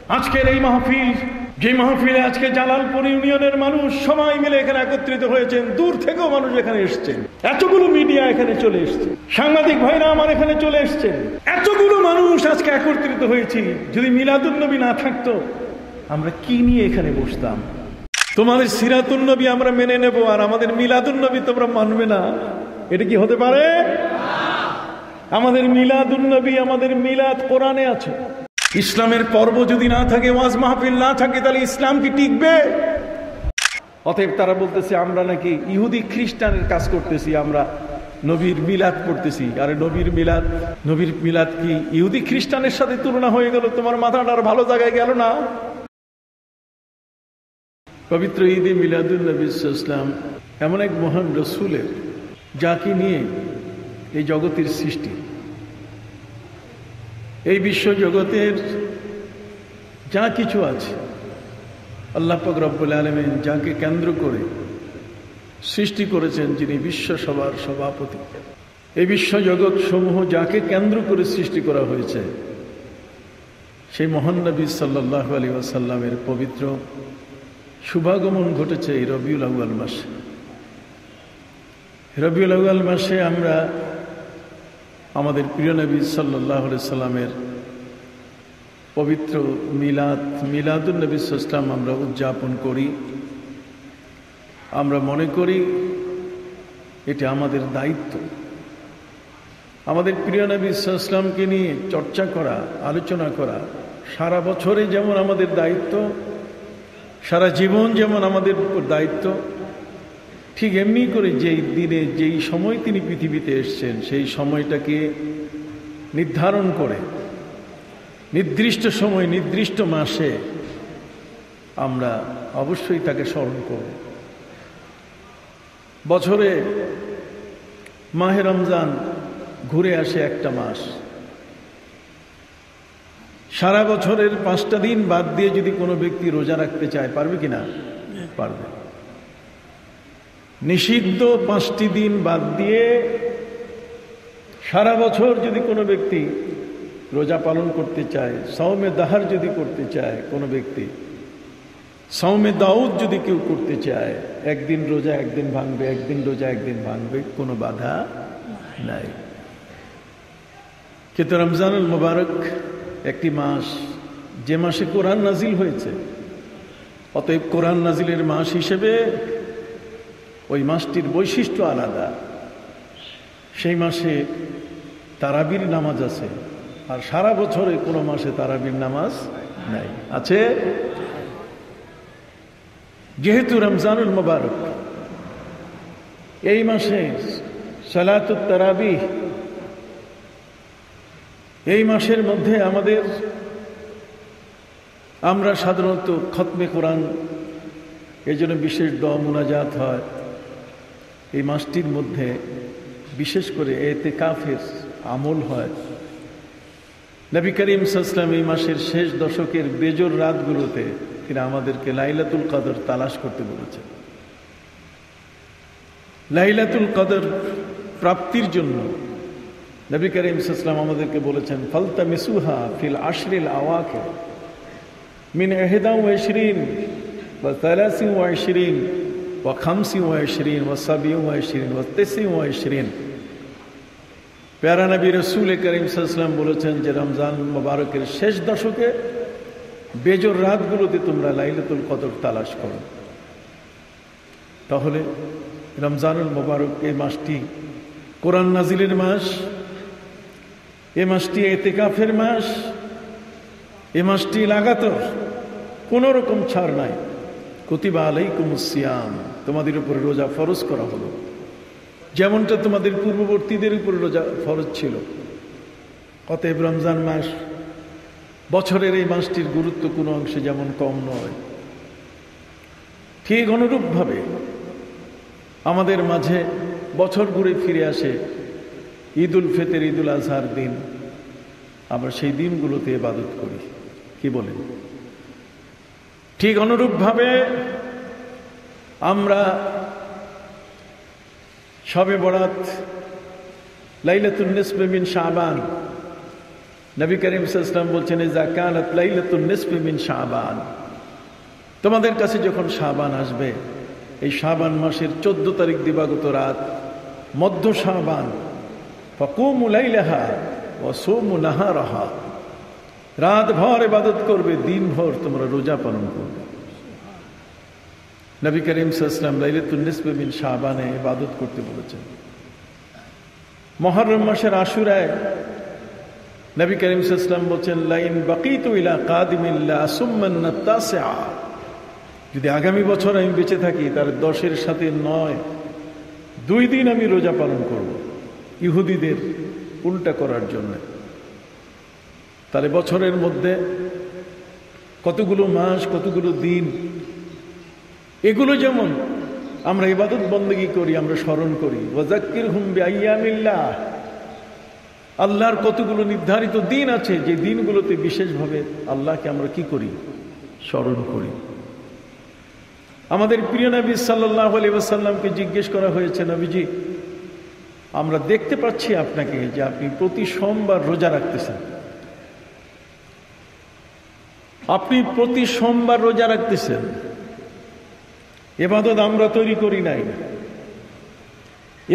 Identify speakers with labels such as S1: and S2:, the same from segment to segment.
S1: আজকের এই মাহফিল, যে মাহফিলে আজকে জালালপুর ইউনিয়নের মানুষ সবাই মিলে এখানে একত্রিত হয়েছেন, দূর থেকেও মানুষ এখানে এসছেন, এতগুলো মিডিয়া এখানে চলে এসছে, সাংবাদিক ভাইরা আমার এখানে চলে এসছেন, এতগুলো মানুষ আজকে একত্রিত হয়েছি। যদি মিলাদুন নবী না থাকতো আমরা কি নিয়ে এখানে বসতাম? তোমাদের সিরাতুন নবী আমরা মেনে নেব আর আমাদের মিলাদুন নবী তোমরা মানবে না, এটা কি হতে পারে? আমাদের মিলাদুন নবী, আমাদের মিলাদ কোরআনে আছে। ইসলামের পর্ব যদি না থাকে, ওয়াজ মাহফিল না থাকে, তাহলে ইসলাম কি টিকবে? অতএব তারা বলতেছে আমরা নাকি ইহুদি খ্রিস্টানের কাজ করতেছি, আমরা নবীর মিলাদ করতেছি। আরে নবীর মিলাদ কি ইহুদি খ্রিস্টানের সাথে তুলনা হয়ে গেল? তোমার মাথাটা আর ভালো জায়গায় গেল না? পবিত্র ঈদে মিলাদুন নবী ইসলাম এমন এক মহান রসুলের, যাকে নিয়ে এই জগতের সৃষ্টি, এই বিশ্ব জগতের যা কিছু আছে আল্লাহ পাক রব্বুল আলামিন যাকে কেন্দ্র করে সৃষ্টি করেছেন, যিনি বিশ্ব সভার সভাপতি, এই বিশ্ব জগৎ সমূহ যাকে কেন্দ্র করে সৃষ্টি করা হয়েছে, সেই মহান নবী সাল্লাল্লাহু আলাইহি ওয়াসাল্লামের পবিত্র শুভাগমন ঘটেছে এই রবিউল আউয়াল মাসে। রবিউল আউয়াল মাসে আমরা আমাদের প্রিয় নবী সাল্লাল্লাহু আলাইহি সাল্লামের পবিত্র মিলাদুন নবী সাল্লাম আমরা উদযাপন করি। আমরা মনে করি এটা আমাদের দায়িত্ব, আমাদের প্রিয় নবী সাল্লামকে নিয়ে চর্চা করা, আলোচনা করা সারা বছরে যেমন আমাদের দায়িত্ব, সারা জীবন যেমন আমাদের দায়িত্ব, ঠিক এমনি করে যেই দিনে যেই সময় তিনি পৃথিবীতে এসছেন, সেই সময়টাকে নির্ধারণ করে নির্দিষ্ট সময় নির্দিষ্ট মাসে আমরা অবশ্যই তাকে স্মরণ করব। বছরে মাহে রমজান ঘুরে আসে একটা মাস, সারা বছরের 5টা দিন বাদ দিয়ে যদি কোনো ব্যক্তি রোজা রাখতে চায়, পারবে কিনা? পারবে। নিষিদ্ধ 5টি দিন বাদ দিয়ে সারা বছর যদি কোনো ব্যক্তি রোজা পালন করতে চায়, সাওমে দাহার যদি করতে চায় কোনো ব্যক্তি, সাওমে দাউদ যদি কেউ করতে চায়, একদিন রোজা একদিন ভাঙবে, একদিন রোজা একদিন ভাঙবে, কোনো বাধা নাই। কিন্তু রমজানুল মুবারক একটি মাস, যে মাসে কোরআন নাজিল হয়েছে, অতএব কোরআন নাজিলের মাস হিসেবে ওই মাসটির বৈশিষ্ট্য আলাদা। সেই মাসে তারাবির নামাজ আছে, আর সারা বছরে কোনো মাসে তারাবির নামাজ নাই। আছে যেহেতু রমজানুল মুবারক, এই মাসে সালাতুত তারাবিহ, এই মাসের মধ্যে আমরা সাধারণত খতমে কোরআন, এই জন্য বিশেষ দোয়া মুনাজাত হয়। এই মাসটির মধ্যে বিশেষ করে ইতিকাফের আমল হয়। নবী করিম সাল্লাল্লাহু আলাইহি ওয়াসাল্লাম এই মাসের শেষ দশকের বেজোর রাতগুলোতে তিনি আমাদেরকে লাইলাতুল কদর তালাশ করতে বলেছেন। লাইলাতুল কদর প্রাপ্তির জন্য নবী করিম সাল্লাল্লাহু আলাইহি ওয়াসাল্লাম আমাদেরকে বলেছেন, ফালতামিসুহা ফিল আশরিল আওয়াখির মিন 21 ওয়া 23 ওয়া 25 ওয়া 27 ওয়া 29। প্যারা নবী রাসূল করিম সাল্লাল্লাহু আলাইহি ওয়াসাল্লাম বলেছেন যে রমজান মুবারকের শেষ দশকে বেজোর রাতগুলোতে তোমরা লাইলাতুল কদর তালাশ করো। তাহলে রমজানুল মুবারক, এই মাসটি কোরআন নাজিলের মাস, এই মাসটি ইতিকাফের মাস, এই মাসটি লাগাতার কোনো রকম ছাড় নাই। কুতিবা আলাইকুমুস সিয়াম, তোমাদের উপরে রোজা ফরজ করা হলো, যেমনটা তোমাদের পূর্ববর্তীদের উপরে রোজা ফরজ ছিল। অতএব রমজান মাস, বছরের এই মাসটির গুরুত্ব কোনো অংশে যেমন কম নয়, ঠিক অনুরূপভাবে আমাদের মাঝে বছর ঘুরে ফিরে আসে ঈদুল ফিতর, ঈদুল আজহার দিন। আমরা সেই দিনগুলোতে ইবাদত করি, কি বলেন? ঠিক অনুরূপভাবে আমরা শবে বরাত, লাইলাতুন নিসফে মিন শাবান, নবী করিম সাল্লাল্লাহু আলাইহি ওয়াসাল্লাম বলছেন ইযা কানাত লাইলাতুন নিসফি মিন শাবান, তোমাদের কাছে যখন শাবান আসবে, এই শাবান মাসের 14 তারিখ দিবাগত রাত, মধ্য শাবান, ফাকুমু লাইলাহা ওয়া সুমু নাহারাহা, রাত ভর ইবাদত করবে, দিন ভর তোমরা রোজা পালন করবে। নবী করিম সাল্লাল্লাহু আলাইহি ওয়াসাল্লাম লাইলাতুন নিসফি মিন শাবানে ইবাদত করতে বলেছেন। মুহররম মাসের আশুরায় নবী করিম সাল্লাল্লাহু আলাইহি ওয়াসাল্লাম বলেন লাইন বাকিতু ইলা কাদিমিল্লা সুম্মান তাসিআ, যদি আগামী বছর আমি বেঁচে থাকি তার 10-এর সাথে 9, 2 দিন আমি রোজা পালন করব ইহুদিদের উল্টা করার জন্য। তাহলে বছরের মধ্যে কতগুলো মাস, কতগুলো দিন, এগুলো যেমন আমরা ইবাদত বন্দেগী করি, আমরা স্মরণ করি। ওয়াযাক্কিরহুম বিআইয়ামিল্লাহ, আল্লাহর কতগুলো নির্ধারিত দিন আছে যে দিনগুলোতে বিশেষভাবে আল্লাহকে আমরা কি করি, স্মরণ করি। আমাদের প্রিয় নবী সাল্লাল্লাহু আলাইহি ওয়াসাল্লামকে জিজ্ঞেস করা হয়েছে, নবীজি আমরা দেখতে পাচ্ছি আপনাকে যে আপনি প্রতি সোমবার রোজা রাখতেছেন, আপনি প্রতি সোমবার রোজা রাখতেছেন, ইবাদত আমরা তৈরি করি নাই,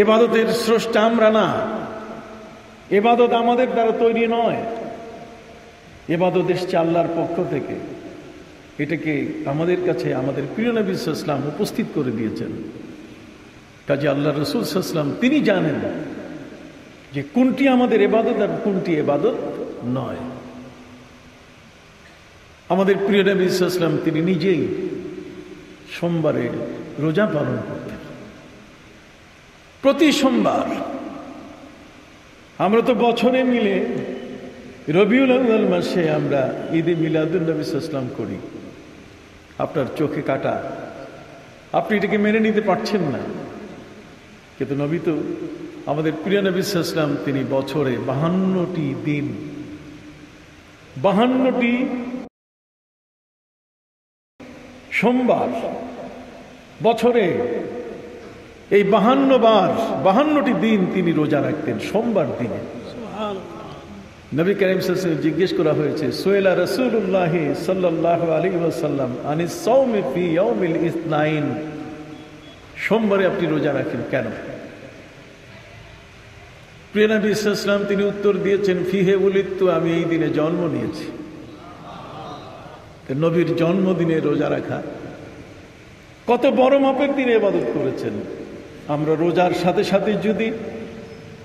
S1: ইবাদতের স্রষ্টা আমরা না, ইবাদত আমাদের দ্বারা তৈরি নয়, ইবাদত এসেছে আল্লাহর পক্ষ থেকে। এটাকে আমাদের কাছে আমাদের প্রিয় নবী সাল্লাল্লাহু আলাইহি ওয়াসাল্লাম উপস্থিত করে দিয়েছেন। কাজে আল্লাহ রাসূল সাল্লাল্লাহু আলাইহি ওয়াসাল্লাম তিনি জানেন যে কোনটি আমাদের ইবাদত আর কোনটি ইবাদত নয়। আমাদের প্রিয় নবী সাল্লাল্লাহু আলাইহি ওয়াসাল্লাম তিনি নিজেই সোমবারে রোজা পালন করতেন, প্রতি সোমবার। আমরা তো বছরে মিলে রবিউল আউয়াল মাসে আমরা ঈদে মিলাদুন নবী সাল্লাল্লাহু আলাইহি ওয়াসাল্লাম করি। আপনার চোখে কাটা, আপনি এটাকে মেনে নিতে পারছেন না, কিন্তু নবী তো আমাদের প্রিয় নবী সাল্লাল্লাহু আলাইহি ওয়াসাল্লাম তিনি বছরে 52টি দিন, 52টি সোমবার, বছরে এই 52 বার 52টি দিন তিনি রোজা রাখতেন সোমবার দিনে। নবী করিম সাল্লাল্লাহু আলাইহি ওয়াসাল্লাম জিজ্ঞেস করা হয়েছে, সুয়েলা রাসূলুল্লাহ সাল্লাল্লাহু আলাইহি ওয়াসাল্লাম আনিস সাওমি ফি ইয়াউমিল ইসনাইন, সোমবারে আপনি রোজা রাখেন কেন? প্রিয় নবী সাল্লাল্লাহু আলাইহি ওয়াসাল্লাম তিনি উত্তর দিয়েছেন, ফিহে উলিদতু, আমি এই দিনে জন্ম নিয়েছি। নবীর জন্মদিনে রোজা রাখা কত বড় মাপের তিনি ইবাদত করেছেন। আমরা রোজার সাথে সাথে যদি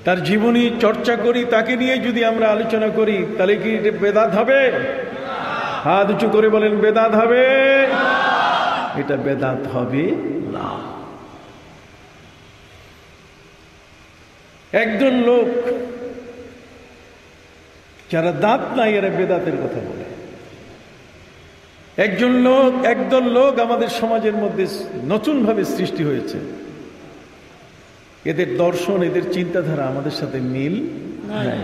S1: তার জীবনী চর্চা করি, তাকে নিয়ে যদি আমরা আলোচনা করি, তাহলে কি এটা বেদাত হবে? হাত উঁচু করে বলেন, বেদাত হবে? এটা বেদাত হবে না। একজন লোক যারা দাঁত নাই এরা বেদাতের কথা বলে। একদল লোক আমাদের সমাজের মধ্যে নতুন ভাবে সৃষ্টি হয়েছে, এদের দর্শন, এদের চিন্তাধারা আমাদের সাথে মিল নাই।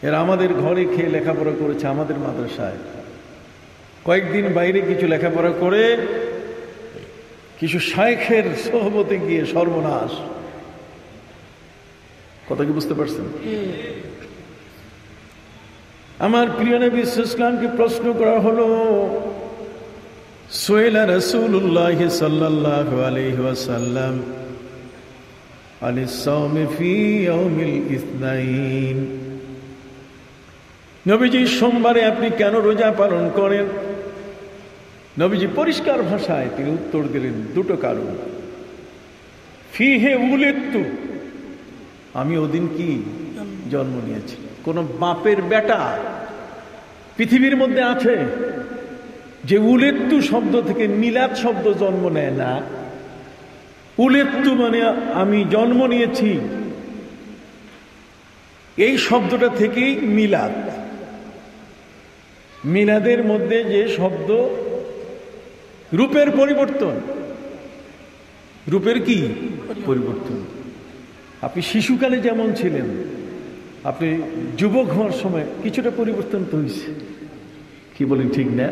S1: এরা আমাদের ঘরে খেয়ে লেখাপড়া করেছে, আমাদের মাদ্রাসায় কয়েকদিন বাইরে কিছু লেখাপড়া করে কিছু শায়েখের সোহবতে গিয়ে সর্বনাশ। কথা কি বুঝতে পারছেন? আমার প্রিয় নবী সাল্লাল্লাহু আলাইহি ওয়াসাল্লামকে প্রশ্ন করা হলো, সুয়েলা রাসূলুল্লাহ সাল্লাল্লাহু আলাইহি ওয়াসাল্লাম আনিস সাওমি ফি ইয়াউমিল ইসনাইন, নবীজি সোমবারে আপনি কেন রোজা পালন করেন? নবীজি পরিষ্কার ভাষায় তিনি উত্তর দিলেন, দুটো কারণ। ফিহে উলিদতু, আমি ওদিন কি জন্ম নিয়েছি। কোন বাপের বেটা পৃথিবীর মধ্যে আছে যে উলিদতু শব্দ থেকে মিলাদ শব্দ জন্ম নেয় না। উলিদতু মানে আমি জন্ম নিয়েছি, এই শব্দটা থেকেই মিলাদ। মিলাদের মধ্যে যে শব্দ রূপের পরিবর্তন, রূপের কি পরিবর্তন। আপনি শিশুকালে যেমন ছিলেন, আপনি যুবক হওয়ার সময় কিছুটা পরিবর্তন তো হয়েছে, কি বলেন ঠিক না?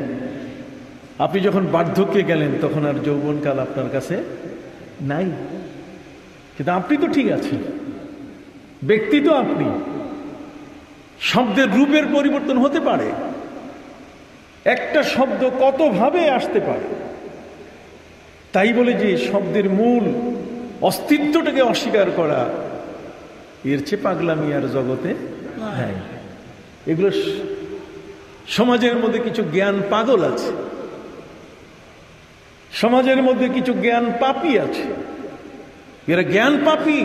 S1: আপনি যখন বার্ধক্যে গেলেন তখন আর যৌবনকাল আপনার কাছে নাই, কিন্তু আপনি তো ঠিক আছেন, ব্যক্তি তো আপনি। শব্দের রূপের পরিবর্তন হতে পারে, একটা শব্দ কতভাবে আসতে পারে। তাই বলে যে শব্দের মূল অস্তিত্বটাকে অস্বীকার করা, এর চেয়ে পাগলামি আর জগতে নাই। এগুলো সমাজের মধ্যে কিছু জ্ঞান পাগল আছে, সমাজের মধ্যে কিছু জ্ঞান পাপী আছে। এরা জ্ঞান পাপী,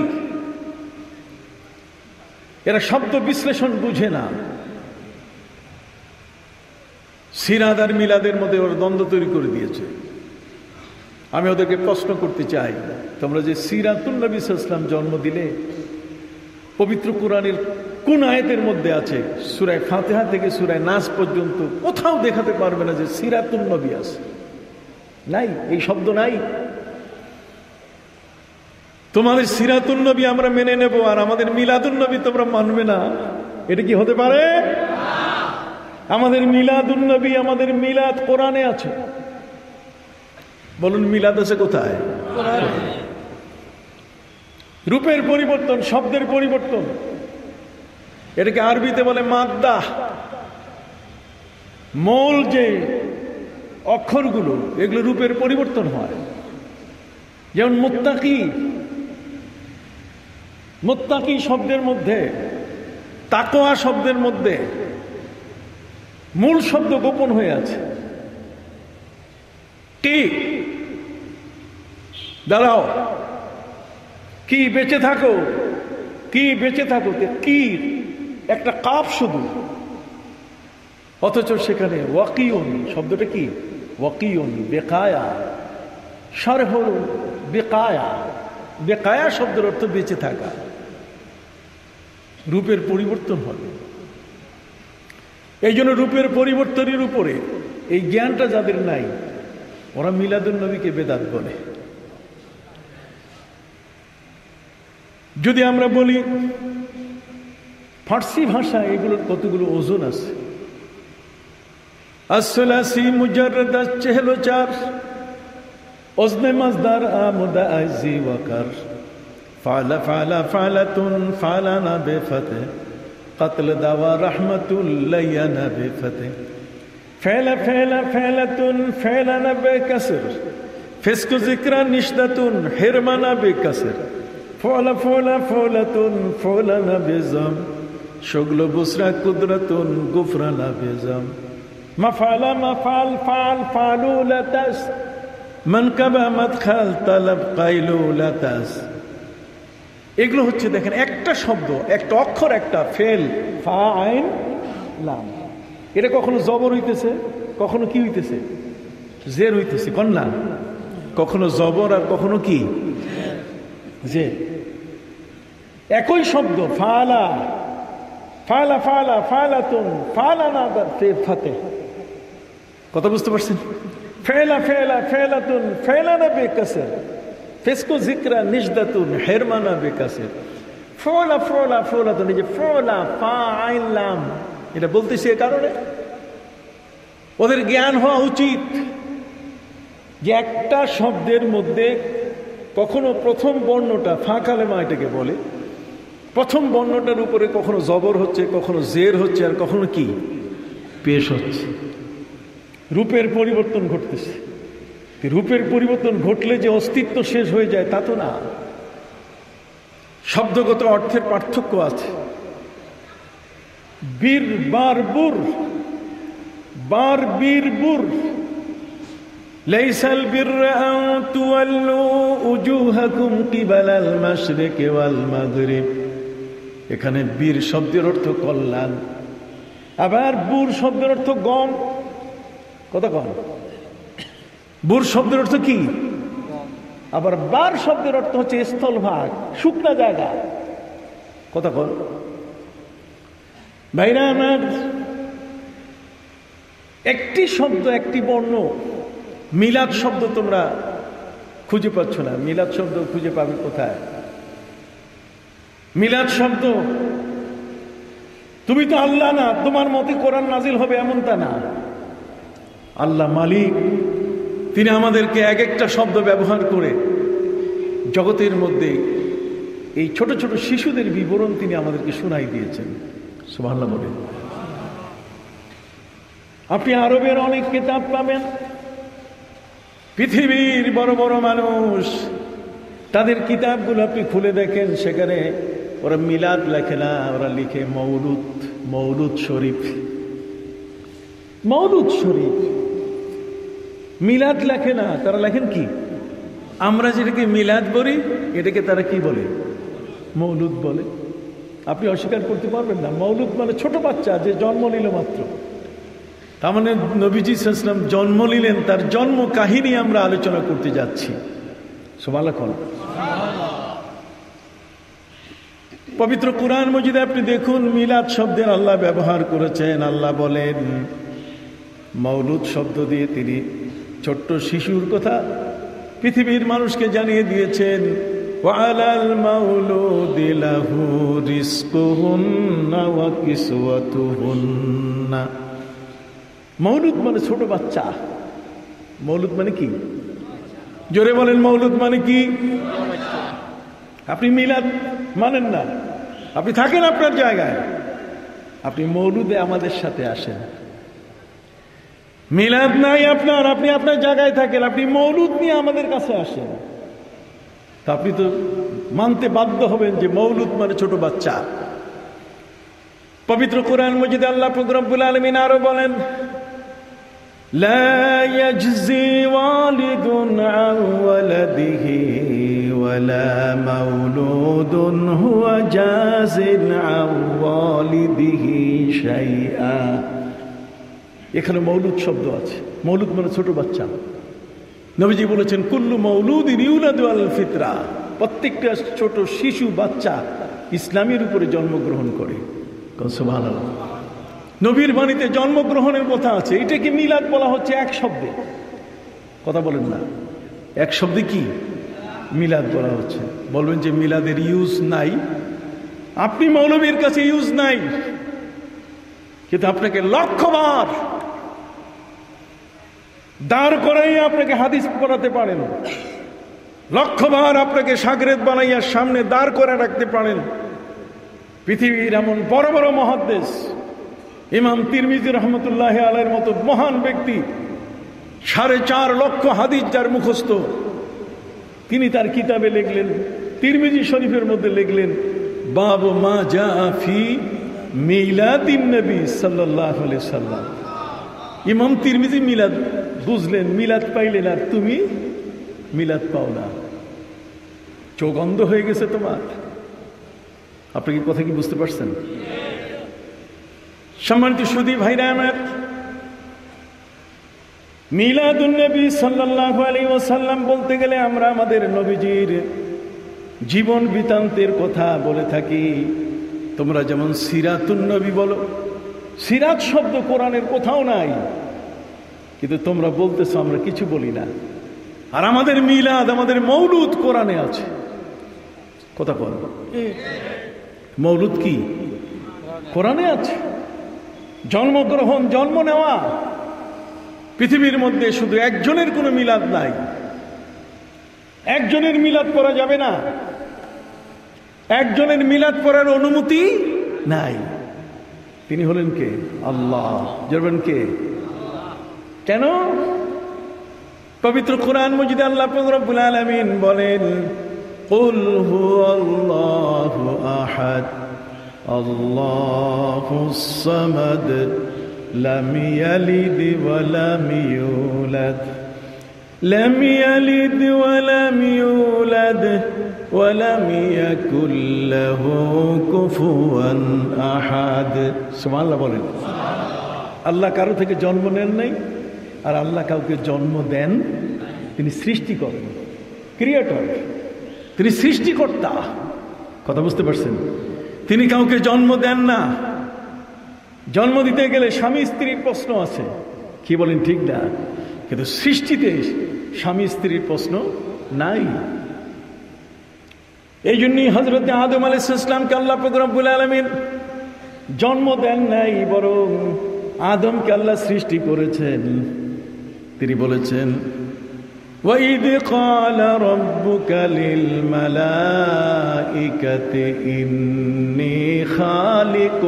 S1: এরা শব্দ বিশ্লেষণ বুঝে না। সিরাত আর মিলাদের মধ্যে ওরা দ্বন্দ্ব তৈরি করে দিয়েছে। আমি ওদেরকে প্রশ্ন করতে চাই, তোমরা যে সিরাতুন নবী সাল্লাল্লাহু আলাইহি ওয়াসাল্লাম জন্ম দিলে, পবিত্র কোরআনের কোন আয়াতের মধ্যে আছে? সূরা ফাতিহা থেকে সূরা নাস পর্যন্ত কোথাও দেখাতে পারবে না যে সিরাতুন নবী আছে। নাই, এই শব্দ নাই। তোমাদের সিরাতুন নবী আমরা মেনে নেব, আর আমাদের মিলাদুন নবী তোমরা মানবে না, এটা কি হতে পারে? আমাদের মিলাদুন নবী, আমাদের মিলাদ কোরআনে আছে। বলুন, মিলাদ আছে কোথায়? রূপের পরিবর্তন, শব্দের পরিবর্তন, এটাকে আরবিতে বলে মাদ্দা। মূল যে অক্ষরগুলো, এগুলো রূপের পরিবর্তন হয়। যেমন মুত্তাকি, মুত্তাকি শব্দের মধ্যে, তাকওয়া শব্দের মধ্যে মূল শব্দ গোপন হয়ে আছে। কি? দাঁড়াও, কি বেঁচে থাকো, কি বেঁচে থাকো, কি একটা কাপ শুধু, অথচ সেখানে ওয়াকিউন শব্দটা কি? ওয়াকিউন, বেকায়া, শারহুল বেকায়া। বেকায়া শব্দের অর্থ বেঁচে থাকা। রূপের পরিবর্তন হবে। এই জন্য রূপের পরিবর্তনের উপরে এই জ্ঞানটা যাদের নাই, ওরা মিলাদুন নবীকে বেদাত বলে। যদি আমরা বলি ফার্সি ভাষা, এগুলোর কতগুলো ওজন আছে। আসলাসি মুজাররদ চেহলো চার, ওজনে মাজদার আমদা আইজি ওয়াকার, ফালা ফালা ফালাতুন ফালানা বেফতে, قتل دوا رحمতুল লাইয়ানা বেফতে, ফেলা ফেলা ফেলাতুন ফেলানা বেকাসর, ফিসকু যিকরা নিশদাতুন হিরমানা বেকাসর, ফলা ফলা ফলাতুন ফলানা বেজাম, শুগল বুসরা কুদরাতুন গুফরানা বেজাম, মাফালা মাফাল ফাল ফালুলাতাস, মানকাবা মাদখাল তালাব কাইলুলাতাস। এগুলো হচ্ছে, দেখেন, একটা শব্দ, একটা অক্ষর, একটা ফেল, ফা আইন লাম। এটা কখনো জবর হইতেছে, কখনো কি হইতেছে? জের হইতেছে, কন্যা। কখনো জবর আর কখনো কি? জে। একই শব্দ, ফালা ফালা ফালা ফালাতুন ফালানা ফাতে। কথা বুঝতে পারছেন? ফেলা ফেলা ফেলাতুন ফেলানা বেকাসর, ফিসকু যিকরা নিশদাতুন হিরমানা বেকাসর, ফলা ফলা ফলাতুন। এই যে ফলা, ফা আইন লাম, এটা বলতেছি এ কারণে ওদের জ্ঞান হওয়া উচিত যে একটা শব্দের মধ্যে কখনো প্রথম বর্ণটা, ফা কালেমা এটাকে বলে, প্রথম বর্ণটার উপরে কখনো জবর হচ্ছে, কখনো জের হচ্ছে, আর কখনো কি পেশ হচ্ছে। রূপের পরিবর্তন ঘটতেছে। রূপের পরিবর্তন ঘটলে যে অস্তিত্ব শেষ হয়ে যায় তা তো না। শব্দগত অর্থের পার্থক্য আছে। বীর বার বুর, বার বীর বুর, লাইসাল বিররা আন তুওয়াল্লু উজুহাকুম কিবালাল মাশরিকি ওয়াল মাগরিব। এখানে বীর শব্দের অর্থ কল্যাণ, আবার বুর শব্দের অর্থ গম। কত কম? বুর শব্দের অর্থ কি? আবার বার শব্দের অর্থ হচ্ছে স্থলভাগ, শুকনা জায়গা। কত কম? ভাইরা আমার, একটি শব্দ, একটি বর্ণ। মিলাদ শব্দ তোমরা খুঁজে পাচ্ছ না। মিলাদ শব্দ খুঁজে পাবে কোথায়? মিলাদ শব্দ, তুমি তো আল্লাহ না, তোমার মতে কোরআন নাজিল হবে এমনটা না। আল্লাহ মালিক, তিনি আমাদেরকে এক একটা শব্দ ব্যবহার করে জগতের মধ্যে এই ছোট ছোট শিশুদের বিবরণ তিনি আমাদেরকে শোনাই দিয়েছেন। সুবহানাল্লাহ বলেন। আপনি আরবের অনেক কিতাব পাবেন, পৃথিবীর বড় বড় মানুষ তাদের কিতাবগুলো আপনি খুলে দেখেন, সেখানে ওরা মিলাদ লেখে না, ওরা লিখে মৌলুদ, মৌলুদ শরীফ, মৌলুদ শরীফ। মিলাদ লেখে না, তারা লেখেন কি? আমরা যেটাকে মিলাদ বলি এটাকে তারা কি বলে? মৌলুদ বলে। আপনি অস্বীকার করতে পারবেন না। মৌলুদ মানে ছোট বাচ্চা যে জন্ম নিল মাত্র। তার মানে নবীজি সাল্লাল্লাহু আলাইহি ওয়াসাল্লাম জন্ম নিলেন, তার জন্ম কাহিনী আমরা আলোচনা করতে যাচ্ছি। সুবহানাল্লাহ। পবিত্র কুরআন মজিদে আপনি দেখুন মিলাদ শব্দের আল্লাহ ব্যবহার করেছেন। আল্লাহ বলেন মৌলুদ শব্দ দিয়ে তিনি ছোট্ট শিশুর কথা পৃথিবীর মানুষকে জানিয়ে দিয়েছেন। ওয়ালাল মাউলুদি লাহু রিজকুহুন্না ওয়া কিসওয়াতুহুন্না। মৌলুদ মানে ছোট বাচ্চা। মৌলুদ মানে কি? জোরে বলেন, মৌলুদ মানে কি? আপনি মিলাদ মানেন না, আপনি থাকেন আপনার জায়গায়, আপনি মৌলুদে আমাদের সাথে আসেন। মিলাদ নাই আপনার, আপনি আপনার জায়গায় থাকেন, আপনি মৌলুদ নিয়ে আমাদের কাছে আসেন। তা আপনি তো মানতে বাধ্য হবেন যে মৌলুদ মানে ছোট বাচ্চা। পবিত্র কোরআন মজিদে আল্লাহ পাক রব্বুল আলামিন আরো বলেন লা ইয়াজজি ওয়ালিদুন আন ওয়ালাদিহি ওয়ালা মাউলুদুন হুয়া জাজিন আন ওয়ালিদিহি শাইআ। এখানে মৌলুদ শব্দ আছে। মৌলুদ মানে ছোট বাচ্চা। নবীজি বলেছেন কুল্লু মাউলুদিন ইউলাদু আলাল ফিতরা, প্রত্যেকটা ছোট শিশু বাচ্চা ইসলামের উপরে জন্মগ্রহণ করে। সুবহানাল্লাহ। নবীর বাণীতে জন্মগ্রহণের কথা আছে। এটাকে মিলাদ বলা হচ্ছে এক শব্দে। কথা বলেন না, এক শব্দে কি মিলাদ বলা হচ্ছে। বলবেন যে মিলাদের ইউজ নাই, আপনি মৌলবীর কাছে ইউজ নাই, কিন্তু আপনাকে লক্ষবার দাঁড় করাই আপনাকে হাদিস পড়াতে পারেন, লক্ষবার আপনাকে শাগরেদ বানাইয়া সামনে দাঁড় করে রাখতে পারেন। পৃথিবীর এমন বড় বড় মুহাদ্দিস ইমাম তিরমিজি রহমতুল্লাহ আলাইহির মতো মহান ব্যক্তি, 4.5 লক্ষ হাদিস যার মুখস্থ, তিনি তার কিতাবে লিখলেন, তিরমিজি শরীফের মধ্যে লিখলেন বাবু মা জা ফি মিলাদিন নবী সাল্লাল্লাহু আলাইহি সাল্লাম। ইমাম তিরমিজি মিলাদ বুঝলেন, মিলাদ পাইলেন, আর তুমি মিলাদ পাও না। চোখ অন্ধ হয়ে গেছে তোমার। আপনি কি কথা কি বুঝতে পারছেন? সম্মানিত সুধী ভাইরা আমার, মিলাদুন নবী সাল্লাল্লাহু আলাইহি ওয়াসাল্লাম বলতে গেলে আমরা আমাদের নবীজির জীবন বৃত্তান্তের কথা বলে থাকি। তোমরা যেমন সিরাতুন নবী বলো, সিরাত শব্দ কোরআনের কোথাও নাই, কিন্তু তোমরা বলতেছো আমরা কিছু বলি না। আর আমাদের মিলাদ, আমাদের মৌলুদ কোরআনে আছে। কথা বল, মৌলুদ কি কোরআনে আছে। জন্মগ্রহণ, জন্ম নেওয়া, পৃথিবীর মধ্যে শুধু একজনের কোনো মিলাদ নাই, একজনের মিলাদ করা যাবে না, একজনের মিলাদ করার অনুমতি নাই। তিনি হলেন কে? আল্লাহ। জানবেন কে? কেন? পবিত্র কোরআন মজিদে আল্লাহ পাক রব্বুল আলামিন বলেন কুল হুয়াল্লাহু আহাদ আল্লাহুস সামাদ লাম ইয়ালিদ ওয়া লাম ইউলাদ লাম ইয়ালিদ ওয়া লাম ইউলাদ ওয়া লাম ইয়াকুল লাহু কুফুয়ান আহাদ। সুবহানাল্লাহ বলেন। আল্লাহ কারো থেকে জন্ম নেন নাই, আর আল্লাহ কাউকে জন্ম দেন। তিনি সৃষ্টি করেন, ক্রিয়েটর, তিনি সৃষ্টিকর্তা। কথা বুঝতে পারছেন? তিনি কাউকে জন্ম দেন না। জন্ম দিতে গেলে স্বামী স্ত্রীর প্রশ্ন আছে, কি বলেন ঠিক না? কিন্তু সৃষ্টিতে স্বামী স্ত্রীর প্রশ্ন নাই। এই জন্যই হযরত আদম আলাইহিস সালামকে আল্লাহ পাক রব্বুল আলামিন জন্ম দেন নাই, বরং আদমকে আল্লাহ সৃষ্টি করেছেন। তিনি বলেছেন وَإِذْ قَالَ رَبُّكَ لِلْمَلَائِكَةِ إِنِّي خَالِقٌ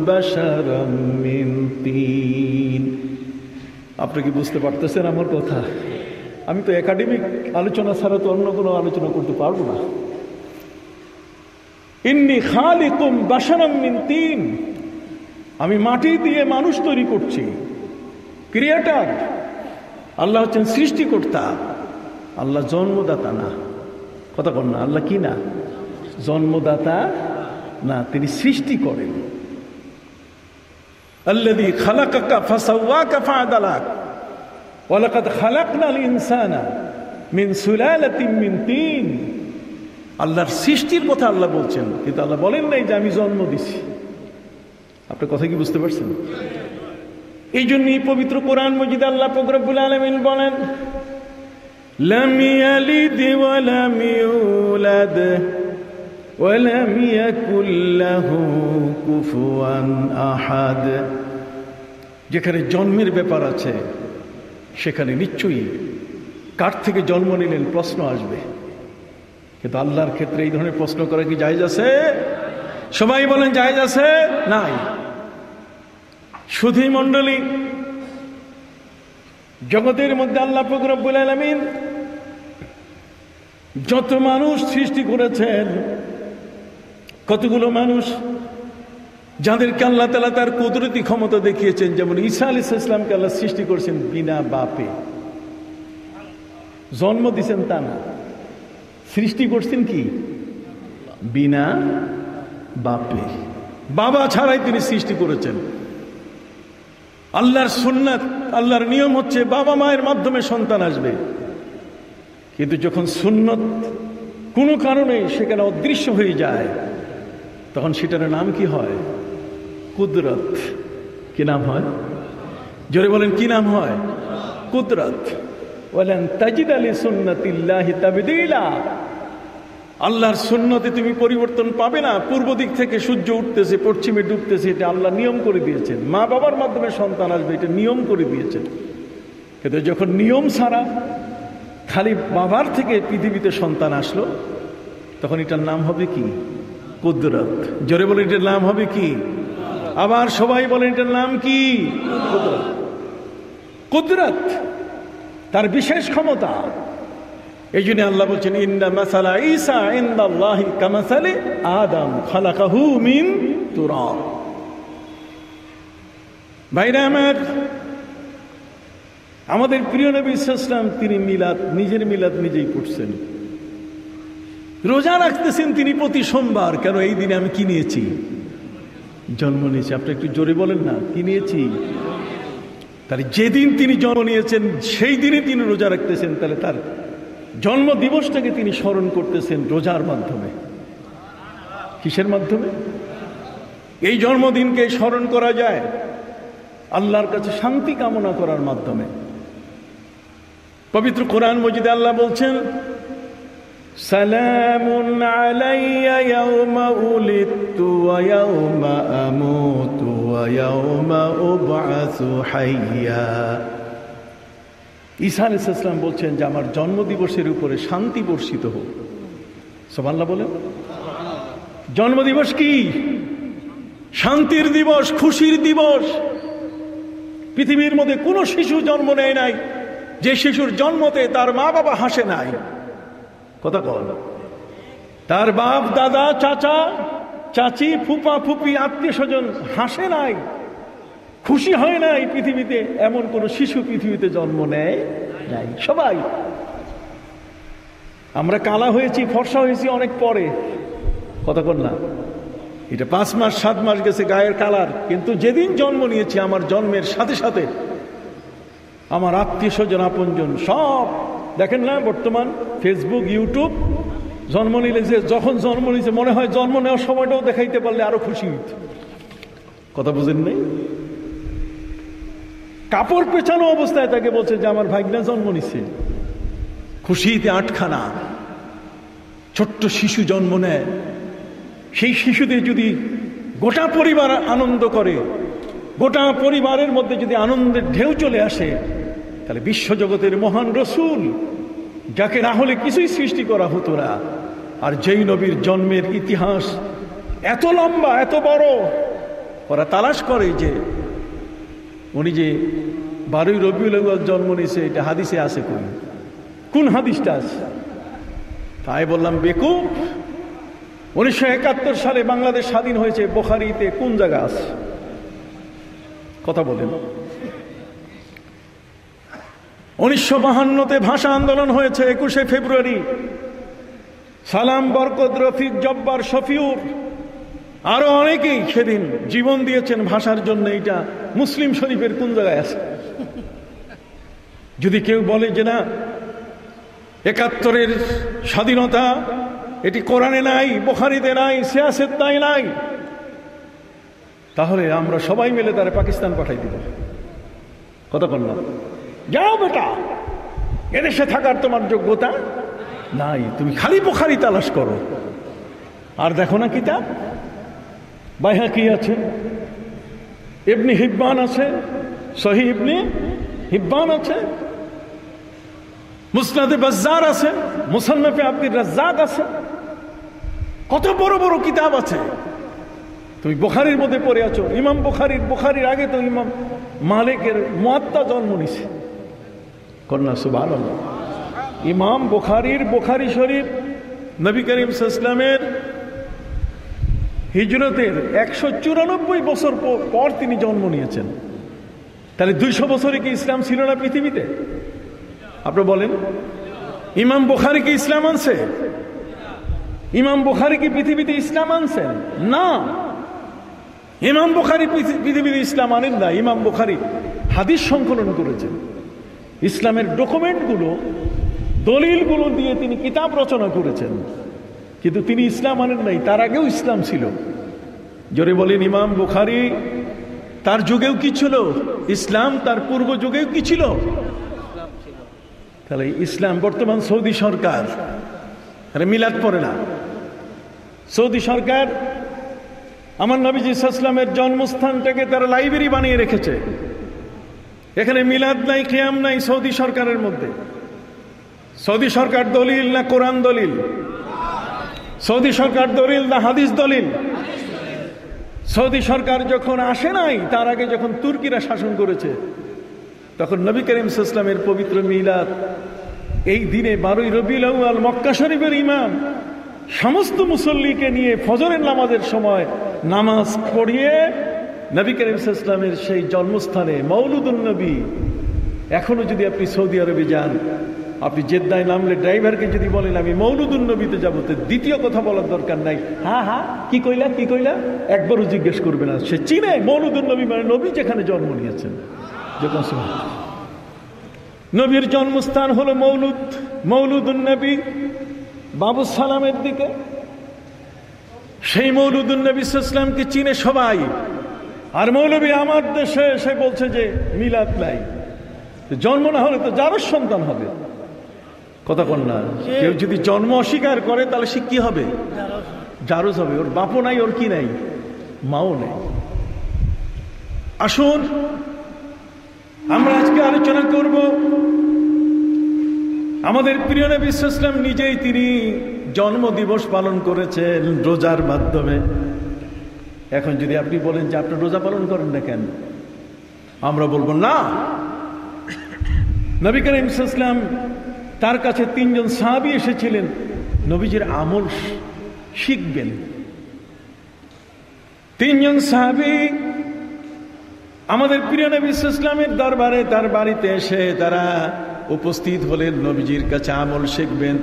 S1: بَشَرًا مِّن طِينٍ। আপনি কি বুঝতে পারতেছেন আমার কথা? আমি তো একাডেমিক আলোচনা ছাড়া তো অন্য কোনো আলোচনা করতে পারবো না। ইন্নী খালিকুম বাশারাম মিন তিন, আমি মাটি দিয়ে মানুষ তৈরি করছি। ক্রিয়েটর আল্লাহ হচ্ছেন সৃষ্টিকর্তা, আল্লাহ জন্মদাতা না। কথা বল না, আল্লাহ কি না? জন্মদাতা না, তিনি সৃষ্টি করেন। আল্লাযী খালাকাকা ফাসাওয়াকা ফাআদালাক ওয়া লাকাদ খালাকনাল ইনসানা মিন সুলালাতিন মিন তিন। আল্লাহর সৃষ্টির কথা আল্লাহ বলছেন, কিন্তু আল্লাহ বলেন নাই যে আমি জন্ম দিছি। আপনার কথা কি বুঝতে পারছেন? এই জন্যই পবিত্র কোরআন মজিদে আল্লাহ পাক রব্বুল আলামিন বলেন, লাম ইয়ালিদ ওয়া লাম ইউলাদ ওয়া লাম ইয়াকুল লাহু কুফুয়ান আহাদ। যেখানে জন্মের ব্যাপার আছে সেখানে নিশ্চয়ই কার থেকে জন্ম নিলেন প্রশ্ন আসবে, কিন্তু আল্লাহর ক্ষেত্রে এই ধরনের প্রশ্ন করা কি জায়েজ আছে? সবাই বলেন জায়েজ আছে? নাই। সুধী মণ্ডলী, জগতের মধ্যে আল্লাহ পাক রব্বুল আলামিন যত মানুষ সৃষ্টি করেছেন, কতগুলো মানুষ যাদেরকে আল্লাহ তাআলা তার কুদরতি ক্ষমতা দেখিয়েছেন। যেমন ঈসা আলাইহিস সালামকে আল্লাহ সৃষ্টি করেছেন বিনা বাপে, জন্ম দিয়েছেন তা না, সৃষ্টি করছেন কি বিনা বাপে, বাবা ছাড়াই তিনি সৃষ্টি করেছেন। আল্লাহর সুন্নাত, আল্লাহর নিয়ম হচ্ছে বাবা মায়ের মাধ্যমে সন্তান আসবে, কিন্তু যখন সুন্নত কোনো কারণে সেখানে অদৃশ্য হয়ে যায় তখন সেটার নাম কি হয়? কুদরত। কি নাম হয়? জোরে বলেন, কি নাম হয়? কুদরত। ওয়ালান তাজিদা লিসুন্নাতিল্লাহি তাবদীলা। আল্লাহর সুন্নতে তুমি পরিবর্তন পাবে না। পূর্ব দিক থেকে সূর্য উঠতেছে, পশ্চিমে ডুবতেছে, এটা আল্লাহ নিয়ম করে দিয়েছেন। মা বাবার মাধ্যমে সন্তান আসবে, এটা নিয়ম করে দিয়েছেন। কিন্তু যখন নিয়ম ছাড়া খালি বাবার থেকে পৃথিবীতে সন্তান আসলো, তখন এটার নাম হবে কি? কুদরত। জোরে বলেন, এটার নাম হবে কি? আবার সবাই বলেন, এটার নাম কি? কুদরত। কুদরত তার বিশেষ ক্ষমতা। এই জন্য আল্লাহ বলছেন, ইন্না মাসালা ঈসা ইনদাল্লাহি কামাসালি আদম খালাকাহু মিন তুরাব। ভাইরা আমার, আমাদের প্রিয় নবী সাল্লাল্লাহু আলাইহি ওয়াসাল্লাম তিনি মিলাদ, নিজের মিলাদ নিজেই পড়ছেন। রোজা রাখতেছেন তিনি প্রতি সোমবার। কেন? এই দিনে আমি কি নিয়েছি? জন্ম নিয়েছি। আপনি একটু জোরে বলেন না, কি নিয়েছি? তাহলে যেদিন তিনি জন্ম নিয়েছেন সেই দিনে তিনি রোজা রাখতেছেন, তাহলে তার জন্ম দিবসটাকে তিনি স্মরণ করতেছেন রোজার মাধ্যমে। কিসের মাধ্যমে? এই জন্মদিনকে স্মরণ করা যায় আল্লাহর কাছে শান্তি কামনা করার মাধ্যমে। পবিত্র কোরআন মজিদে আল্লাহ বলছেন, সালামুন আলাইয়া ইয়াউমা উলিদতু ওয়া ইয়াউমা আমুতু ওয়া ইয়াউমা উবআসু হাইয়া। ঈসা আলাইহিস সালাম বলছেন যে আমার জন্মদিবসের উপরে শান্তি বর্ষিত হোক। সুবহানাল্লাহ বলেন। জন্মদিবস কি? শান্তির দিবস, খুশির দিবস। পৃথিবীর মধ্যে কোনো শিশু জন্ম নেয় নাই যে শিশুর জন্মতে তার মা বাবা হাসে নাই। কথা বল। তার বাপ দাদা চাচা চাচি ফুপা ফুপি আত্মীয় স্বজন হাসে নাই, খুশি হয় নাই। পৃথিবীতে এমন কোন শিশু পৃথিবীতে জন্ম নেয় নাই। সবাই আমরা কালা হয়েছি, ফর্সা হয়েছি অনেক পরে। কথা বল না, এটা 5 মাস 7 মাস গেছে গায়ের কালার, কিন্তু যেদিন জন্ম নিয়েছি আমার জন্মের সাথে সাথে আমার আত্মীয় স্বজন আপনজন সব দেখেন না, বর্তমান ফেসবুক ইউটিউব, জন্ম নিলে যে যখন জন্ম নিয়েছে মনে হয় জন্ম নেওয়ার সময়টাও দেখাইতে পারলে আরো খুশি হইত। কথা বুঝেন নাই? কাপড় পেছানো অবস্থায় তাকে বলছে যে আমার ভাগ্না জন্ম নিছে, খুশিতে আটখানা। ছোট্ট শিশু জন্ম নেয়, সেই শিশুদের যদি গোটা পরিবার আনন্দ করে, গোটা পরিবারের মধ্যে যদি আনন্দের ঢেউ চলে আসে, তাহলে বিশ্বজগতের মহান রসুল যাকে না হলে কিছুই সৃষ্টি করা হতো না। আর যেই নবীর জন্মের ইতিহাস এত লম্বা, এত বড়, ওরা তালাশ করে যে উনি যে 12ই রবিউল আউয়াল জন্ম নিয়েছে, এটা হাদিসে আছে কোন হাদিসটা আছে? তাই বললাম বেকুব, 1971 সালে বাংলাদেশ স্বাধীন হয়েছে, বুখারীতে কোন জায়গা আছে? কথা বলেন। 1952-তে ভাষা আন্দোলন হয়েছে, 21শে ফেব্রুয়ারি। সালাম, বরকত, রফিক, জব্বার, শফিউর আরো অনেকেই সেদিন জীবন দিয়েছেন ভাষার জন্য। এটা মুসলিম শরীফের কোন জায়গায় আছে? যদি কেউ বলে যে না 71-এর স্বাধীনতা এটি কোরআনে নাই, বুখারীতে নাই, সিয়াসেতে নাই, তাহলে আমরা সবাই মিলে তারা পাকিস্তান পাঠাই দিব। কথা বল না, যাও বেটা, এদেশে থাকার তোমার যোগ্যতা নাই, তুমি খালি বুখারী তালাশ করো। আর দেখো না কিতাব, বাইহাকি আছে, ইবনে হিব্বান আছে, সহিহ ইবনে হিব্বান আছে, মুসনাদে বাজ্জার আছে, মুসান্নাফে আব্দুর রাজ্জাক আছে, কত বড় বড় কিতাব আছে। তুমি বুখারীর মধ্যে পড়ে আছো, ইমাম বুখারীর আগে তো ইমাম মালিকের মুয়াত্তা জন্ম নিছে। কন্যা সুবহানাল্লাহ। ইমাম বুখারী শরীফ নবী করিম সাল্লাল্লাহু আলাইহি ওয়াসাল্লামের হিজরতের 194 বছর পর তিনি জন্ম নিয়েছেন। তাহলে 200 বছরে কি ইসলাম ছিল না পৃথিবীতে? আপনি বলেন, ইমাম বুখারী কি ইসলাম আনছে? ইমাম বুখারী কি পৃথিবীতে ইসলাম আনছেন? না, ইমাম বুখারী পৃথিবীতে ইসলাম আনেন না। ইমাম বুখারী হাদিস সংকলন করেছেন, ইসলামের ডকুমেন্টগুলো, দলিলগুলো দিয়ে তিনি কিতাব রচনা করেছেন, কিন্তু তিনি ইসলাম আনেন নাই। তার আগেও ইসলাম ছিল। জোরে বলেন, ইমাম বুখারী তার যুগেও কি ছিল? ইসলাম। তার পূর্ব যুগেও কি ছিল? তাহলে ইসলাম। বর্তমান সৌদি সরকার মিলাদ পড়ে না। সৌদি সরকার আমার নবীজি সাল্লাল্লাহু আলাইহি ওয়াসাল্লামের জন্মস্থানটাকে তারা লাইব্রেরি বানিয়ে রেখেছে। এখানে মিলাদ নাই, কিয়াম নাই সৌদি সরকারের মধ্যে। সৌদি সরকার দলিল না কোরআন দলিল? সৌদি সরকার দলিল না হাদিস দলিল? সৌদি সরকার যখন আসে নাই, তার আগে যখন তুর্কিরা শাসন করেছে, তখন নবী করিম সাল্লাল্লাহু আলাইহি ওয়াসাল্লামের পবিত্র মিলাদ এই দিনে 12ই রবিউল আউয়াল মক্কা শরীফের ইমাম সমস্ত মুসল্লিকে নিয়ে ফজরের নামাজের সময় নামাজ পড়িয়ে নবী করিম সাল্লাল্লাহু আলাইহি ওয়াসাল্লামের সেই জন্মস্থানে মৌলুদুন নবী। এখনো যদি আপনি সৌদি আরবে যান, আপনি জেদ্দায় নামলে ড্রাইভারকে যদি বলেন আমি মৌলুদুন নবীতে যাবো, তো দ্বিতীয় কথা বলার দরকার নাই। হ্যাঁ কি কইলা একবারও জিজ্ঞেস করবে না। সে চিনে মৌলুদুন নবী মানে নবী যেখানে জন্ম নিয়েছেন। যখন নবীর জন্মস্থান হলো মৌলুদুন নবী বাবু সালামের দিকে, সেই মৌলুদুন নবী সাল্লাল্লাহু আলাইহি ওয়াসাল্লামকে চিনে সবাই। আর মৌলবী আমার দেশে এসে বলছে যে মিলাদ নাই। জন্ম না হলে তো জারজ সন্তান হবে। কথা বল না, কেউ যদি জন্ম অস্বীকার করে তাহলে সে কি হবে? জারজ হবে। ওর বাপও নাই, ওর কি নাই, মাও নেই। আসুন আমরা আজকে আলোচনা করব আমাদের প্রিয় নবী সাল্লাল্লাহু আলাইহি ওয়াসাল্লাম নিজেই তিনি জন্ম দিবস পালন করেছেন রোজার মাধ্যমে। এখন যদি আপনি বলেন যে আপনি রোজা পালন করেন না কেন, আমরা বলবো না। নবী করিম সাল্লাল্লাহু আলাইহি ওয়াসাল্লাম তার কাছে 3 জন সাহাবী এসেছিলেন নবীজির আমল শিখবেন। 3 জন সাহাবী আমাদের প্রিয় নবী সাল্লাল্লাহু আলাইহি ওয়াসাল্লামের দরবারে, তার বাড়িতে এসে তারা উপস্থিত হলেন নবীজির কাছে আমল শিখবেন।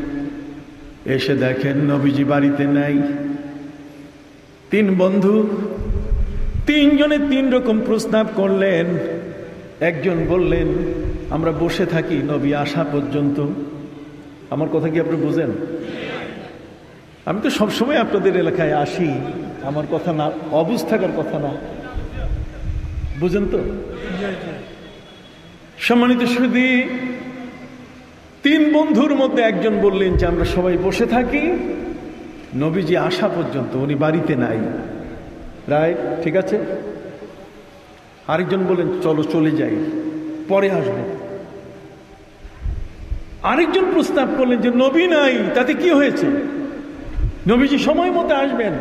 S1: এসে দেখেন নবীজি বাড়িতে নাই। 3 বন্ধু 3 জনে 3 রকম প্রস্তাব করলেন। একজন বললেন আমরা বসে থাকি নবী আসা পর্যন্ত। আমার কথা কি আপনি বুঝেন? আমি তো সবসময় আপনাদের এলাকায় আসি, আমার কথা না অবুঝ থাকার কথা না, বুঝেন তো? সম্মানিত সুধী, 3 বন্ধুর মধ্যে একজন বললেন যে আমরা সবাই বসে থাকি নবীজি আসা পর্যন্ত, উনি বাড়িতে নাই। রাইট, ঠিক আছে। আরেকজন বললেন চলো চলে যাই, পরে আসবো। আরেকজন প্রস্তাব করলেন যে নবী নাই, তাতে কি হয়েছে, নবীজি সময় মতো আসবেন।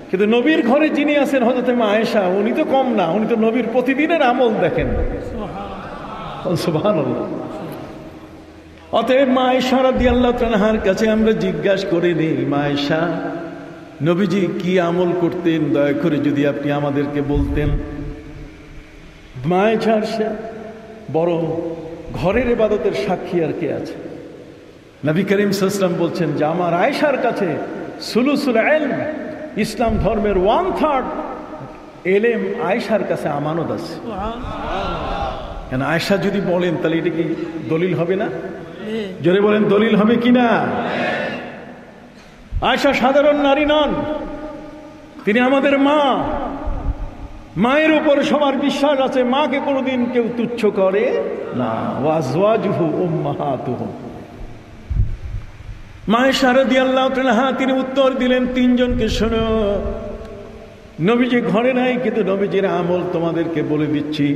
S1: কিন্তু নবীর ঘরে যিনি আছেন হযরত মা আয়েশা, উনি তো কম না, উনি তো নবীর প্রতিদিনের আমল দেখেন। সুবহানাল্লাহ। অতএব মা আয়েশা রাদিয়াল্লাহু তাআলার কাছে আমরা জিজ্ঞাসা করে নিই, মা আয়েশা, নবীজি কি আমল করতেন দয়া করে যদি আপনি আমাদেরকে বলতেন। মা আয়েশার বড় ঘরের ইবাদতের সাক্ষী আর কে আছে? নবী করিম সাল্লাল্লাহু আলাইহি ওয়াসাল্লাম বলছেন যে আমার আয়েশার কাছে সুলুসুল ইলম, ইসলাম ধর্মের 1/3 এলেম আয়েশার কাছে আমানত আছে। কেন আয়েশা যদি বলেন তাহলে এটা কি দলিল হবে না? জোরে বলেন দলিল হবে কিনা? আয়েশা সাধারণ নারী নন, তিনি আমাদের মা। মায়ের উপর সবার বিশ্বাস আছে, মাকে কোনোদিন কেউ তুচ্ছ করে না। ওয়াজওয়াজুহু উম্মাহাতুহু। মা আয়েশা রাদিয়াল্লাহু তাআলা তিনি উত্তর দিলেন তিনজনকে, শোনো, নবীজি ঘরে নাই কিন্তু নবীজির আমল তোমাদেরকে বলে দিচ্ছি।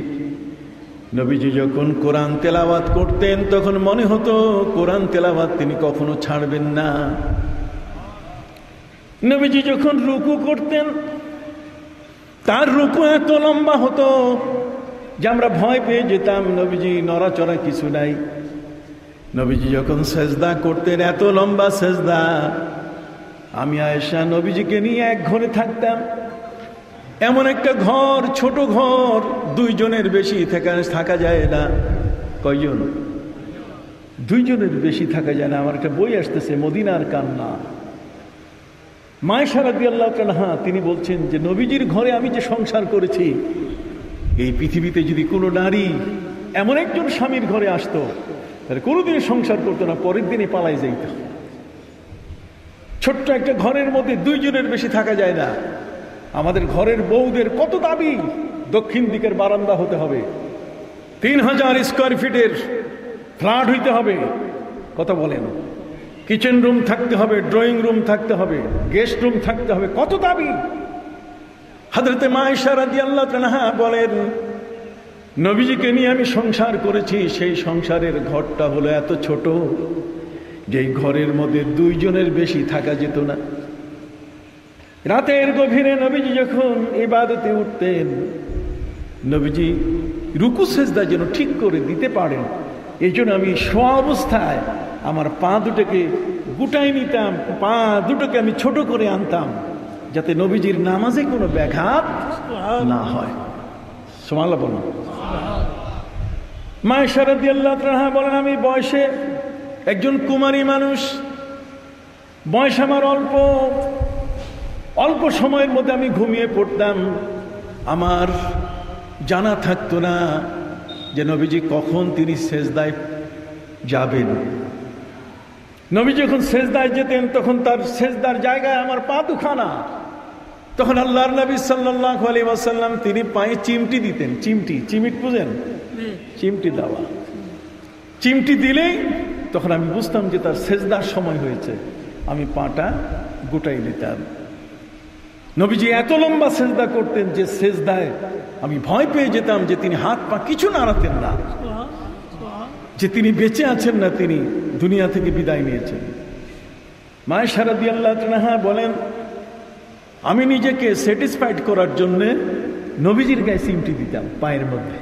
S1: নবীজি যখন কোরআন তেলাওয়াত করতেন তখন মনে হতো কোরআন তেলাওয়াত তিনি কখনো ছাড়বেন না। নবীজি যখন রুকু করতেন তার রুকু এত লম্বা হতো যে আমরা ভয় পেয়ে যেতাম, নবীজি নড়াচড়া কিছু নাই। নবীজি যখন সেজদা করতেন এত লম্বা সেজদা, আমি আয়েশা নবীজিকে নিয়ে এক ঘরে থাকতাম। এমন একটা ঘর, ছোট ঘর, 2 জনের বেশি থাকা যায় না। কয়জন? 2 জনের বেশি থাকা যায় না। আমার একটা বই আসতেছে, মদিনার কান্না। মা আয়েশা রাদিয়াল্লাহু তাআলা তিনি বলছেন যে নবীজির ঘরে আমি যে সংসার করেছি, এই পৃথিবীতে যদি কোনো নারী এমন একজন স্বামীর ঘরে আসতো তাহলে কোনোদিন সংসার করতো না, পরের দিনে পালাই যাইত। ছোট্ট একটা ঘরের মধ্যে 2 জনের বেশি থাকা যায় না। আমাদের ঘরের বউদের কত দাবি, দক্ষিণ দিকের বারান্দা হতে হবে, 3000 স্কয়ার ফিটের ফ্ল্যাট হইতে হবে, কথা বলেন, কিচেন রুম থাকতে হবে, ড্রয়িং রুম থাকতে হবে, গেস্ট রুম থাকতে হবে, কত দাবি। হযরত মা আয়েশা রাদিয়াল্লাহু তাআলা বলেন নবীজিকে নিয়ে আমি সংসার করেছি, সেই সংসারের ঘরটা হলো এত ছোট যে ঘরের মধ্যে 2 জনের বেশি থাকা যেত না। রাতের গভীরে নবীজি যখন ইবাদতে উঠতেন, নবীজি রুকু সেজদা যেন ঠিক করে দিতে পারেন, এই জন্য আমি শোয়া অবস্থায় আমার পা দুটোকে গুটাই নিতাম, পা দুটোকে আমি ছোট করে আনতাম যাতে নবীজির নামাজে কোনো ব্যাঘাত না হয়। সুবহানাল্লাহ বলুন। মা আয়েশা রাদিয়াল্লাহু তাআলা বলেন আমি বয়সে একজন কুমারী মানুষ, বয়স আমার অল্প সময়ের মধ্যে আমি ঘুমিয়ে পড়তাম। আমার জানা থাকতো না যে নবীজি কখন তিনি সেজদায় যাবেন। নবী যখন সেজদায় যেতেন তখন তার সেজদার জায়গায় আমার পা দুখানা। তখন আল্লাহর নবী সাল্লাল্লাহু আলাইহি ওয়াসাল্লাম তিনি পায়ে চিমটি দিতেন। চিমিট বুঝেন? চিমটি দেওয়া। চিমটি দিলেই তখন আমি বুঝতাম যে তার সেজদার সময় হয়েছে, আমি পাটা গুটাই নিতাম। নবীজি এত লম্বা সেজদা করতেন যে সেজদায় আমি ভয় পেয়ে যেতাম যে তিনি হাত পা কিছু নাড়াতেন না, যে তিনি বেঁচে আছেন না, তিনি দুনিয়া থেকে বিদায় নিয়েছেন। মা আয়েশা রাদিয়াল্লাহু তাআলা বলেন আমি নিজেকে স্যাটিসফাইড করার জন্য নবীজির গায়ে চিমটি দিতাম পায়ের মধ্যে।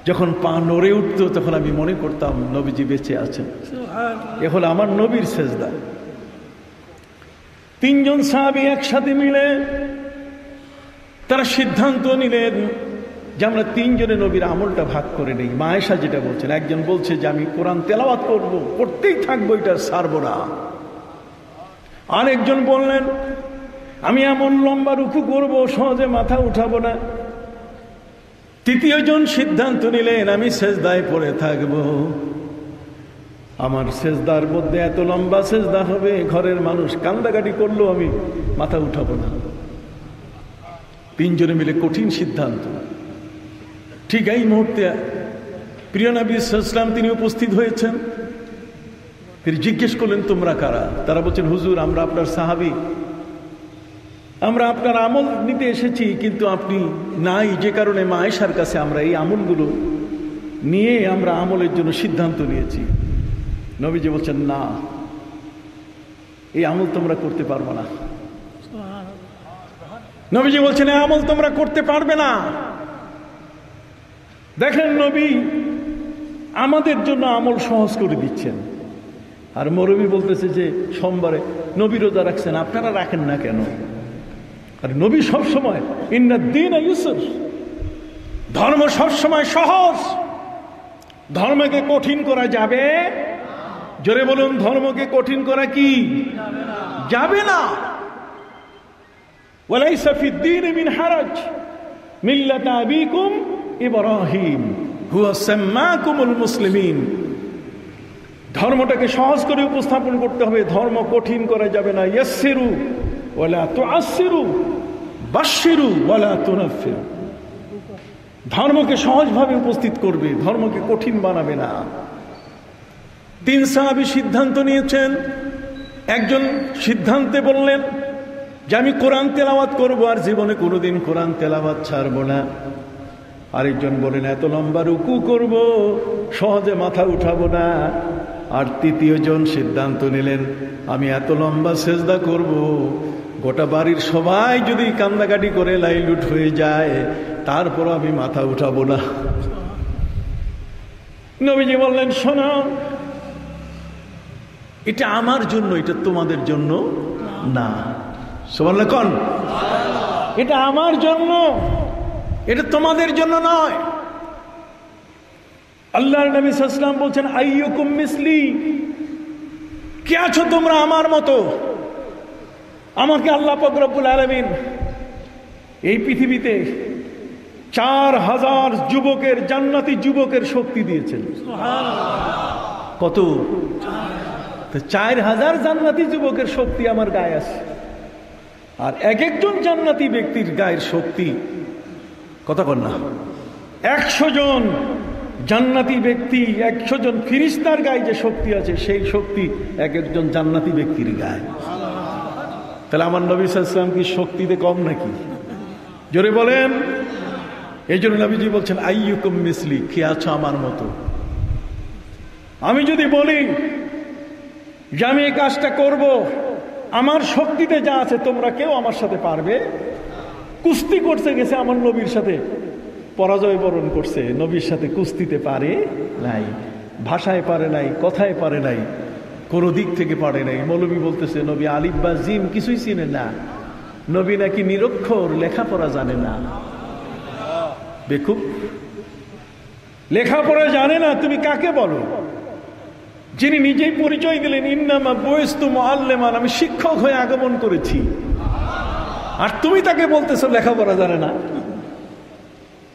S1: যখন পা নড়ে উঠত তখন আমি মনে করতাম নবীজি বেঁচে আছেন। এ হলো আমার নবীর সেজদা। 3 জন সাহাবী একসাথে মিলে তারা সিদ্ধান্ত নিলেন যে আমরা 3 জনে নবীর আমলটা ভাগ করে নেই। মা আয়েশা যেটা বলছেন, একজন বলছে যে আমি কোরআন তেলাওয়াত করব, পড়তেই থাকবো, এটা ছাড়বো না। আরেকজন বললেন আমি এমন লম্বা রুকু করব সহজে মাথা উঠাবো না। তৃতীয় জন সিদ্ধান্ত নিলেন আমি সেজদায় পড়ে থাকবো, আমার সেজদার মধ্যে এত লম্বা সেজদা হবে ঘরের মানুষ কান্দাকাটি করলেও আমি মাথা উঠাবো না। 3 জনে মিলে কঠিন সিদ্ধান্ত। ঠিক এই মুহূর্তে প্রিয় নবী সাল্লাল্লাহু আলাইহি ওয়াসাল্লাম তিনি উপস্থিত হয়েছেন। তিনি জিজ্ঞেস করলেন তোমরা কারা? তারা বলছেন হুজুর আমরা আপনার সাহাবী, আমরা আপনার আমল নিতে এসেছি, কিন্তু আপনি নাই, যে কারণে মা আয়েশার কাছে আমরা এই আমলগুলো নিয়ে আমরা আমলের জন্য সিদ্ধান্ত নিয়েছি। নবীজি বলছেন না, এই আমল তোমরা করতে পারবে না। নবীজি বলছেন এই আমল তোমরা করতে পারবে না। দেখেন নবী আমাদের জন্য আমল সহজ করে দিচ্ছেন, আর মৌলবী বলতেছে যে সোমবারে নবী রোজা রাখছেন, আপনারা রাখেন না কেন? আর নবী সবসময় ইন্নাদ-দীন ইউসর, ধর্ম সবসময় সহজ, ধর্মকে কঠিন করা যাবে? জোরে বলুন, ধর্মকে কঠিন করা কি যাবে না। ওয়ালাইসা ফিদ-দীন মিন হারাজ মিল্লাতা আবিকুম ইব্রাহিম হুয়া সাম্মাকুমুল মুসলিমিন। ধর্মটাকে সহজ করে উপস্থাপন করতে হবে, ধর্ম কঠিন করা যাবে না। ইয়াসসিরু ওয়ালা তুআসসিরু বাশশিরু ওয়ালা তুনাফফিরু। ধর্মকে সহজভাবে উপস্থিত করবে, ধর্মকে কঠিন বানাবে না। 3 সাহাবী সিদ্ধান্ত নিয়েছেন। একজন সিদ্ধান্তে বললেন যে আমি কোরআন তেলাওয়াত করব, আর জীবনে কোনোদিন কোরআন তেলাওয়াত ছাড়ব না। আরেকজন বলেন এত লম্বা রুকু করব, সহজে মাথা উঠাবো না। আর তৃতীয় জন সিদ্ধান্ত নিলেন আমি এত লম্বা সেজদা করব, গোটা বাড়ির সবাই যদি কান্দাকাটি করে লাইলুট হয়ে যায়, তারপর আমি মাথা উঠাবো না। নবীজি বললেন শোনো, এটা আমার জন্য, এটা তোমাদের জন্য না। সুবহানাল্লাহ কোন? এটা আমার জন্য, এটা তোমাদের জন্য নয়। আল্লাহর নবী সাল্লাল্লাহু আলাইহি ওয়াসাল্লাম বলছেন আইয়ুকুম মিসলি, কে আছো তোমরা আমার মতো? আমাকে আল্লাহ পাক রব্বুল আলামিন এই পৃথিবীতে 4000 যুবকের, জান্নাতি যুবকের শক্তি দিয়েছেন। কত? 4000 জান্নাতি যুবকের শক্তি আমার গায়ে আছে। আর এক একজন জান্নাতি ব্যক্তির গায়ের শক্তি কথা কন না, 100 জন জান্নাতি ব্যক্তি, 100 জন ফেরেশতার গায়ে যে শক্তি আছে, সেই শক্তি এক একজন জান্নাতি ব্যক্তির গায়ে। তাহলে আমার নবী সাল্লাল্লাহু আলাইহি ওয়াসাল্লাম কি শক্তিতে কম নাকি? জোরে বলেন। এই জন্য নবীজি বলছেন আইয়ুকুম মিসলি, কে আছো আমার মতো? আমি যদি বলি যে আমি এই কাজটা করব, আমার শক্তিতে যা আছে তোমরা কেউ আমার সাথে পারবে? কুস্তি করতে গেছে আমার নবীর সাথে, পরাজয় বরণ করছে, নবীর সাথে কুস্তিতে পারে নাই, ভাষায় পারে নাই, কথায় পারে নাই, কোনো দিক থেকে পারে নাই। মৌলবী বলতেছে নবী আলিফ বা জিম কিছুই চিনে না, নবী নাকি নিরক্ষর, লেখাপড়া জানে না। বেকুব, লেখাপড়া জানে না তুমি কাকে বলো? যিনি নিজেই পরিচয় দিলেন ইন্নামা বুইস্তু মুআল্লিমান, আমি শিক্ষক হয়ে আগমন করেছি, আর তুমি তাকে বলতেছো লেখাপড়া জানে না।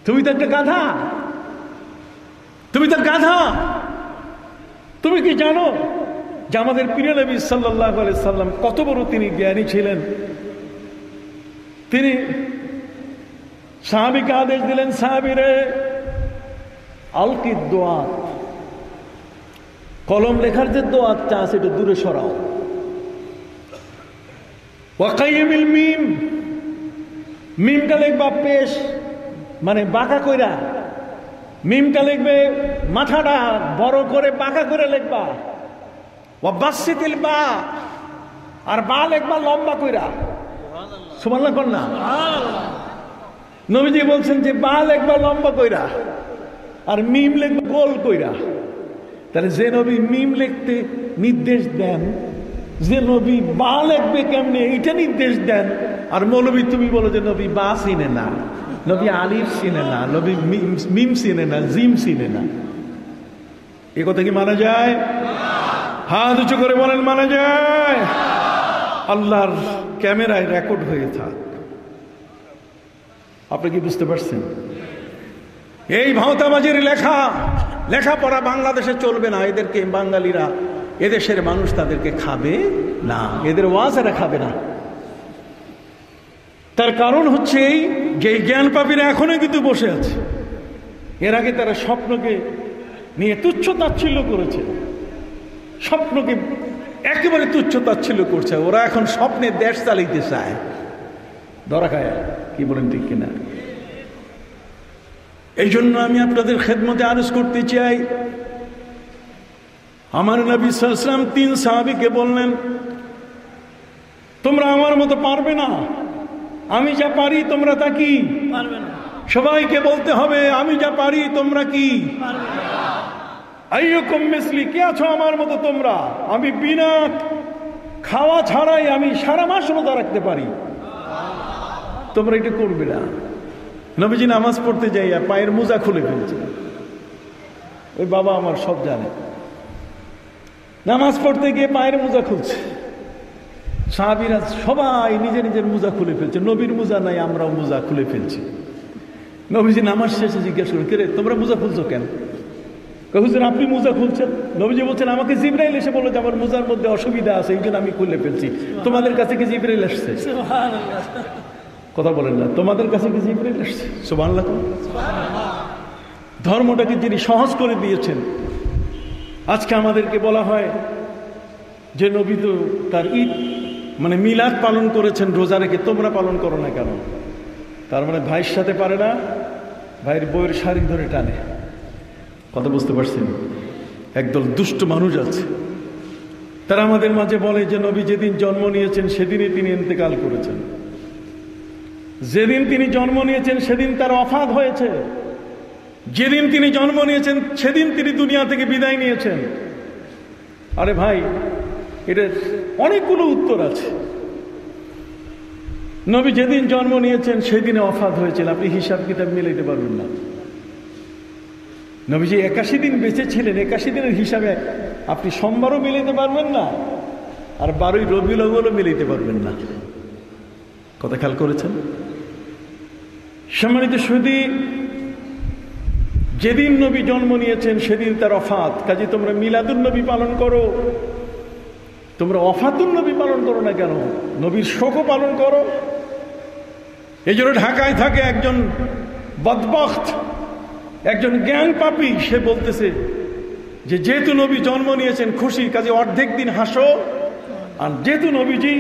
S1: তুমি তো একটা গাধা, তুমি তো গাধা। তুমি কি জানো যে আমাদের প্রিয় নবী সাল্লাল্লাহু আলাইহি সাল্লাম কত বড় তিনি জ্ঞানী ছিলেন? তিনি সাহাবীকে আদেশ দিলেন, সাহাবীরে আলকিদ দোয়াত, কলম লেখার যে দোয়াতটা আছে এটা দূরে সরাও। ওয়াকাইমিল মিম, মিমটা লিখবা পেশ মানে বাঁকা কইরা, মিমটা লিখবে মাথাটা বড় করে বাঁকা করে লিখবা। ওয়াবাসিতিল বা, আর বা লিখবা লম্বা কইরা। সুবহানাল্লাহ কোন না? নবীজি বলছেন যে বা লিখবা লম্বা কইরা, আর মিম লিখবা গোল কইরা। তাহলে যে নবী মিম লিখতে নির্দেশ দেন, যে নবী বা লিখবে কেমনে এটা নির্দেশ দেন, আর মৌলবী তুমি বলো যে নবী বা চিনে না, নবী আলিফ চিনে না, নবী মিম চিনে না, জিম চিনে না। এ কথা কি মানা যায়? হাত উঁচু করে বলেন মানা যায়? আল্লাহর ক্যামেরায় রেকর্ড হয়ে থাক। আপনি কি বুঝতে পারছেন? এই ভাওতাবাজির লেখাপড়া বাংলাদেশে চলবে না। এদেরকে বাঙালিরা, এদেশের মানুষ তাদেরকে খাবে না, এদের ওয়াজ এরা খাবে না। তার কারণ হচ্ছে এই যে জ্ঞান পাপীরা এখনো কিন্তু বসে আছে। এর আগে তারা স্বপ্নকে নিয়ে তুচ্ছ তাচ্ছিল্য করেছে, স্বপ্নকে একেবারে তুচ্ছ তাচ্ছিল্য করছে। ওরা এখন স্বপ্নের দেশ চালাইতে চায়, ধরা খায়। কি বলেন ঠিক কিনা? এই জন্য আমি আপনাদের খেদমতে আরজ করতে চাই, আমার নবী সাল্লাল্লাহু আলাইহি ওয়াসাল্লাম 3 সাহাবীকে বললেন, তোমরা আমার মতো পারবে না, আমি যা পারি তোমরা তা কি পারবে না। সবাইকে বলতে হবে, আমি যা পারি তোমরা কি পারবে না। আইয়ুকুম মিসলি, কে আছো আমার মতো তোমরা? আমি বিনা খাওয়া ছাড়াই আমি সারা মাস রোজা রাখতে পারি, তোমরা এটা করবে না। নবীজি নামাজ পড়তে যাইয়া পায়ের মোজা খুলে ফেলছে। ওই বাবা আমার সব জানে, নামাজ পড়তে গিয়ে পায়ের মোজা খুলছে। সাহাবীরা সবাই নিজের নিজের মোজা খুলে ফেলছে, নবীর মোজা নাই, আমরাও মোজা খুলে ফেলছি। নবীজি নামাজ শেষে জিজ্ঞাসা করেন, কে রে তোমরা মোজা খুলছো কেন? হুজুর আপনি মোজা খুলছেন। নবীজি বলছেন, আমাকে জিবরাইল এসে বলল যে আমার মোজার মধ্যে অসুবিধা আছে, এই জন্য আমি খুলে ফেলছি। তোমাদের কাছে কি জিবরাইল আসছে? কথা বলেন না, তোমাদের কাছে কি জিবরাইল আসছে? সুবহানাল্লাহ। ধর্মটাকে যিনি সহজ করে দিয়েছেন, আজকে আমাদেরকে বলা হয় যে নবী তো তার ঈদ মানে মিলাদ পালন করেছেন রোজা রেখে, তোমরা পালন করো না কেন? তার মানে ভাইয়ের সাথে পারে না, ভাইয়ের বইয়ের শাড়ি ধরে টানে। কথা বুঝতে পারছেন? একদল দুষ্ট মানুষ আছে, তারা আমাদের মাঝে বলে যে নবী যেদিন জন্ম নিয়েছেন সেদিনই তিনি ইন্তেকাল করেছেন, যেদিন তিনি জন্ম নিয়েছেন সেদিন তার ওফাত হয়েছে, যেদিন তিনি জন্ম নিয়েছেন সেদিন তিনি দুনিয়া থেকে বিদায় নিয়েছেন। আরে ভাই, এটার অনেকগুলো উত্তর আছে। নবী যেদিন জন্ম নিয়েছেন সেদিনে ওফাত হয়েছিল, আপনি হিসাব কিতাব মিলাইতে পারবেন না। নবীজি 81 দিন বেঁচে ছিলেন, 81 দিনের হিসাবে আপনি সোমবারও মিলাইতে পারবেন না, আর 12ই রবিউল আউয়ালও মিলাইতে পারবেন না। কথা খেয়াল করেছেন? সম্মানিত সুধী, যেদিন নবী জন্ম নিয়েছেন সেদিন তার ওফাত, কাজে তোমরা মিলাদুন নবী পালন করো, তোমরা ওফাতুন নবী পালন করো না কেন? নবীর শোকও পালন করো। এই জন্য ঢাকায় থাকে একজন বদবখত, একজন জ্ঞান পাপী, সে বলতেছে যে যেহেতু নবী জন্ম নিয়েছেন খুশি, কাজে অর্ধেক দিন হাসো, আর যেহেতু নবীজি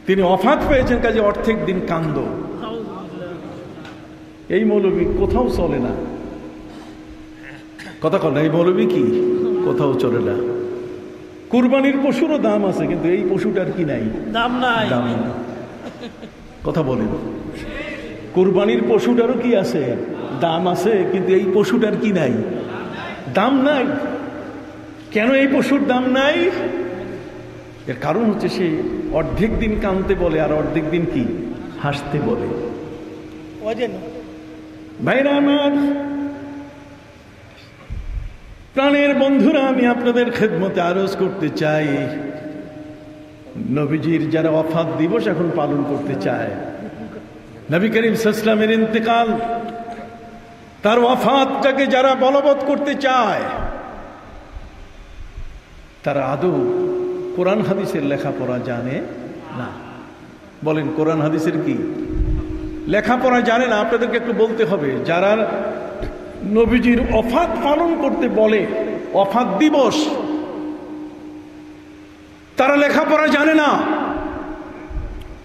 S1: তিনি ওফাত পেয়েছেন কাজে অর্ধেক দিন কান্দো। এই মৌলবী কোথাও চলে না। কথা কল না, এই মৌলবী কি কোথাও চলে না। কুরবানির পশুরও দাম আছে, কিন্তু এই পশুটার কি নাই, দাম নাই। কথা বলেন, কুরবানির পশুটারও কি আছে, দাম আছে, কিন্তু এই পশুটার কি নাই, দাম নাই। কেন এই পশুর দাম নাই? এর কারণ হচ্ছে সে অর্ধেক দিন কাঁদতে বলে আর অর্ধেক দিন কি হাসতে বলে। ভাইরা আমার, প্রাণের বন্ধুরা, আমি আপনাদের খেদমতে আরজ করতে চাই, নবীজির যারা ওফাত দিবস এখন পালন করতে চায়, নবী করিম সাল্লাল্লাহু আলাইহি ওয়াসাল্লামের ইন্তেকাল, তার ওয়াফাতটাকে যারা বলবৎ করতে চায়, তারা আদৌ কোরআন হাদিসের লেখাপড়া জানে না। বলেন, কোরআন হাদিসের কি লেখাপড়া জানে না? আপনাদেরকে একটু বলতে হবে, যারা নবীজির ওফাত পালন করতে বলে, ওফাত দিবস, তারা লেখাপড়া জানে না।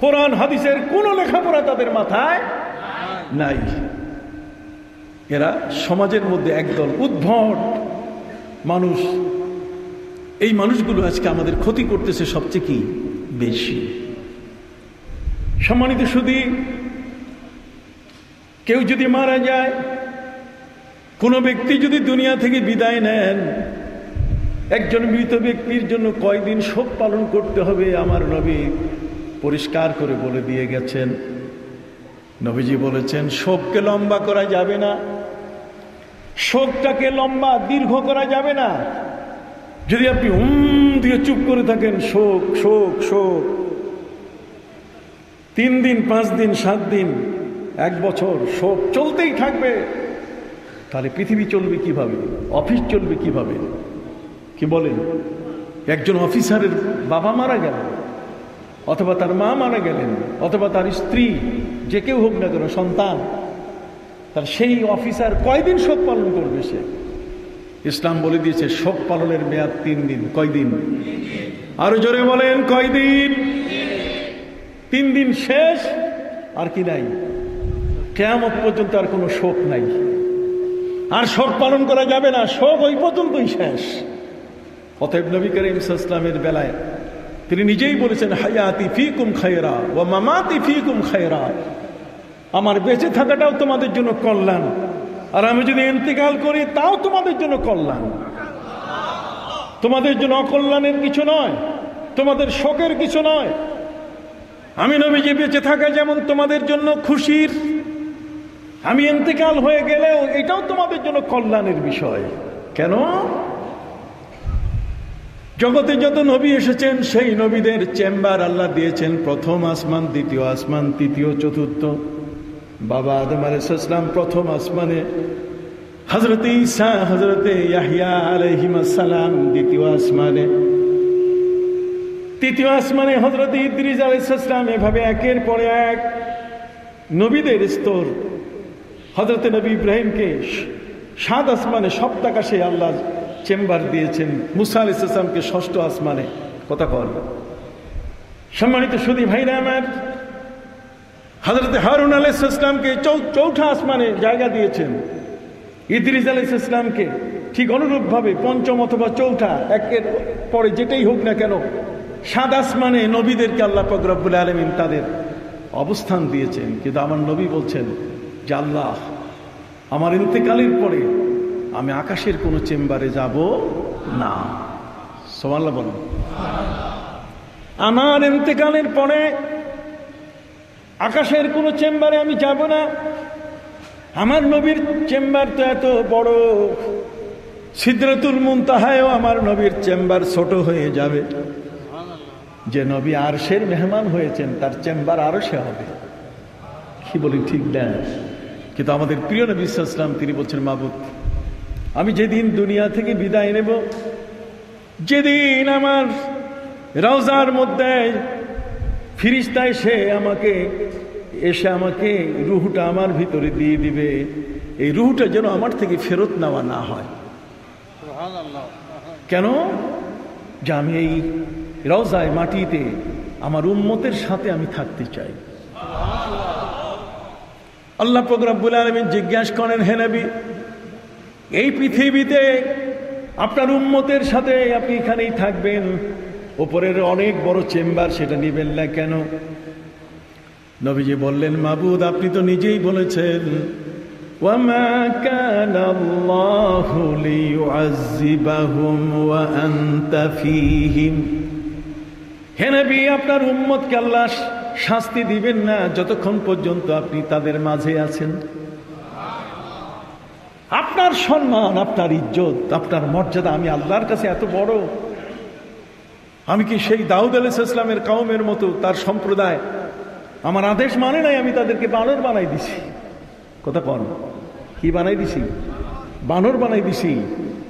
S1: কোরআন হাদিসের কোন লেখাপড়া তাদের মাথায় নাই। এরা সমাজের মধ্যে একদল উদ্ভট মানুষ। এই মানুষগুলো আজকে আমাদের ক্ষতি করতেছে সবচেয়ে কি বেশি। সম্মানিত সুধী, কেউ যদি মারা যায়, কোন ব্যক্তি যদি দুনিয়া থেকে বিদায় নেন, একজন মৃত ব্যক্তির জন্য কয়দিন শোক পালন করতে হবে আমার নবী পরিষ্কার করে বলে দিয়ে গেছেন। নবীজি বলেছেন, শোককে লম্বা করা যাবে না, শোকটাকে লম্বা দীর্ঘ করা যাবে না। যদি আপনি দিয়ে চুপ করে থাকেন, শোক শোক শোক, 3 দিন 5 দিন 7 দিন 1 বছর শোক চলতেই থাকবে, তাহলে পৃথিবী চলবে কিভাবে, অফিস চলবে কিভাবে? কি বলেন? একজন অফিসারের বাবা মারা গেল, অথবা তার মা মারা গেলেন, অথবা তার স্ত্রী, যে কেউ হোক না কেন, সন্তান, তার সেই অফিসার কয়দিন শোক পালন করবে? সে ইসলাম বলে দিয়েছে শোক পালনের মেয়াদ 3 দিন। কয়দিন? আরো জোরে বলেন, কয়দিন? 3 দিন শেষ, আর কি নাই? কিয়ামত পর্যন্ত আর কোনো শোক নাই, আর শোক পালন করা যাবে না। শোক ওই পর্যন্তই শেষ। অতএব নবী করিম সাল্লাল্লাহু আলাইহি ওয়াসাল্লামের বেলায় তিনি নিজেই বলেছেন, হায়াতি ফিকুম খায়রা ওয়া মামাতি ফিকুম খায়রা, আমার বেঁচে থাকাটাও তোমাদের জন্য কল্যাণ, আর আমি যদি ইন্তেকাল করি তাও তোমাদের জন্য কল্যাণ। তোমাদের জন্য অকল্যাণের কিছু নয়, তোমাদের শোকের কিছু নয়। আমি নবীজি বেঁচে থাকা যেমন তোমাদের জন্য খুশির, আমি ইন্তেকাল হয়ে গেলেও এটাও তোমাদের জন্য কল্যাণের বিষয়। কেন? জগতে যত নবী এসেছেন সেই নবীদের চেম্বার আল্লাহ দিয়েছেন প্রথম আসমান, দ্বিতীয় আসমান, তৃতীয়, চতুর্থ। বাবা আদম আলাইহিস সালাম প্রথম আসমানে, হযরত ঈসা, হযরত ইয়াহইয়া আলাইহিস সালাম দ্বিতীয় আসমানে, তৃতীয় আসমানে হযরত ইদ্রিস আলাইহিস সালাম। এভাবে একের পরে এক নবীদের স্তর। হযরত নবী ইব্রাহিমকে 7 আসমানে, সপ্তাকাশে আল্লাহ চেম্বার দিয়েছেন। মুসা আলাইহিস সালামকে 6ষ্ঠ আসমানে। কথা কর সম্মানিত সুধী ভাইরা আমার, হযরত হারুন আলাইহিস সালামকে 4ঠা আসমানে জায়গা দিয়েছেন। ইদ্রিস আলাইহিস সালামকে ঠিক অনুরূপভাবে 5ম অথবা 4ঠা, একের পরে যেটাই হোক না কেন 7 আসমানে নবীদেরকে আল্লাহ পাক রব্বুল আলামিন তাদের অবস্থান দিয়েছেন। কিন্তু আমার নবী বলছেন যে আল্লাহ, আমার ইন্তেকালের পরে আমি আকাশের কোনো চেম্বারে যাব না। সুবহানাল্লাহ বলুন। আমার ইন্তেকালের পরে আকাশের কোনো চেম্বারে আমি যাব না। আমার নবীর চেম্বার তো এত বড়, সিদরাতুল মুনতাহায়ও আমার নবীর চেম্বার ছোট হয়ে যাবে। যে নবী আরশের মেহমান হয়েছেন তার চেম্বার আরশে হবে। কি বলি ঠিক না? কিন্তু আমাদের প্রিয় নবী সাল্লাল্লাহু আলাইহি ওয়াসাল্লাম তিনি বলছেন, মাবুদ, আমি যেদিন দুনিয়া থেকে বিদায় নেব, যেদিন আমার রওজার মধ্যে ফিরিস্তা এসে আমাকে রুহটা আমার ভিতরে দিয়ে দিবে, এই রুহটা যেন আমার থেকে ফেরত নেওয়া না হয়। কেন? যে আমি এই রওজায় মাটিতে আমার উম্মতের সাথে আমি থাকতে চাই। আল্লাহ পাক রব্বুল আলামিন জিজ্ঞাসা করেন, হে নবী, এই পৃথিবীতে আপনার উম্মতের সাথে আপনি এখানেই থাকবেন, উপরের অনেক বড় চেম্বার সেটা নেবেন না কেন? নবীজি বললেন, মাবুদ, আপনি তো নিজেই বলেছেন, ওয়ামা কানাল্লাহু লিয়ুআযযিবাহুম ওয়া আনতা ফীহিম। হে নবী, আপনার উম্মতকে আল্লাহ শাস্তি দিবেন না যতক্ষণ পর্যন্ত আপনি তাদের মাঝে আছেন। আপনার সম্মান, আপনার ইজ্জত, আপনার মর্যাদা আমি আল্লাহর কাছে এত বড়। আমি কি সেই দাউদ আলাইহিস সালামের কওমের মতো তার সম্প্রদায় আমার আদেশ মানে নাই, আমি তাদেরকে বানর বানাই দিছি? কথা বল, কি বানাই দিছি? বানর বানাই দিছি।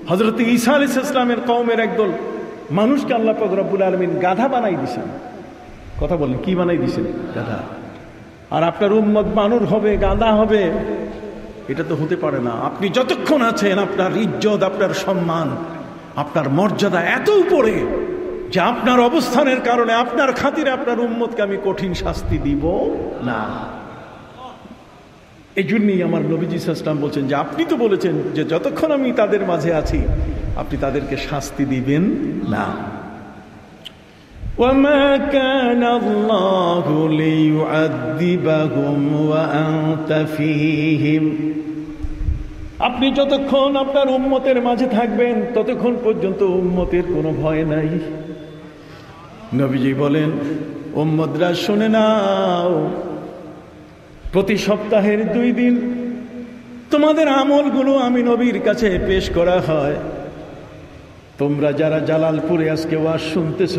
S1: হযরত ঈসা আলাইহিস সালামের কওমের একদল মানুষকে আল্লাহ পাক রব্বুল আলামিন গাধা বানাই দিছেন। কথা বলেন, কি বানাই দিছেন? গাধা। আর আপনার উম্মত বানর হবে, গাধা হবে? এটা তো হতে পারে না। আপনি যতক্ষণ আছেন আপনার ইজ্জত, আপনার সম্মান, আপনার মর্যাদা এত উপরে যে আপনার অবস্থানের কারণে, আপনার খাতিরে আপনার উম্মতকে আমি কঠিন শাস্তি দিব না। এই জন্যই আমার নবীজি সাল্লাল্লাহু আলাইহি ওয়াসাল্লাম বলছেন যে আপনি তো বলেছেন যে যতক্ষণ আমি তাদের মাঝে আছি আপনি তাদেরকে শাস্তি দিবেন না। ওয়ামা কানাল্লাহু লিয়ুআযযিবাহুম ওয়া আনতা ফীহিম। আপনি যতক্ষণ আপনার উম্মতের মাঝে থাকবেন ততক্ষণ পর্যন্ত উম্মতের কোনো ভয় নাই। নবীজি বলেন, উম্মতরা শুনে নাও, প্রতি সপ্তাহের 2 দিন তোমাদের আমলগুলো আমি নবীর কাছে পেশ করা হয়। তোমরা যারা জালালপুরে আজকে ওয়াজ শুনতেছ,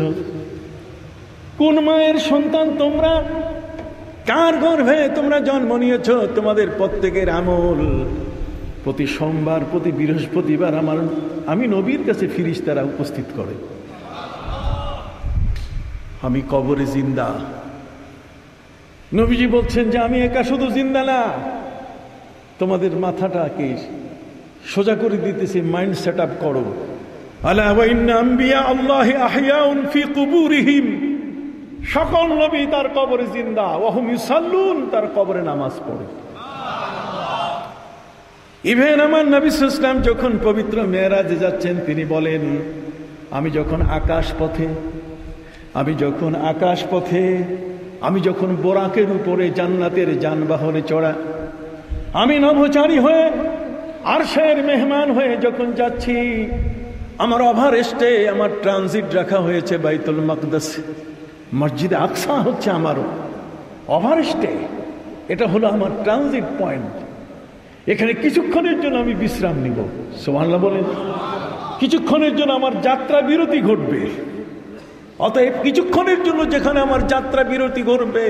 S1: কোন মায়ের সন্তান তোমরা, কার গর্ভে তোমরা জন্ম নিয়েছ, তোমাদের প্রত্যেকের আমল প্রতি সোমবার, প্রতি বৃহস্পতিবার আমি নবীর কাছে ফিরিস্তারা উপস্থিত করে। আমি কবরে জিন্দা। নবীজি বলছেন যে আমি একা শুধু জিন্দা না, তোমাদের মাথাটাকে সোজা করে দিতেছি, মাইন্ড সেট আপ করো। আলা ওয়া ইন্না আম্বিয়া আল্লাহি আহইয়াউন ফি কুবুরিহিম। সকল নবী তার কবরে জিন্দা। ওয়া হুম ইউসাল্লুন, তার কবরে নামাজ পড়ে। ইভেন আমার নবী সাল্লাল্লাহু আলাইহি ওয়াসাল্লাম যখন পবিত্র মেরাজে যাচ্ছেন তিনি বলেন, আমি যখন আকাশ পথে আমি যখন বোরাকের উপরে জান্নাতের যানবাহনে চড়া, আমি নভোচারী হয়ে আরশের মেহমান হয়ে যখন যাচ্ছি, আমার ওভারস্টে আমার ট্রানজিট রাখা হয়েছে বাইতুল মাকদাস, মসজিদে আকসা হচ্ছে আমার ওভারস্টে। এটা হলো আমার ট্রানজিট পয়েন্ট। এখানে কিছুক্ষণের জন্য আমি বিশ্রাম নিব। সুবহানাল্লাহ বলেন। কিছুক্ষণের জন্য আমার যাত্রা বিরতি ঘটবে। অতএব কিছুক্ষণের জন্য যেখানে আমার যাত্রা বিরতি ঘটবে,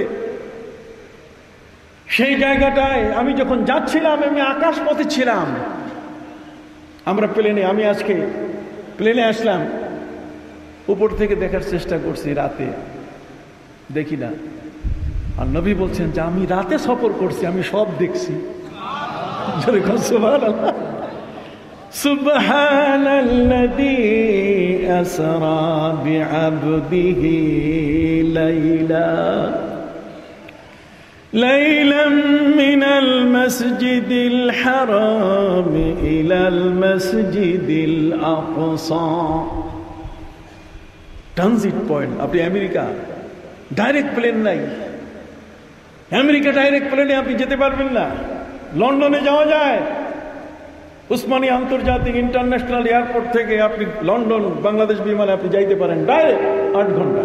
S1: সেই জায়গাটায় আমি যখন যাচ্ছিলাম, আমি আকাশ পথে ছিলাম। আমরা প্লেনে, আমি আজকে প্লেনে আসলাম, উপর থেকে দেখার চেষ্টা করছি, রাতে দেখি না। আর নবী বলছেন যে আমি রাতে সফর করছি, আমি সব দেখছি। সুবহানাল্লাহ। সুবহানাল্লাযী আসরা বিআবদিহি লাইলাম মিনাল মাসজিদিল হারাম ইলাল মাসজিদিল আকসা। Transit point. আপনি আমেরিকা ডাইরেক্ট প্লেন নাই, আমেরিকা ডাইরেক্ট প্লেনে আপনি যেতে পারবেন না। লন্ডনে যাওয়া যায়, উসমানী আন্তর্জাতিক ইন্টারন্যাশনাল এয়ারপোর্ট থেকে আপনি লন্ডন বাংলাদেশ বিমানে আপনি যাইতে পারেন ডাইরেক্ট 8 ঘন্টা।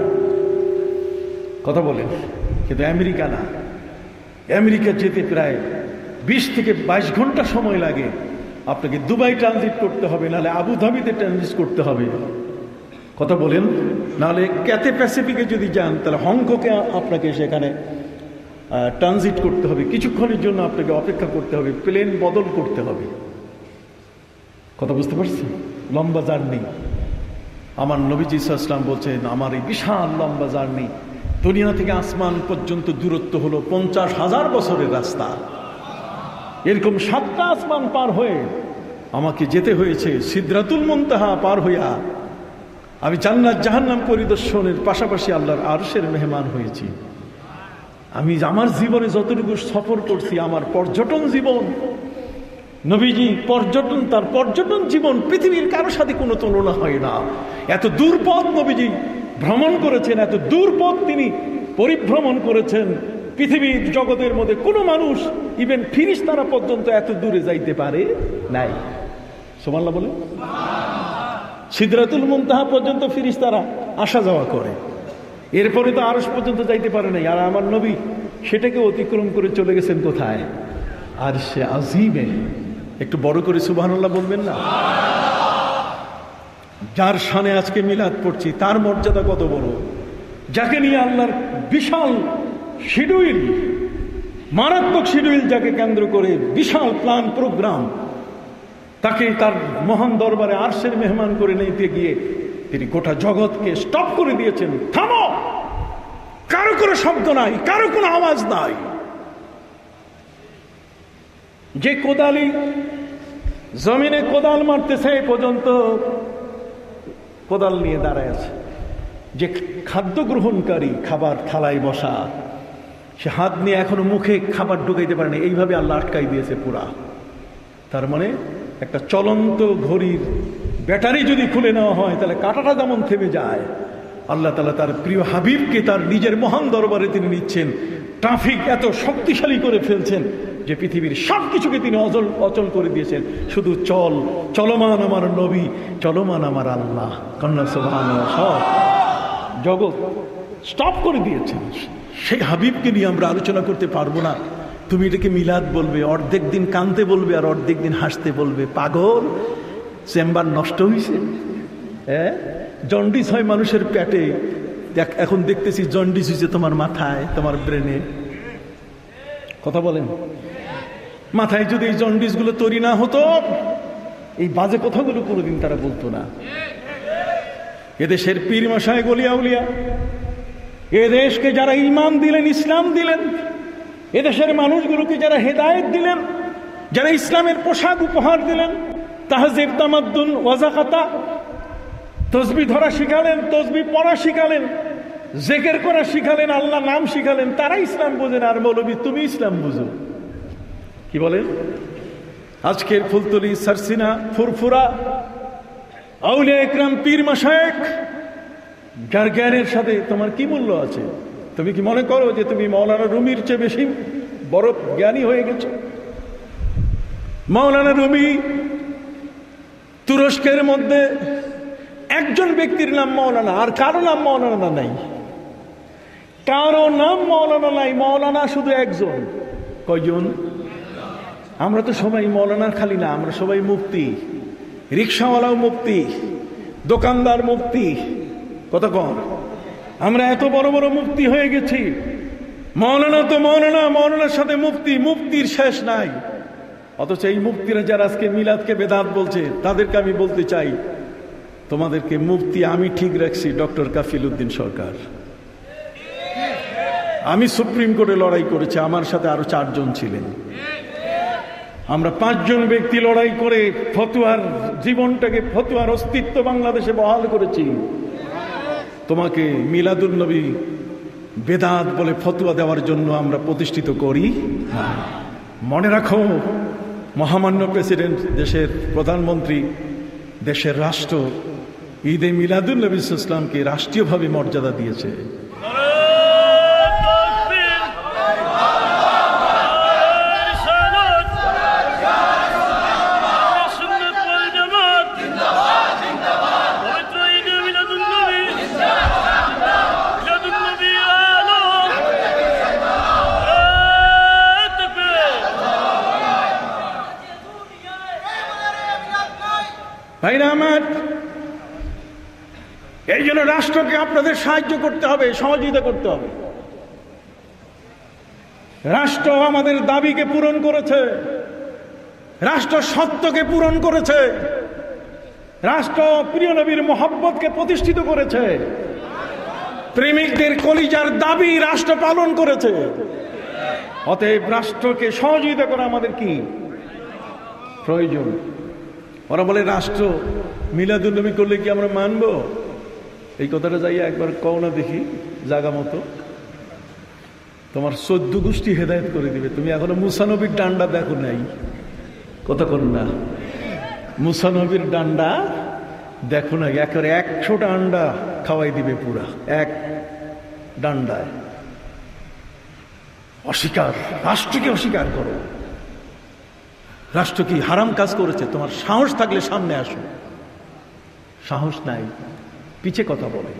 S1: কথা বলেন। কিন্তু আমেরিকা না, আমেরিকা যেতে প্রায় 20 থেকে 22 ঘন্টা সময় লাগে। আপনাকে দুবাই ট্রানজিট করতে হবে, নাহলে আবুধাবিতে ট্রানজিট করতে হবে। কথা বলেন। নাহলে ক্যাথে প্যাসিফিকে যদি যান, তাহলে হংকংয়ে আপনাকে সেখানে ট্রানজিট করতে হবে। কিছুক্ষণের জন্য আপনাকে অপেক্ষা করতে হবে, প্লেন বদল করতে হবে। কথা বুঝতে পারছেন? লম্বা জার্নি। আমার নবীজি সাল্লাল্লাহু আলাইহি ওয়াসাল্লাম বলছেন, আমার এই বিশাল লম্বা জার্নি, দুনিয়া থেকে আসমান পর্যন্ত দূরত্ব হলো 50,000 বছরের রাস্তা। এরকম 7টা আসমান পার হয়ে আমাকে যেতে হয়েছে। সিদরাতুল মুনতাহা পার হইয়া আমি জান্নাত জাহান্নাম পরিদর্শনের পাশাপাশি আল্লাহর আরশের মেহমান হয়েছি। আমি আমার জীবনে যতটুকু সফর করছি, আমার পর্যটন জীবন, নবীজি পর্যটন, তার পর্যটন জীবন পৃথিবীর কারোর সাথে কোনো তুলনা হয় না। এত দূর পথ নবীজি ভ্রমণ করেছেন, এত দূর পথ তিনি পরিভ্রমণ করেছেন। পৃথিবীর জগতের মধ্যে কোনো মানুষ, ইভেন ফিরিস্তারা পর্যন্ত এত দূরে যাইতে পারে নাই। সুবহানাল্লাহ বলে। সিদরাতুল মুনতাহা পর্যন্ত ফিরিস্তারা আসা যাওয়া করে, এরপরে তো আরশ পর্যন্ত যাইতে পারে নাই। আর আমার নবী সেটাকে অতিক্রম করে চলে গেছেন কোথায়? আরশে আজিমে। একটু বড় করে সুবহানাল্লাহ বলবেন না? যার শানে আজকে মিলাদ পড়ছি, তার মর্যাদা কত বড়, যাকে নিয়ে আল্লাহর বিশাল শিডিউল, মারাত্মক শিডিউল, যাকে কেন্দ্র করে বিশাল প্ল্যান প্রোগ্রাম, তাকে তার মহান দরবারে আরশের মেহমান করে নিতে গিয়ে তিনি গোটা জগৎকে স্টপ করে দিয়েছেন। থামো, কারো কোনো শব্দ নাই, কারো কোনো আওয়াজ নাই। যে কোদালি জমিনে কোদাল মারতেছে, এই পর্যন্ত কোদাল নিয়ে দাঁড়ায় আছে। যে খাদ্য গ্রহণকারী, খাবার থালায় বসা, সে হাত নিয়ে এখনো মুখে খাবার ঢুকাইতে পারে না, এইভাবে আল্লাহ আটকাই দিয়েছে পুরা। তার মানে একটা চলন্ত ঘড়ির ব্যাটারি যদি খুলে নেওয়া হয়, তাহলে কাঁটাটা যেমন থেমে যায়, আল্লাহ তাআলা তার প্রিয় হাবিবকে তার নিজের মহান দরবারে তিনি নিচ্ছেন। ট্রাফিক এত শক্তিশালী করে ফেলছেন যে পৃথিবীর সবকিছুকে তিনি অচল করে দিয়েছেন। শুধু চলমান আমার নবী, চলমান আমার আল্লাহ, কন্যা সুবহানাল্লাহ, সব জগৎ স্টপ করে দিয়েছেন। সেই হাবিবকে নিয়ে আমরা আলোচনা করতে পারবো না? তুমি এটাকে মিলাদ বলবে, অর্ধেক দিন কাঁদতে বলবে আর অর্ধেক দিন হাসতে বলবে। পাগল, চেম্বার নষ্ট হয়েছে। জন্ডিস হয় মানুষের পেটে, এখন দেখতেছি জন্ডিস হয়েছে তোমার মাথায়, তোমার ব্রেনে। কথা বলেন। মাথায় যদি এই জন্ডিস গুলো তৈরি না হতো, এই বাজে কথাগুলো কোনোদিন তারা বলতো না। এদেশের পীর মশায়েখ ওলিয়া উলিয়া, এদেশকে যারা ঈমান দিলেন, ইসলাম দিলেন, এদেশের মানুষগুলোকে যারা হেদায়েত দিলেন, যারা ইসলামের পোশাক উপহার দিলেন, তাহজিব, তামাদ্দুন, ওয়াজাকাতা, তসবিহ ধরা শিখালেন, তসবিহ পড়া শিখালেন, জিকির করা শিখালেন, আল্লাহ নাম শিখালেন, তারা ইসলাম বোঝেন। আর মৌলবী তুমি ইসলাম বুঝো। কি বলেন? আজকের ফুলতলি, সারসিনা, ফুরফুরা, আউলিয়া ইকরাম, পীর মাশায়েখ, যার জ্ঞানের সাথে তোমার কি মূল্য আছে? তুমি কি মনে করো যে তুমি মাওলানা রুমির চেয়ে বেশি বড় জ্ঞানী হয়ে গেছো? মাওলানা রুমি তুরস্কের মধ্যে একজন ব্যক্তির নাম মাওলানা, আর কারো নাম মাওলানা নাই। কারো নাম মাওলানা নাই, মাওলানা শুধু একজন। কয়জন? আমরা তো সবাই মাওলানার খালি না, আমরা সবাই মুফতি। রিক্সাওয়ালাও মুফতি, দোকানদার মুফতি, কত কম। আমরা এত বড় বড় মুফতি হয়ে গেছি। মাওলানা তো মাওলানা, মাওলানার সাথে মুফতি, মুফতির শেষ নাই। অথচ এই মুফতিরা যারা আজকে মিলাদকে বেদাত বলছে, তাদেরকে আমি বলতে চাই, তোমাদেরকে মুফতি আমি ঠিক রাখছি ডক্টর কাফিল উদ্দিন সরকার। আমি সুপ্রিম কোর্টে লড়াই করেছি, আমার সাথে আরো 4 জন ছিলেন। আমরা 5 জন ব্যক্তি লড়াই করে ফতুয়ার জীবনটাকে, ফতুয়ার অস্তিত্ব বাংলাদেশে বহাল করেছি। তোমাকে মিলাদুন নবী বেদাত বলে ফতুয়া দেওয়ার জন্য আমরা প্রতিষ্ঠিত করি না। মনে রাখো, মহামান্য প্রেসিডেন্ট, দেশের প্রধানমন্ত্রী, দেশের রাষ্ট্র ঈদে মিলাদুন নবী ইসলামকে রাষ্ট্রীয়ভাবে মর্যাদা দিয়েছে। ভাইরা আমার, এই জন্য রাষ্ট্রকে আপনাদের সাহায্য করতে হবে, সহযোগিতা করতে হবে। রাষ্ট্র আমাদের দাবিকে পূরণ করেছে, রাষ্ট্র সত্যকে পূরণ করেছে, রাষ্ট্র প্রিয় নবীর মহব্বতকে প্রতিষ্ঠিত করেছে, প্রেমিকদের কলিজার দাবি রাষ্ট্র পালন করেছে। অতএব রাষ্ট্রকে সহযোগিতা করা আমাদের কি প্রয়োজন? ওরা বলে রাষ্ট্র মিলাদুন নবী করলে কি আমরা মানব? এই কথাটা যাইয়া একবার কও না দেখি, জাগা মতো। তোমার 14 গোষ্ঠী হেদায়েত করে দিবে। তুমি এখনো মুসা নবীর ডান্ডা দেখো নাই, কথা কর না। মুসা নবীর ডান্ডা দেখো না, একেবারে 100টা আন্ডা খাওয়াই দিবে পুরা এক ডান্ডায়। অস্বীকার, রাষ্ট্রকে অস্বীকার করো। রাষ্ট্র কি হারাম কাজ করেছে? তোমার সাহস থাকলে সামনে আসো। সাহস নাই, পিছে কথা বলে।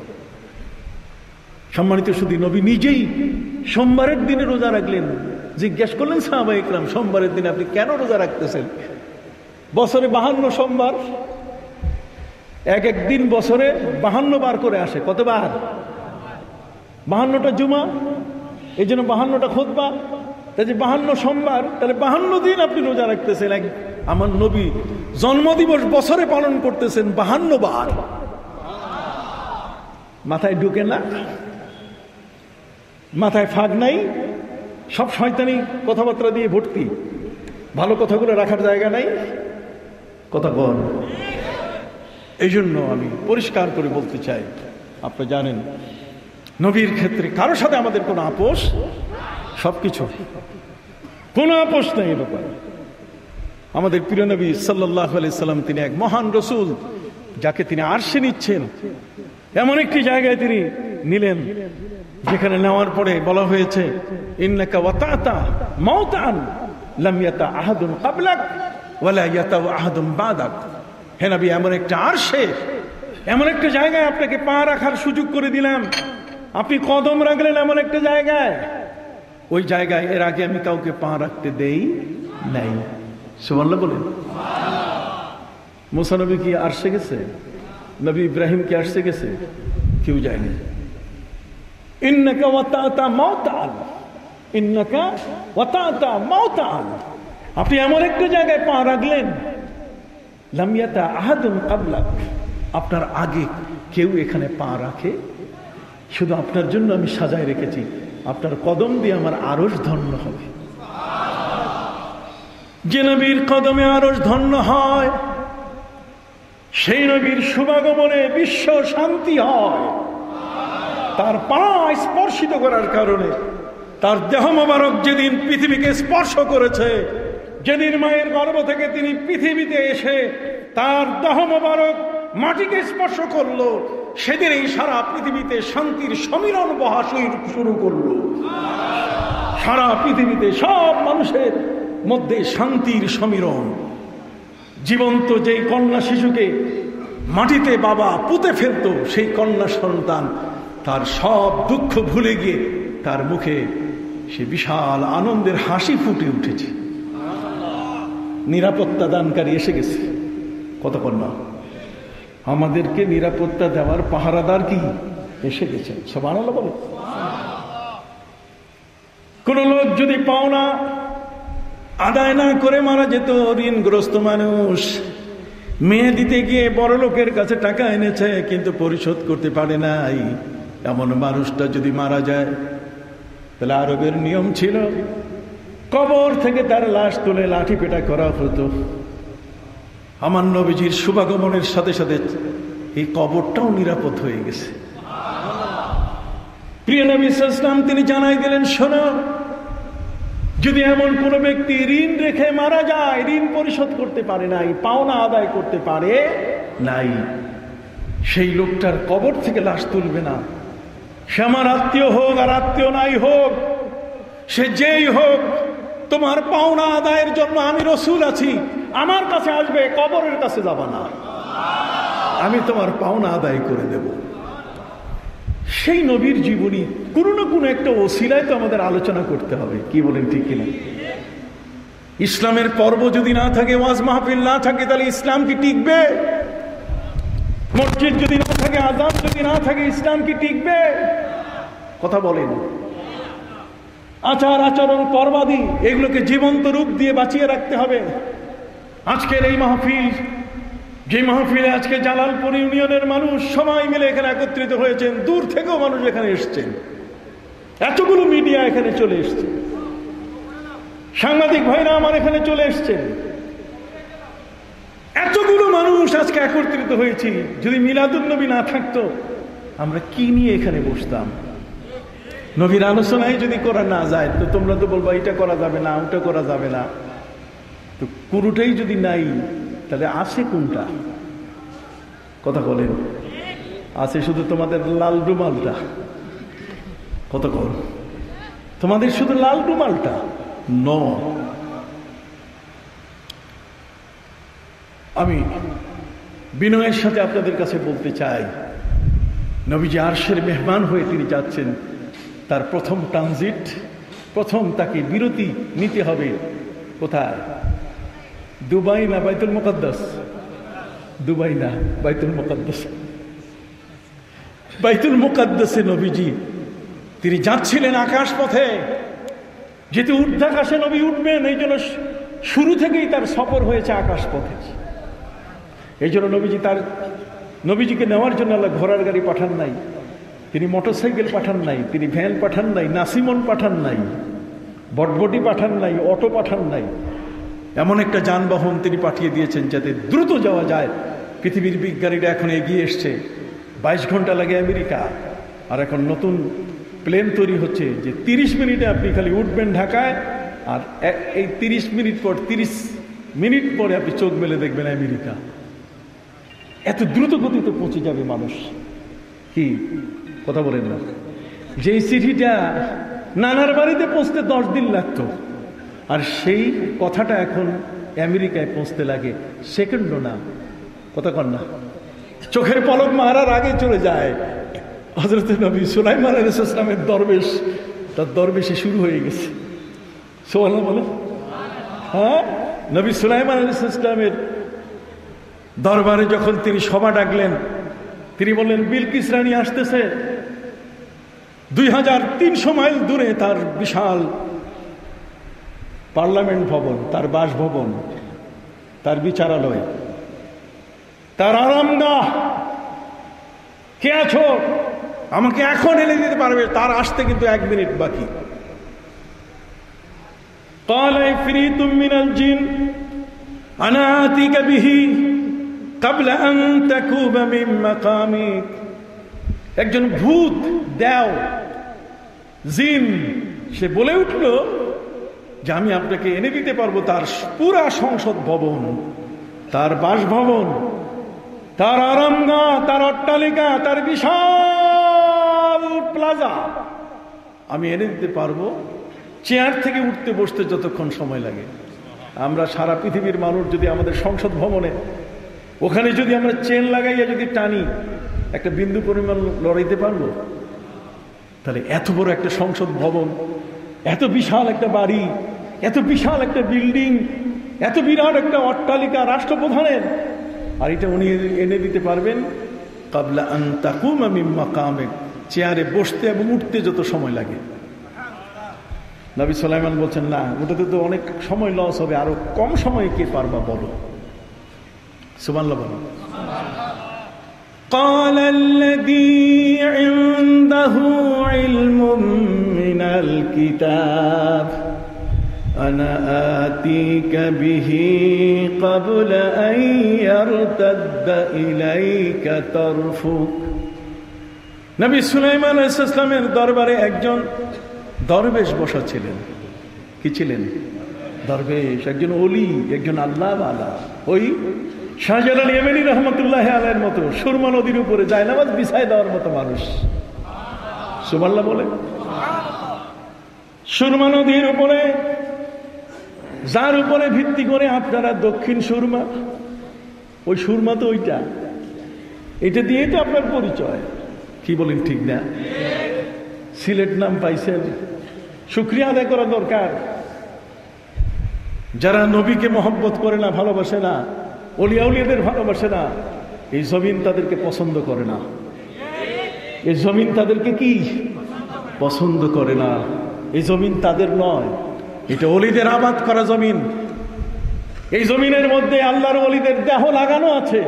S1: সম্মানিত সুধী, নবী নিজেই সোমবারের দিনে রোজা রাখলেন। জিজ্ঞেস করলেন সাহাবায়ে কেরাম, সোমবারের দিনে আপনি কেন রোজা রাখতেছেন? বছরে 52 সোমবার, এক এক দিন বছরে 52 বার করে আসে। কতবার? 52টা জুমা, এই জন্য 52টা খুতবা। তাই যে 52 সোমবার, তাহলে 52 দিন আপনি রোজা রাখতেছেন। আমার নবী জন্মদিবস বছরে পালন করতেছেন 52 বার। মাথায় ঢুকে না? মাথায় ফাঁক নাই? সব শয়তানি কথাবার্তা দিয়ে ভর্তি, ভালো কথাগুলো রাখার জায়গা নাই। কথা বল। এই জন্য আমি পরিষ্কার করে বলতে চাই, আপনি জানেন নবীর ক্ষেত্রে কারো সাথে আমাদের কোনো আপোষ, সবকিছু কোনো আপোষ নেই। এ ব্যাপারে আমাদের প্রিয় নবী সাল্লাল্লাহু আলাইহি সাল্লাম, তিনি এক মহান রসুল, যাকে তিনি আরশে নিচ্ছেন। এমন একটি জায়গায় তিনি নিলেন যেখানে নেওয়ার পরে বলা হয়েছে, ইন্নাকা ওয়াতাতা মাউতান লাম ইয়াতা আহাদুন ক্বাবলাক ওয়ালা ইয়াতা আহাদুন বাদাক। হে নবী, এমন একটা আরশে, এমন একটা জায়গায় আপনাকে পা রাখার সুযোগ করে দিলাম। আপনি কদম রাখলেন এমন একটা জায়গায়, ওই জায়গায় এর আগে আমি কাউকে পা রাখতে দেই নাই। সুবহানাল্লাহ বলেন। মুসা নবী কি আরশে গেছে? নবী ইব্রাহিম কি আরশে গেছে? কেউ যায়নি। ইন্নাকা ওয়াতাতা মাউতান, ইন্নাকা ওয়াতাতা মাউতান। আপনি এমন একটা জায়গায় পা রাখলেন, লাম ইয়াতা আহাদুন ক্বাবলাক, আপনার আগে কেউ এখানে পা রাখে, শুধু আপনার জন্য আমি সাজায় রেখেছি। আপনার কদম দিয়ে আমার আরশ ধন্য হবে। যে নবীর কদমে আরশ ধন্য হয়, সেই নবীর শুভাগমনে বিশ্ব শান্তি হয়। তার পা স্পর্শিত করার কারণে, তার দেহ মোবারক যেদিন পৃথিবীকে স্পর্শ করেছে, যেদিন মায়ের গর্ভ থেকে তিনি পৃথিবীতে এসে তার দেহ মোবারক মাটিকে স্পর্শ করলো, সেদিন এই সারা পৃথিবীতে শান্তির সমীরণ বহা শুরু করলো। সারা পৃথিবীতে সব মানুষের মধ্যে শান্তির সমীরণ। জীবন্ত যেই কন্যা শিশুকে মাটিতে বাবা পুঁতে ফেলতো, সেই কন্যা সন্তান তার সব দুঃখ ভুলে গিয়ে তার মুখে সে বিশাল আনন্দের হাসি ফুটে উঠেছে। নিরাপত্তা দানকারী এসে গেছে। কতক্ষণ না আমাদেরকে নিরাপত্তা দেওয়ার পাহারাদার কি এসে গেছে। সুবহানাল্লাহ বলে। কোন লোক যদি পাওনা আদায় না করে মারা যেত, ঋণগ্রস্ত মানুষ, মেয়ে দিতে গিয়ে বড় লোকের কাছে টাকা এনেছে কিন্তু পরিশোধ করতে পারে নাই, এমন মানুষটা যদি মারা যায়, তাহলে আরবের নিয়ম ছিল কবর থেকে তার লাশ তুলে লাঠি পেটা করা হতো। আমার নবীজির শুভাগমনের সাথে সাথে এই কবরটাও নিরাপদ হয়ে গেছে। প্রিয় নবী সাল্লাল্লাহু আলাইহি ওয়াসাল্লাম তিনি জানাই দিলেন, শোনো, যদি এমন কোন ব্যক্তি ঋণ রেখে মারা যায়, ঋণ পরিশোধ করতে পারে নাই, পাওনা আদায় করতে পারে নাই, সেই লোকটার কবর থেকে লাশ তুলবে না। সে আমার আত্মীয় হোক আর আত্মীয় নাই হোক, সে যেই হোক, তোমার পাওনা আদায়ের জন্য আমি রাসূল আছি, আমার কাছে আসবে, কবরের কাছে যাবা না, আমি তোমার পাওনা আদায় করে দেব। সেই নবীর জীবনী কোনো না কোনো একটা ওসিলায় তো আমাদের আলোচনা করতে হবে। কি বলেন, ঠিক কিনা? ইসলামের পর্ব যদি না থাকে, ওয়াজ মাহফিল না থাকে, তাহলে ইসলাম কি টিকবে? মসজিদ যদি না থাকে, আযান যদি না থাকে, ইসলাম কি টিকবে? কথা বলেন। আচার আচরণ পর্বাদি এগুলোকে জীবন্ত রূপ দিয়ে বাঁচিয়ে রাখতে হবে। আজকের এই মাহফিল, যে মাহফিলে আজকে জালালপুর ইউনিয়নের মানুষ সবাই মিলে এখানে একত্রিত হয়েছেন, দূর থেকেও মানুষ এখানে এসছেন, এতগুলো মিডিয়া এখানে চলে এসছে, সাংবাদিক ভাইরা আমার এখানে চলে এসছেন, এতগুলো মানুষ আজকে একত্রিত হয়েছি। যদি মিলাদুন নবী না থাকতো, আমরা কি নিয়ে এখানে বসতাম? নবীর আলোচনায় যদি করা না যায়, তো তোমরা তো বলবা এটা করা যাবে না, ওটা করা যাবে না। তো পুরোটাই যদি নাই, তাহলে আছে কোনটা? কথা বলেন। আছে শুধু তোমাদের লাল রুমালটা। কত কর তোমাদের শুধু লাল রুমালটা ন। আমি বিনয়ের সাথে আপনাদের কাছে বলতে চাই, নবীজি আরশের মেহমান হয়ে তিনি যাচ্ছেন। তার প্রথম ট্রানজিট, প্রথম তাকে বিরতি নিতে হবে কোথায়? দুবাই না বাইতুল মুকাদ্দাস? দুবাই না, বাইতুল মুকাদ্দাস। বাইতুল মুকাদ্দাসে নবীজি তিনি যাচ্ছিলেন আকাশ পথে। যেহেতু ঊর্ধ্বাকাশে নবী উঠবেন, এই জন্য শুরু থেকেই তার সফর হয়েছে আকাশ পথে। এই জন্য নবীজিকে নেওয়ার জন্য আল্লাহ ঘোড়ার গাড়ি পাঠান নাই, তিনি মোটরসাইকেল পাঠান নাই, তিনি ভ্যান পাঠান নাই, নাসিমন পাঠান নাই, বটবটি পাঠান নাই, অটো পাঠান নাই। এমন একটা যানবাহন তিনি পাঠিয়ে দিয়েছেন যাতে দ্রুত যাওয়া যায়। পৃথিবীর বিজ্ঞানীরা এখন এগিয়ে এসছে, 22 ঘন্টা লাগে আমেরিকা, আর এখন নতুন প্লেন তৈরি হচ্ছে যে 30 মিনিটে আপনি খালি উঠবেন ঢাকায়, আর এই 30 মিনিট পর 30 মিনিট পরে আপনি চোখ মেলে দেখবেন আমেরিকা। এত দ্রুত গতিতে পৌঁছে যাবে মানুষ। কি কথা বলেন না? যেই চিঠিটা নানার বাড়িতে পৌঁছতে 10 দিন লাগতো, আর সেই কথাটা এখন আমেরিকায় পৌঁছতে লাগে সেকেন্ডও না। কথা কন না? চোখের পলক মারার আগে চলে যায়। হযরত নবী সুলাইমান আলাইহিস সালামের দরবেশ, তার দরবেশে শুরু হয়ে গেছে। সুবহানাল্লাহ বলে। হ্যাঁ, নবী সুলাইমান আলাইহিস সালামের দরবারে যখন তিনি সভা ডাকলেন, তিনি বললেন বিলকিস রানী আসতেছে। 2300 মাইল দূরে তার বিশাল পার্লামেন্ট ভবন, তার বাসভবন, তার বিচারালয়, তার আরামগাহ। কে আছো? আমাকে এখন এনে দিতে পারবে? তার আসতে কিন্তু 1 মিনিট বাকি। قال عفريت من الجن أنا آتيك به قبل أن تكوب من مقامك। একজন ভূত দেও জিন, সে বলে উঠল যে আমি আপনাকে এনে দিতে পারবো তার পুরা সংসদ ভবন, তার বাসভবন, তার আরামগাহ, তার অট্টালিকা, তার বিশাল প্লাজা আমি এনে দিতে পারবো চেয়ার থেকে উঠতে বসতে যতক্ষণ সময় লাগে। আমরা সারা পৃথিবীর মানুষ যদি আমাদের সংসদ ভবনে ওখানে যদি আমরা চেন লাগাইয়া যদি টানি একটা বিন্দু পরিমাণ লড়াইতে পারবো? তাহলে এত বড় একটা সংসদ ভবন, এত বিশাল একটা বাড়ি, এত বিশাল একটা বিল্ডিং, এত বিরাট একটা অট্টালিকা রাষ্ট্রপ্রধানের, আর এটা উনি এনে দিতে পারবেন কাবলা আন তাকুমা মিন মাকামিক, চেয়ারে বসতে এবং উঠতে যত সময় লাগে। নবী সুলাইমান বলছেন না, ওটাতে তো অনেক সময় লস হবে, আরো কম সময়ে কে পারবা বলো? সুবহানাল্লাহ বলো। قال الذي عنده علم من الكتاب أنا آتيك به قبل أن يرتد إليك طرفك। নবী সুলাইমান আলাইহিস সালামের দরবারে একজন দরবেশ বসা ছিলেন। কি ছিলেন? দরবেশ, একজন ওলি, একজন আল্লাহওয়ালা। ওই শাহজালাল ইয়েমেনি রহমতুল্লাহ আলাইহির মতো সুরমা নদীর উপরে জায়নামাজ বিছায় দেওয়ার মতো মানুষ। সুবহানাল্লাহ বলে। সুরমা নদীর উপরে, যার উপরে ভিত্তি করে আপনারা দক্ষিণ সুরমা, ওই সুরমা তো ওইটা, এটা দিয়েই তো আপনার পরিচয়। কি বলেন, ঠিক না? সিলেট নাম পাইছেন, শুকরিয়া আদায় করা দরকার। যারা নবীকে মহব্বত করে না, ভালোবাসে না, ওলিয়া উলিয়াদের ভালোবাসে না, এই জমিন তাদেরকে পছন্দ করে না। এই জমিন তাদেরকে কি পছন্দ করে না? এই জমিন তাদের নয়, এটা ওলিদের আবাদ করা জমিন। এই জমিনের মধ্যে আল্লাহর ওলিদের দেহ লাগানো আছে।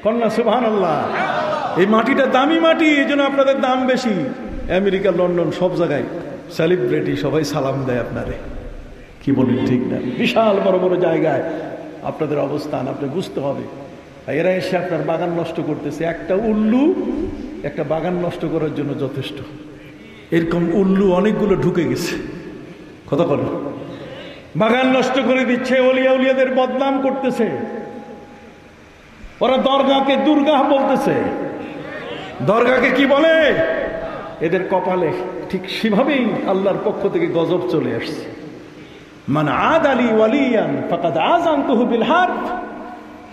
S1: কন্যা সুবহানাল্লাহ। এই মাটিটা দামি মাটি, এই জন্য আপনাদের দাম বেশি। আমেরিকা, লন্ডন, সব জায়গায় সেলিব্রিটি, সবাই সালাম দেয় আপনারে। কি বলেন, ঠিক না? বিশাল বড় বড় জায়গায় আপনাদের অবস্থান আপনি বুঝতে হবে। এরা এসে আপনার বাগান নষ্ট করতেছে। একটা উল্লু একটা বাগান নষ্ট করার জন্য যথেষ্ট। এরকম উল্লু অনেকগুলো ঢুকে গেছে। কথা বলো, বাগান নষ্ট করে দিচ্ছে, ওলিয়া উলিয়াদের বদনাম করতেছে। ওরা দরগাকে দুর্গা বলতেছে। দরগাকে কি বলে? এদের কপালে ঠিক সেভাবেই আল্লাহর পক্ষ থেকে গজব চলে আসছে। মান আদালি ওয়ালিয়ান ফাকাদ আযানতুহু বিল হারব।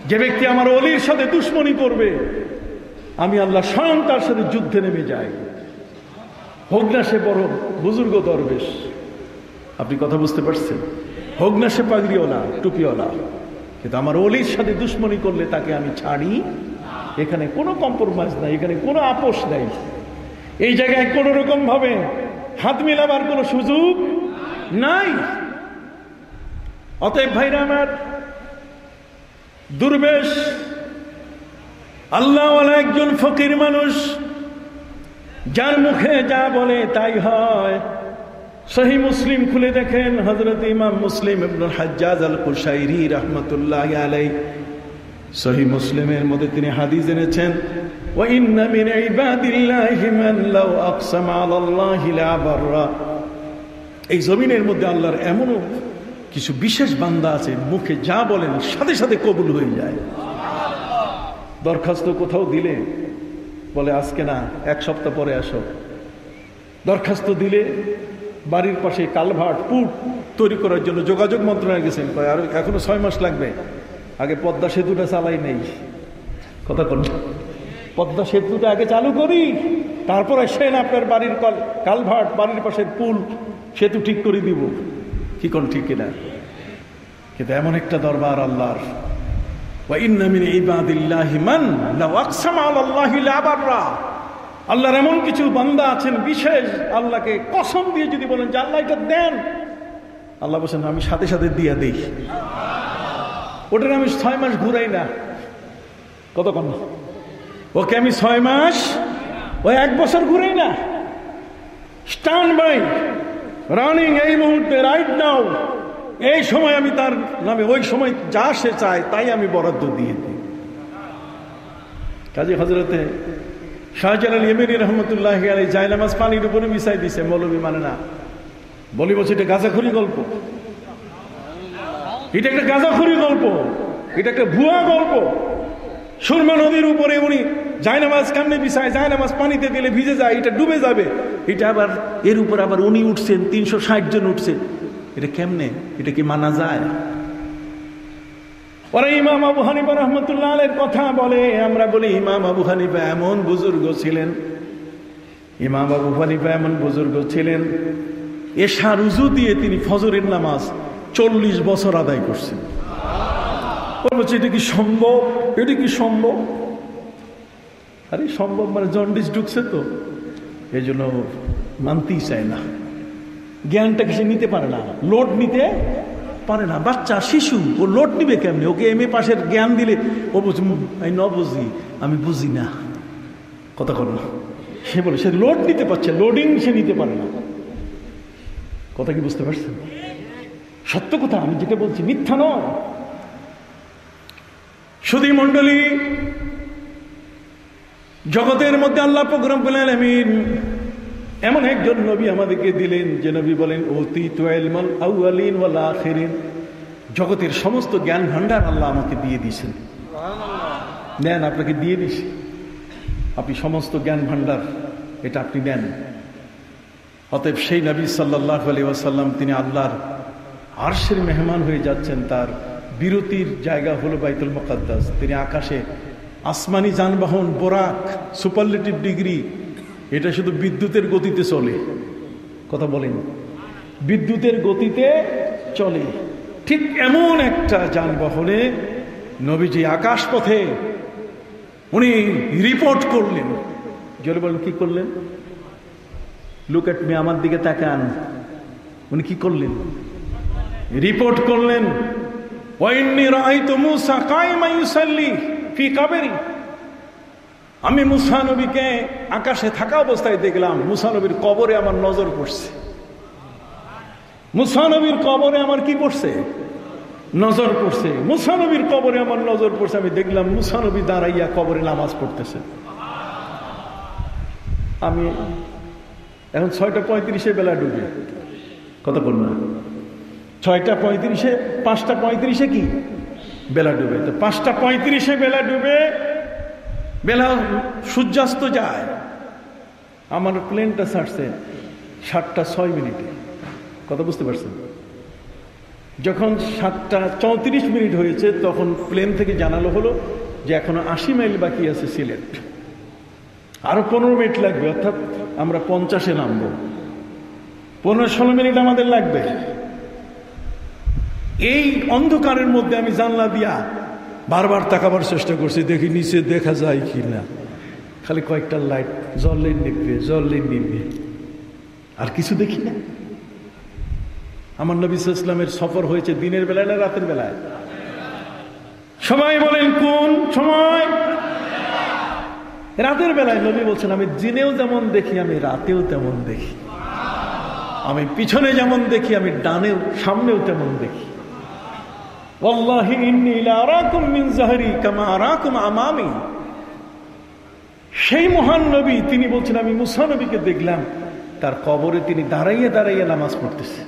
S1: যে ব্যক্তি আমার ওলির সাথে দুশমনি করবে, আমি আল্লাহ স্বয়ং তার সাথে যুদ্ধে নেমে যাই। হোক না সে বড় বুজুর্গ দরবেশ। আপনি কথা বুঝতে পারছেন? হোক না সে পাগড়িওয়ালা, টুপিওয়ালা, কিন্তু আমার ওলির সাথে দুশমনি করলে তাকে আমি ছাড়ি। এখানে কোনো কম্প্রোমাইজ নাই, এখানে কোনো আপোষ নাই। এই জায়গায় কোন রকম ভাবে হাত মিলাবার কোনো সুযোগ নাই। অতএব ভাইরা আমার, দুর্বেশ আল্লাহওয়ালা একজন ফকির মানুষ, যার মুখে যা বলে তাই হয়। সহিহ মুসলিম খুলে দেখেন, হযরত ইমাম মুসলিম ইবনুল হাজ্জাজ আল কুশাইরি রাহমাতুল্লাহি আলাইহি সহিহ মুসলিমের মধ্যে তিনি হাদিস এনেছেন, ওয়া ইন্না মিন ইবাদিল্লাহি মান লাউ আকসামা আলাল্লাহি লা বাররা। এই জমিনের মধ্যে আল্লাহর এমনও কিছু বিশেষ বান্দা আছে, মুখে যা বলেন সাথে সাথে কবুল হয়ে যায়। দরখাস্ত কোথাও দিলে বলে আজকে না, এক সপ্তাহ পরে আসো। দরখাস্ত দিলে বাড়ির পাশে কালভার্ট পুট তৈরি করার জন্য যোগাযোগ মন্ত্রণালয়ে গেছেন, আর এখনো 6 মাস লাগবে। আগে পদ্মা সেতুটা চালাই নেই। কথা বল, পদ্মা সেতুটা আগে চালু করি, তারপর আসেন আপনার বাড়ির কালভার্ট, বাড়ির পাশের পুল, সেতু ঠিক করে দিব। কি কোন ঠিক কিনা? কিন্তু এমন একটা দরবার আল্লাহর, ওয়া ইন্না মিন ইবাদিল্লাহি মান লাউ আকসামা আলাল্লাহি লা বাররা। আল্লাহর এমন কিছু বান্দা আছেন বিশেষ, আল্লাহকে কসম দিয়ে যদি বলেন যে আল্লাহ এটা দেন, আল্লাহ বলেন আমি সাথে সাথে দিয়ে দেই। ওটার আমি 6 মাস ঘুরাই না। কতক্ষণ? ওকে আমি 6 মাস, ওই 1 বছর ঘুরাই না। স্ট্যান্ড বাই, রানিং, এই মুহূর্তে, রাইট নাও, এই সময় আমি তার নামে ওই সময় যা সে চায় তাই আমি বরাদ্দ দিয়ে দিই। কাজী হযরতে শাহজালাল ইয়েমেনি রহমতুল্লাহি আলাইহি জায়নামাজ পানির উপরে বিছাই দিছে, মৌলবী মানে না। বলি বলছে এটা গাঁজাখুরি গল্প, এটা একটা গাঁজাখুরি গল্প, এটা একটা ভুয়া গল্প। সুরমা নদীর উপরে উনি জায়নামাজ কামনে বিছায়, জায়নামাজ পানিতে দিলে ভিজে যায়, এটা ডুবে যাবে। এটা আবার এর উপর আবার উনি উঠছেন, 360 জন উঠছেন। এটা কেমনে? এটা কি মানা যায়? ওরা ইমাম আবু হানিফা রাহমাতুল্লাহ আলাইহির কথা বলে, আমরা বলি ইমাম আবু হানিফা এমন বুজুর্গ ছিলেন, ইমাম আবু হানিফা এমন বুজুর্গ ছিলেন, এশা রুজু দিয়ে তিনি ফজরের নামাজ 40 বছর আদায় করছেন। বলছে এটা কি সম্ভব? এটা কি সম্ভব? আরে সম্ভব মানে জন্ডিস ঢুকছে তো, এই জন্য মানতেই চায় না, জ্ঞানটা সে নিতে পারে না, লোড নিতে পারে না। বাচ্চা শিশু, ও লোড নিবে কেমনে? ওকে এম এ পাশের জ্ঞান দিলে ও বুঝি ন বুঝি, আমি বুঝি না, কথা কর না। সে বলে সে লোড নিতে পারছে, লোডিং সে নিতে পারে না। কথা কি বুঝতে পারছেন? সত্য কথা আমি যেটা বলছি, মিথ্যা নয়। সুধী মণ্ডলী, জগতের মধ্যে আল্লাহ পাক রব্বুল আলামিন এমন একজন নবী আমাদেরকে দিলেন, যে নবী বলেন উতীতু ইলমাল আউয়ালিন ওয়াল আখিরিন, জগতের সমস্ত জ্ঞান ভান্ডার আল্লাহ আমাকে দিয়ে দিয়েছেন। নেন, আপনাকে দিয়ে দিছি, আপনি সমস্ত জ্ঞান ভান্ডার এটা আপনি নেন। অতএব সেই নবী সাল্লাল্লাহু আলাইহি ওয়াসাল্লাম তিনি আল্লাহর আরশের মেহমান হয়ে যাচ্ছেন। তার বিরতির জায়গা হলো বাইতুল মুকাদ্দাস। তিনি আকাশে আসমানি যানবাহন বোরাক, সুপারলেটিভ ডিগ্রি, এটা শুধু বিদ্যুতের গতিতে চলে। কথা বলেন, বিদ্যুতের গতিতে চলে। ঠিক এমন একটা যানবাহনে নবীজি আকাশ পথে উনি রিপোর্ট করলেন। জোরে বলেন, কি করলেন? লুক এট মি, আমার দিকে তাকান। উনি কি করলেন? রিপোর্ট করলেন, ওয়াইন্নী রাআইতু মূসা কায়িমান ইউসাল্লি ফি কাবরি। আমি মুসা নবীকে আকাশে থাকা অবস্থায় দেখলাম, মুসা নবীর কবরে আমার নজর পড়ছে। মুসা নবীর কবরে আমার কি পড়ছে? নজর পড়ছে। মুসা নবীর কবরে আমার নজর পড়ছে। আমি দেখলাম মুসা নবী দাঁড়াইয়া কবরে নামাজ পড়তেছে। আমি এখন 6:35 বেলা ডুবে, কথা বল না, 6:35, 5:35 কি বেলা ডুবে। তো 5:35 বেলা ডুবে, বেলা সূর্যাস্ত যায়। আমার প্লেনটা ছাড়ছে 7:06। কথা বুঝতে পারছেন? যখন 7:34 হয়েছে, তখন প্লেন থেকে জানালো হলো যে এখনো 80 মাইল বাকি আছে সিলেট, আরো 15 মিনিট লাগবে, অর্থাৎ আমরা 50-এ নামবো। 15-16 মিনিট আমাদের লাগবে। এই অন্ধকারের মধ্যে আমি জানলা দিয়া বারবার তাকাবার চেষ্টা করছি, দেখি নিচে দেখা যায় কি না। খালি কয়েকটা লাইট জ্বললেই নিববে, জ্বললেই নিববে, আর কিছু দেখি না। আমার নবী সাল্লাল্লাহু আলাইহি ওয়াসাল্লামের সফর হয়েছে দিনের বেলায় না রাতের বেলায়? সবাই বলেন কোন সময়? রাতের বেলায়। নবী বলছেন, আমি দিনেও যেমন দেখি, আমি রাতেও তেমন দেখি। আমি পিছনে যেমন দেখি, আমি ডানেও সামনেও তেমন দেখি। ওয়াল্লাহি ইন্নী লা আরাকুম মিন যাহরি কামা আরাকুম আমামি। সেই মহান নবী তিনি বলছেন, আমি মুসা নবীকে দেখলাম তার কবরে তিনি দাঁড়াইয়া দাঁড়াইয়া নামাজ পড়তেছে।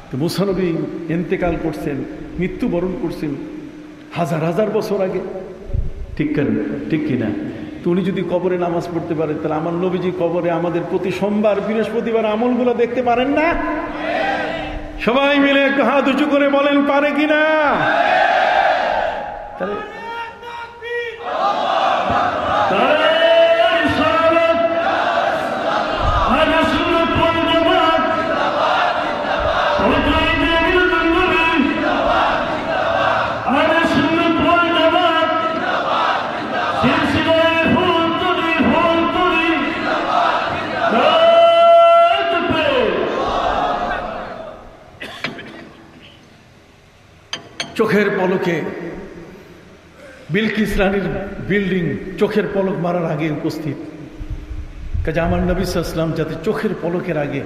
S1: তো মুসা নবী ইন্তেকাল করছেন, মৃত্যুবরণ করছেন হাজার হাজার বছর আগে। ঠিক কিনা? তো উনি যদি কবরে নামাজ পড়তে পারেন, তাহলে আমার নবীজি কবরে আমাদের প্রতি সোমবার বৃহস্পতিবার আমলগুলো দেখতে পারেন না? সবাই মিলে একটু হাত উঁচু করে বলেন, পারে কিনা? তাহলে চোখের পলকে বিলকিস রানীর বিল্ডিং চোখের পলক মারার আগে উপস্থিত। কাজে আমার নবী সাল্লাল্লাহু আলাইহি ওয়াসাল্লাম যাতে চোখের পলকের আগে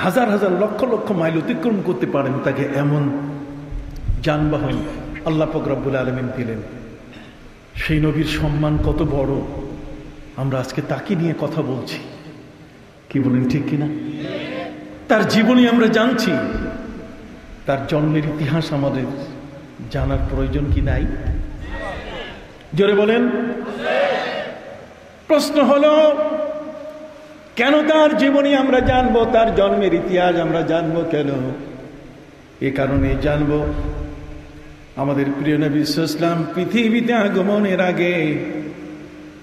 S1: হাজার হাজার লক্ষ লক্ষ মাইল অতিক্রম করতে পারেন, তাকে এমন যানবাহন আল্লাহ পাক রব্বুল আলামিন দিলেন। সেই নবীর সম্মান কত বড়, আমরা আজকে তাকে নিয়ে কথা বলছি। কি বলেন, ঠিক কিনা? তার জীবনী আমরা জানছি, তার জন্মের ইতিহাস আমাদের জানার প্রয়োজন কি নাই? জোরে বলেন। প্রশ্ন হলো, কেন তার জীবনী আমরা জানবো, তার জন্মের ইতিহাস আমরা জানবো কেন? এ কারণে জানবো, আমাদের প্রিয় নবী সাল্লাল্লাহু আলাইহি ওয়াসাল্লাম পৃথিবীতে আগমনের আগে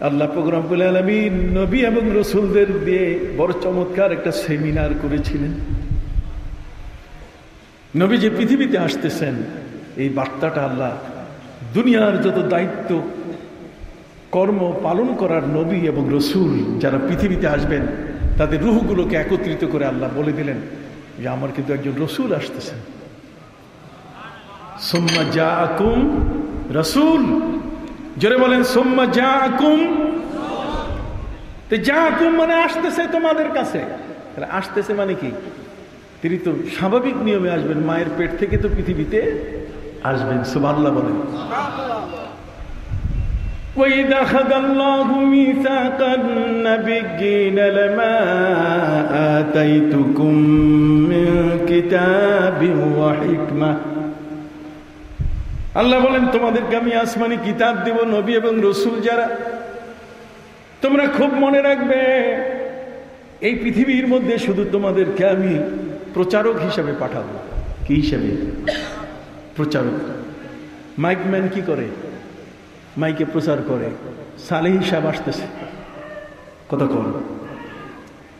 S1: আল্লাহ পাক রব্বুল আলামিন নবী এবং রাসূলদের দিয়ে বড় চমৎকার একটা সেমিনার করেছিলেন। নবী যে পৃথিবীতে আসতেছেন, এই বার্তাটা আল্লাহ দুনিয়ার যত দায়িত্ব কর্ম পালন করার নবী এবং রাসূল যারা পৃথিবীতে আসবেন, তাদের রূহগুলোকে একত্রিত করে আল্লাহ বলে দিলেন যে আমার কিন্তু একজন রাসূল আসতেছেন। সুম্মা জাআকুম রাসূল, জোরে বলেন সুম্মা জাআকুম। তো জাআকুম মানে আসতেছে তোমাদের কাছে। তাহলে আসতেছে মানে কি? তিনি তো স্বাভাবিক নিয়মে আসবেন, মায়ের পেট থেকে তো পৃথিবীতে আসবেন। সুবহানাল্লাহ বলেন। وَإِذَا أَخَذَ اللَّهُ مِيثَاقَ النَّبِيِّينَ لَمَا آتَيْتُكُم مِّن كِتَابٍ وَحِكْمَةٍ, আল্লাহ বলেন তোমাদেরকে আমি আসমানি কিতাব দেব, নবী এবং রাসূল যারা, তোমরা খুব মনে রাখবে এই পৃথিবীর মধ্যে শুধু তোমাদেরকে আমি প্রচারক হিসাবে পাঠাবো। কি হিসাবে? প্রচারক। মাইকম্যান কি করে? মাইকে প্রচার করে। সালেহী সাহেব আসতেছে, কতক্ষণ?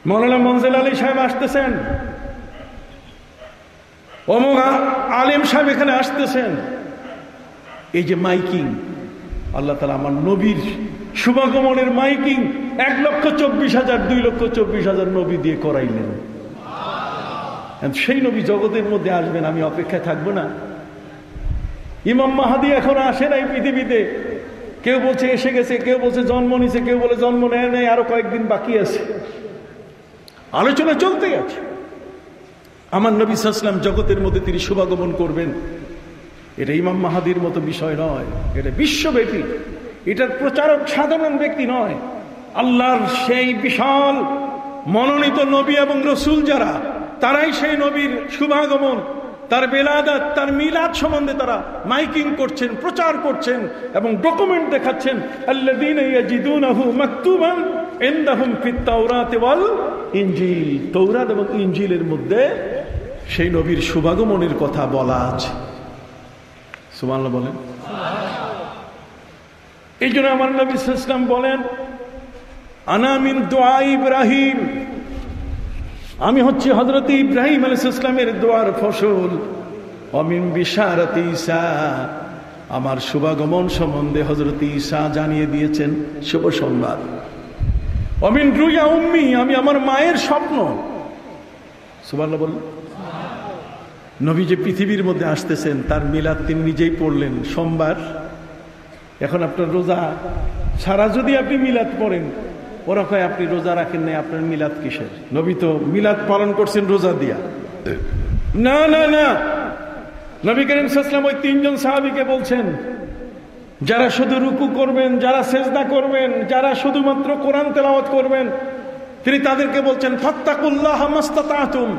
S1: মৌলানা মনজুর আলী সাহেব আসতেছেন, অমুক আলেম সাহেব এখানে আসতেছেন। এই যে মাইকিং, আল্লাহ তাআলা আমার নবীর শুভাগমনের মাইকিং 1,24,000 2,24,000 নবী দিয়ে করাইলেন। সেই নবী জগতের মধ্যে আসবেন, আমি অপেক্ষায় থাকবো না? ইমাম মাহাদি এখন আসে নাই পৃথিবীতে, কেউ বলছে এসে গেছে, কেউ বলছে জন্ম নিছে, কেউ বলে জন্ম নেয় নাই, আরো কয়েকদিন বাকি আছে। আলোচনা চলতেই আছে। আমার নবী সাল্লাল্লাহু আলাইহি ওয়াসাল্লাম জগতের মধ্যে তিনি শুভাগমন করবেন, এটা ইমাম মাহাদির মতো বিষয় নয়, এটা বিশ্বব্যাপী। এটার প্রচারক সাধারণ ব্যক্তি নয়, আল্লাহর সেই বিশাল মনোনীত নবী এবং রাসূল যারা, তারাই সেই নবীর শুভাগমন, তার বেলাদাত, তার মিলাদ সম্বন্ধে তারা মাইকিং করছেন, প্রচার করছেন এবং ডকুমেন্ট দেখাচ্ছেন। আল্লাযীনা ইয়াজিদুনাহু মাকতুবান ইনদাহুম ফিত তাওরাত ওয়াল ইনজিল, তাওরাত এবং ইনজিলের মধ্যে সেই নবীর শুভাগমনের কথা বলা আছে। সুবহানাল্লাহ বলেন। এই জন্য আমার নবী সাল্লাল্লাহু আলাইহি ওয়াসাল্লাম বলেন, আনা মিন দুআ ইব্রাহিম, আমি হচ্ছি হযরত ইব্রাহিম আলাইহিস সালামের দোয়ার ফসল। অমিন বিশারাতি ঈসা, আমার শুভাগমন সম্বন্ধে হযরত ঈসা জানিয়ে দিয়েছেন শুভ সংবাদ। অমিন রুয়া উম্মি, আমি আমার মায়ের স্বপ্ন। সুবহানাল্লাহ বলেন। নবী যে পৃথিবীর মধ্যে আসতেছেন, তার মিলাদ তিনি নিজেই পড়লেন সোমবার। এখন আপনার রোজা সারা যদি আপনি মিলাদ পড়েন, ওরা কয় আপনি রোজা রাখেন নাই, আপনার মিলাদ কিসের? নবী তো মিলাদ পালন করছেন রোজা দিয়া। না না না, নবী করিম সাল্লাল্লাহু আলাইহি ওয়াসাল্লাম ওই 3 জন সাহাবীকে বলছেন, যারা শুধু রুকু করবেন, যারা সেজদা করবেন, যারা শুধুমাত্র কোরআন তেলাওয়াত করবেন, তিনি তাদেরকে বলছেন ফাত্তাকুল্লাহ মাস্তাতাতুম,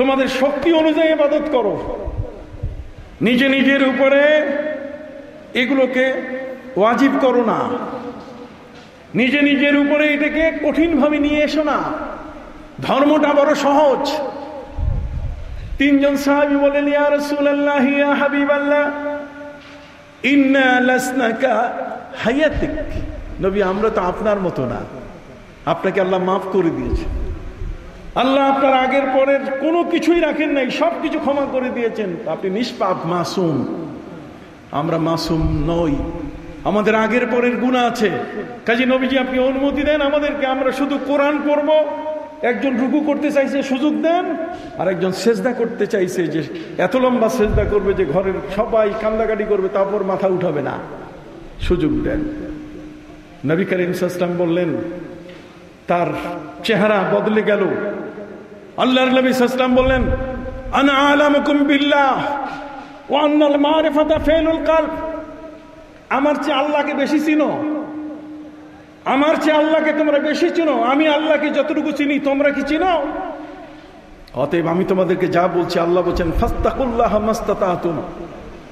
S1: তোমাদের শক্তি অনুযায়ী ইবাদত করো। নিজে নিজের উপরে এগুলোকে ওয়াজিব করো না, নিজে নিজের উপরে এটাকে কঠিন ভাবে নিয়ে এসো না, ধর্মটা বড় সহজ। 3 জন সাহাবী বলেন, ইয়া রাসূলুল্লাহ ইয়া হাবিবাল্লাহ ইন্না লাসনাকা হায়াতিক, নবী আমরা তো আপনার মতো না, আপনাকে আল্লাহ মাফ করে দিয়েছে। আল্লাহ আপনার আগের পরের কোনো কিছুই রাখেন নাই, সবকিছু ক্ষমা করে দিয়েছেন, আপনি নিষ্পাপ মাসুম। আমরা মাসুম নই, আমাদের আগের পরের গুনাহ আছে। কাজী নবীজি আপনি অনুমতি দেন আমাদেরকে, আমরা শুধু কোরআন পড়ব। একজন রুকু করতে চাইছে সুযোগ দেন, আর একজন সেজদা করতে চাইছে যে এত লম্বা সেজদা করবে যে ঘরের সবাই কান্দাকাটি করবে, তারপর মাথা উঠাবে না, সুযোগ দেন। নবী করিম সাল্লাল্লাহু আলাইহি ওয়াসাল্লাম বললেন, তার চেহারা বদলে গেল। আল্লাহর নবী সাল্লাল্লাহু আলাইহি ওয়াসাল্লাম বললেন, আনা আলামুকুম বিল্লাহ ওয়া আন্নাল মারিফাতা ফিলুল কলব, আমার চেয়ে আল্লাহকে বেশি চিনো, আমার চেয়ে আল্লাহকে তোমরা বেশি চিনো, আমি আল্লাহকে যতটুকু চিনি তোমরা কি চিনো? অতএব আমি তোমাদেরকে যা বলছি, আল্লাহ বলছেন ফাস্তাকুল্লাহ মাস্তাতাতুম,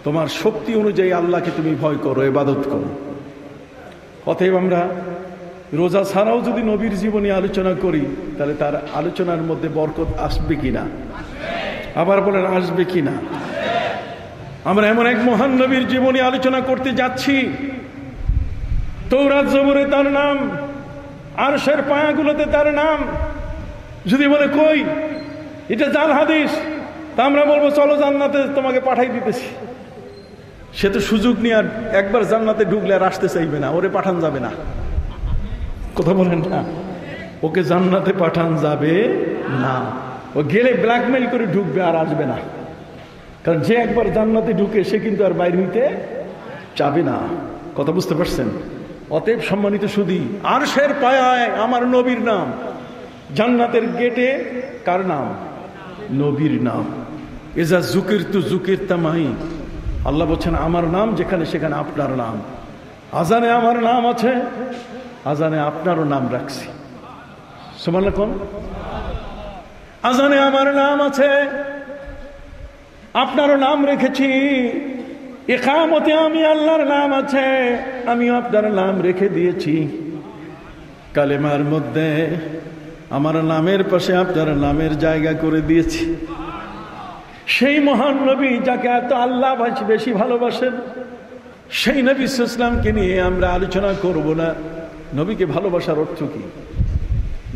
S1: তোমার শক্তি অনুযায়ী আল্লাহকে তুমি ভয় করো, ইবাদত করো। অতএব আমরা রোজা ছাড়াও যদি নবীর জীবনী আলোচনা করি তাহলে তার আলোচনার মধ্যে বরকত আসবে কিনা? আবার বলেন, আসবে কিনা? আমরা এমন এক মহান নবীর জীবনী আলোচনা করতে যাচ্ছি, তৌরাত জবুরে তার নাম, আরশের পায়াগুলোতে তার নাম। যদি বলে কই এটা জাল হাদিস, তা আমরা বলবো চলো জান্নাতে তোমাকে পাঠাই দিতেছি। সে তো সুযোগ নিয়ে আর একবার জান্নাতে ঢুকলে আর আসতে চাইবে না, ওরে পাঠান যাবে না। কথা বলেন না, ওকে জান্নাতে পাঠান যাবে না। ও গেলে ব্ল্যাকমেইল করে ঢুকবে, আর আসবে না। কারণ যে একবার জান্নাতে ঢুকে সে কিন্তু আর বাইরে হইতে চাবে না। কথা বুঝতে পারছেন? অতএব সম্মানিত সুধী, আরশের পায়ায় আমার নবীর নাম, জান্নাতের গেটে কার নাম? নবীর নাম। এজা জুকির তু জুকির তামাই, আল্লাহ বলছেন আমার নাম যেখানে সেখানে আপনার নাম। আজানে আমার নাম আছে, আজানে আপনারও নাম রাখছি। সুবহানাল্লাহ কোন? আজানে আমার নাম আছে, আপনারও নাম রেখেছি। ইকামতে আমি আল্লাহর নাম আছে, আমিও আপনার নাম রেখে দিয়েছি। কালেমার মধ্যে আমার নামের পাশে আপনার নামের জায়গা করে দিয়েছি। সেই মহান নবী যাকে এত আল্লাহ বেশি ভালোবাসেন, সেই নবী ইসলামকে নিয়ে আমরা আলোচনা করব না। নবীকে ভালোবাসার অর্থ কি?